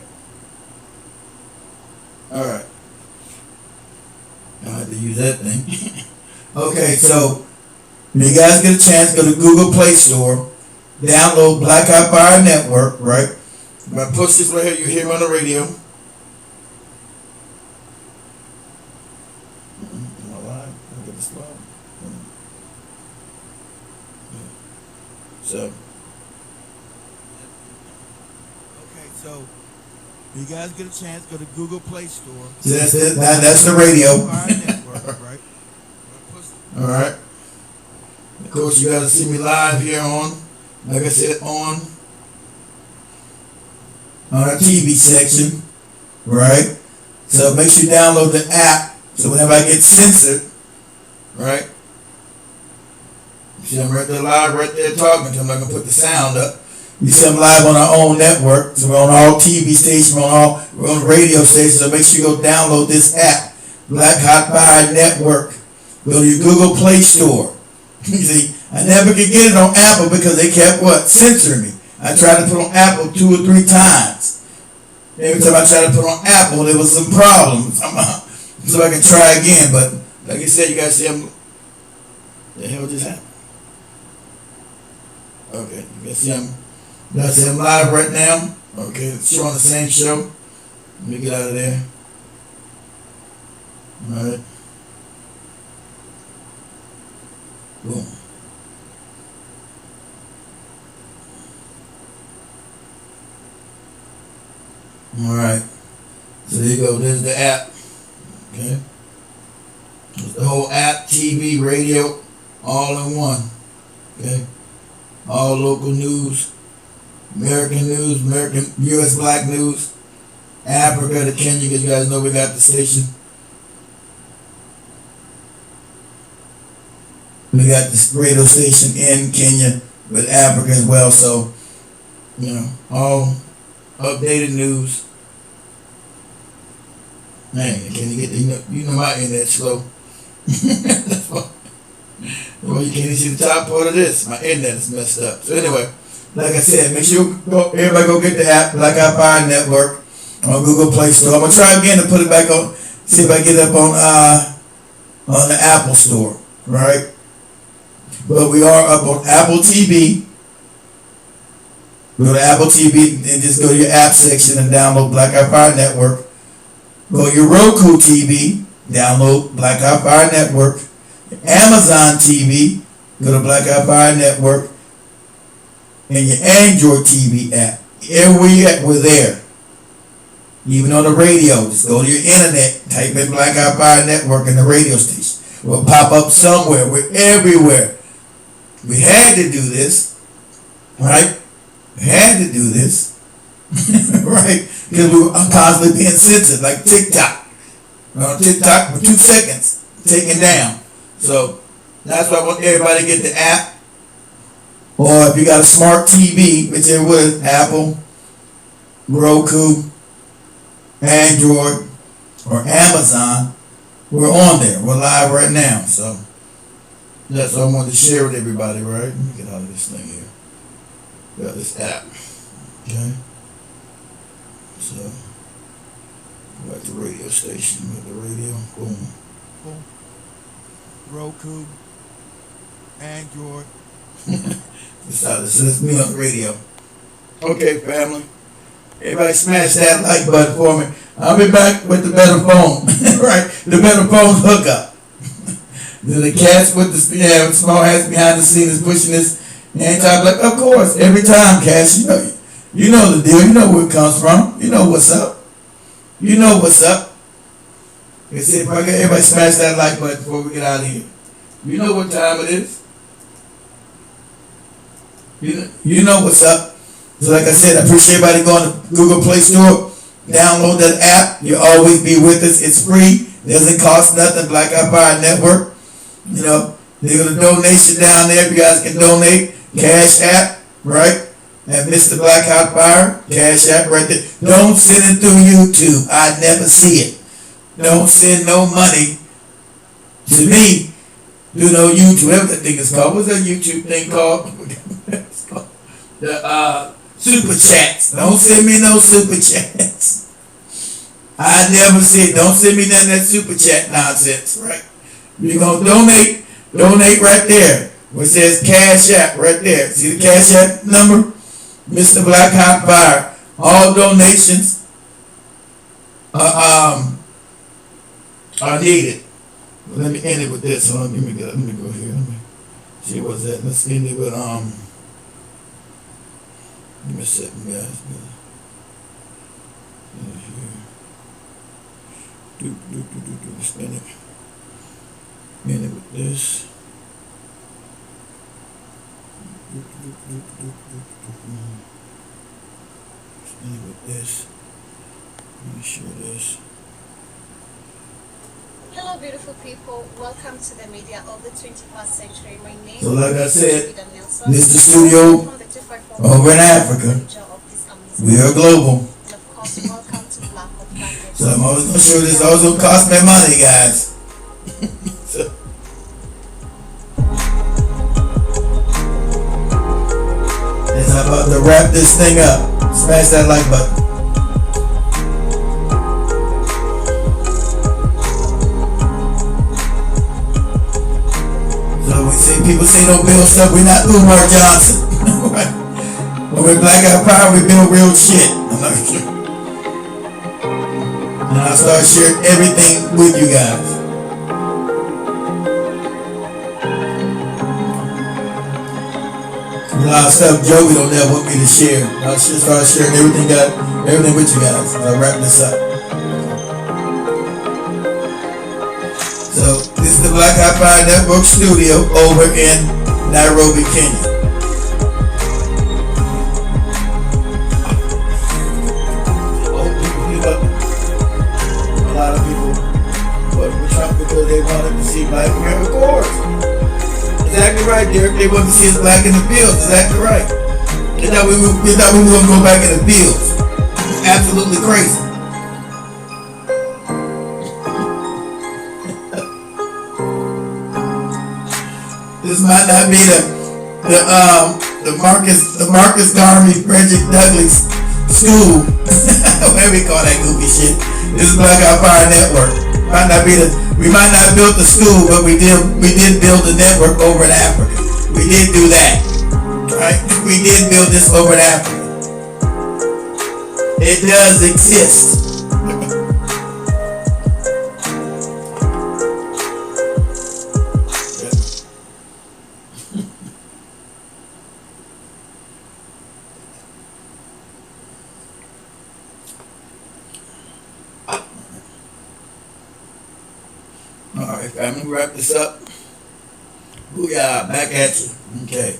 Alright. I have to use that thing. Okay, so when you guys get a chance, go to Google Play Store, download Black Eye Fire Network, right? I'm going to push this right here, you hear me on the radio. So, okay, so you guys get a chance, go to Google Play Store. So that's it. That's the radio. Right. All right. Of course, you got to see me live here on, like I said, on our TV section, right? So make sure you download the app. So whenever I get censored, right? See, I'm right there live, right there talking to them. I'm not going to put the sound up. We see them live on our own network. So we're on all TV stations, we're on radio stations. So make sure you go download this app, Black Hot Fire Network. Go to your Google Play Store. You see, I never could get it on Apple because they kept censoring me. I tried to put on Apple 2 or 3 times. Every time I tried to put on Apple, there was some problems. So I can try again. But like I said, you guys see them. The hell just happened? Okay, you guys see I'm live right now. Okay, it's showing the same show. Let me get out of there. Alright. Boom. Alright. So there you go. There's the app. Okay. There's the whole app, TV, radio, all in one. Okay. All local news, American news, U.S. black news, Africa to Kenya, because you guys know we got the station. We got this radio station in Kenya with Africa as well, so, you know, all updated news. Man, can you get the, you know my internet's slow. That's why. Well, you can't even see the top part of this. My internet is messed up. So anyway, like I said, make sure everybody go get the app, Black Eye Fire Network, on Google Play Store. I'm gonna try again to put it back on, see if I get it up on the Apple Store, right? But we are up on Apple TV. Go to Apple TV and just go to your app section and download Black Eye Fire Network. Go to your Roku TV, download Black Eye Fire Network. Amazon TV, go to Black Eye Fire Network, and your Android TV app. Everywhere you at, we're there. Even on the radio, just go to your internet, type in Black Eye Fire Network in the radio station. We'll pop up somewhere. We're everywhere. We had to do this, right? We had to do this, right? Because we were constantly being censored, like TikTok. TikTok for 2 seconds, taken down. So that's why I want everybody to get the app. Or if you got a smart TV, whichever with Apple, Roku, Android, or Amazon, we're on there. We're live right now. So that's what I wanted to share with everybody, right? Let me get out of this thing here. Got this app. Okay. So, go at the radio station, go at the radio, boom. Boom. Roku, Android. So it's me on the radio. Okay, family. Everybody smash that like button for me. I'll be back with the better phone. Right? The better phone hookup. The cats with the small hats behind the scenes pushing this anti black. Of course, every time, Cash, you know the deal. You know where it comes from. You know what's up. You know what's up. Everybody smash that like button before we get out of here. You know what time it is. You know what's up. So like I said, I appreciate everybody going to Google Play Store. Download that app. You'll always be with us. It's free. Doesn't cost nothing. Black Eye Fire Network. You know, there's a donation down there. If you guys can donate. Cash App, right? And Mr. Black Eye Fire. Cash App right there. Don't send it through YouTube. I never see it. Don't send no money to me. Do no YouTube. Whatever that thing is called. What's that YouTube thing called? The super chats. Don't send me no super chats. I never see it. Don't send me none of that super chat nonsense, right? You're going to donate right there. Where it says Cash App right there. See the Cash App number? Mr. Black Hot Fire. All donations are needed. Well, let me end it with this. Hold on, let me go here. Let me see what's that. Let's end it with give me a second, guys. Spin it. End it with this. Spin it with this. Let me share this. Hello, beautiful people. Welcome to the media of the 21st century. My name So like I said, is this is the studio over in Africa. We are global. And of course, welcome to Black of Planet. So I'm always gonna show this also cost me money, guys. So. It's about to wrap this thing up. Smash that like button. People say don't build stuff. We're not Umar Johnson. Right? When we're Black Eye Fire, we build real shit. I'm not sure. And I'll start sharing everything with you guys. A lot of stuff Joey don't ever want me to share. I'll start sharing everything with you guys as I wrap this up. So this is the Black Eye Fire Network studio over in Nairobi, Kenya. A lot of people voted for Trump because they wanted to see Black America courts. Exactly right, Derek. They wanted to see us black in the fields. Exactly right. They thought we were going to go back in the fields. Absolutely crazy. This might not be the Marcus Garvey Frederick Douglass School, whatever we call that goofy shit. This is Black Eye Fire Network. We might not build the school, but we did build the network over in Africa. We did do that, right? We did build this over in Africa. It does exist. Alright, family, wrap this up. Booyah, back at you. Okay.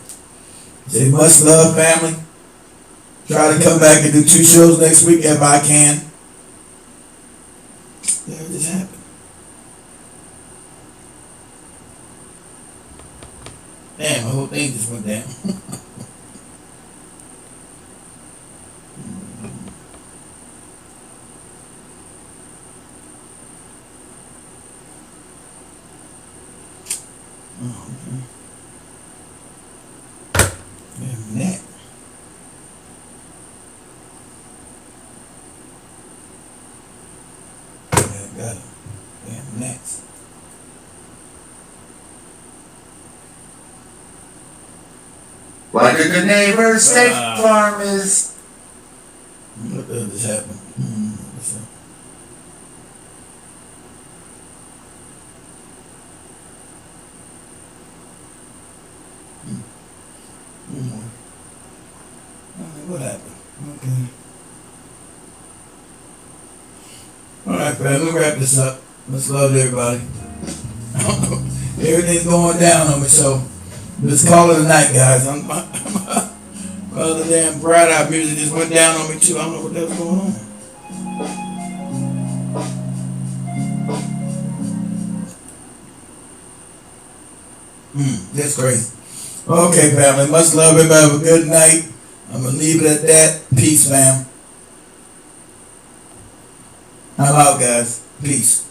Say much love, family. Try to come back and do 2 shows next week if I can. There it just happened. Damn, my whole thing just went down. Oh, okay. Damn that. next. Like a good neighbor, State Farm is. What the hell just happened? What happened? Okay. Alright, man, let me wrap this up. Much love to everybody. Everything's going down on me, so let's call it a night, guys. Other damn Bright Out music just went down on me too. I don't know what the hell's going on. That's crazy. Okay, family. Much love, everybody. Have a good night. I'm gonna leave it at that. Peace, fam. I'm out, guys. Peace.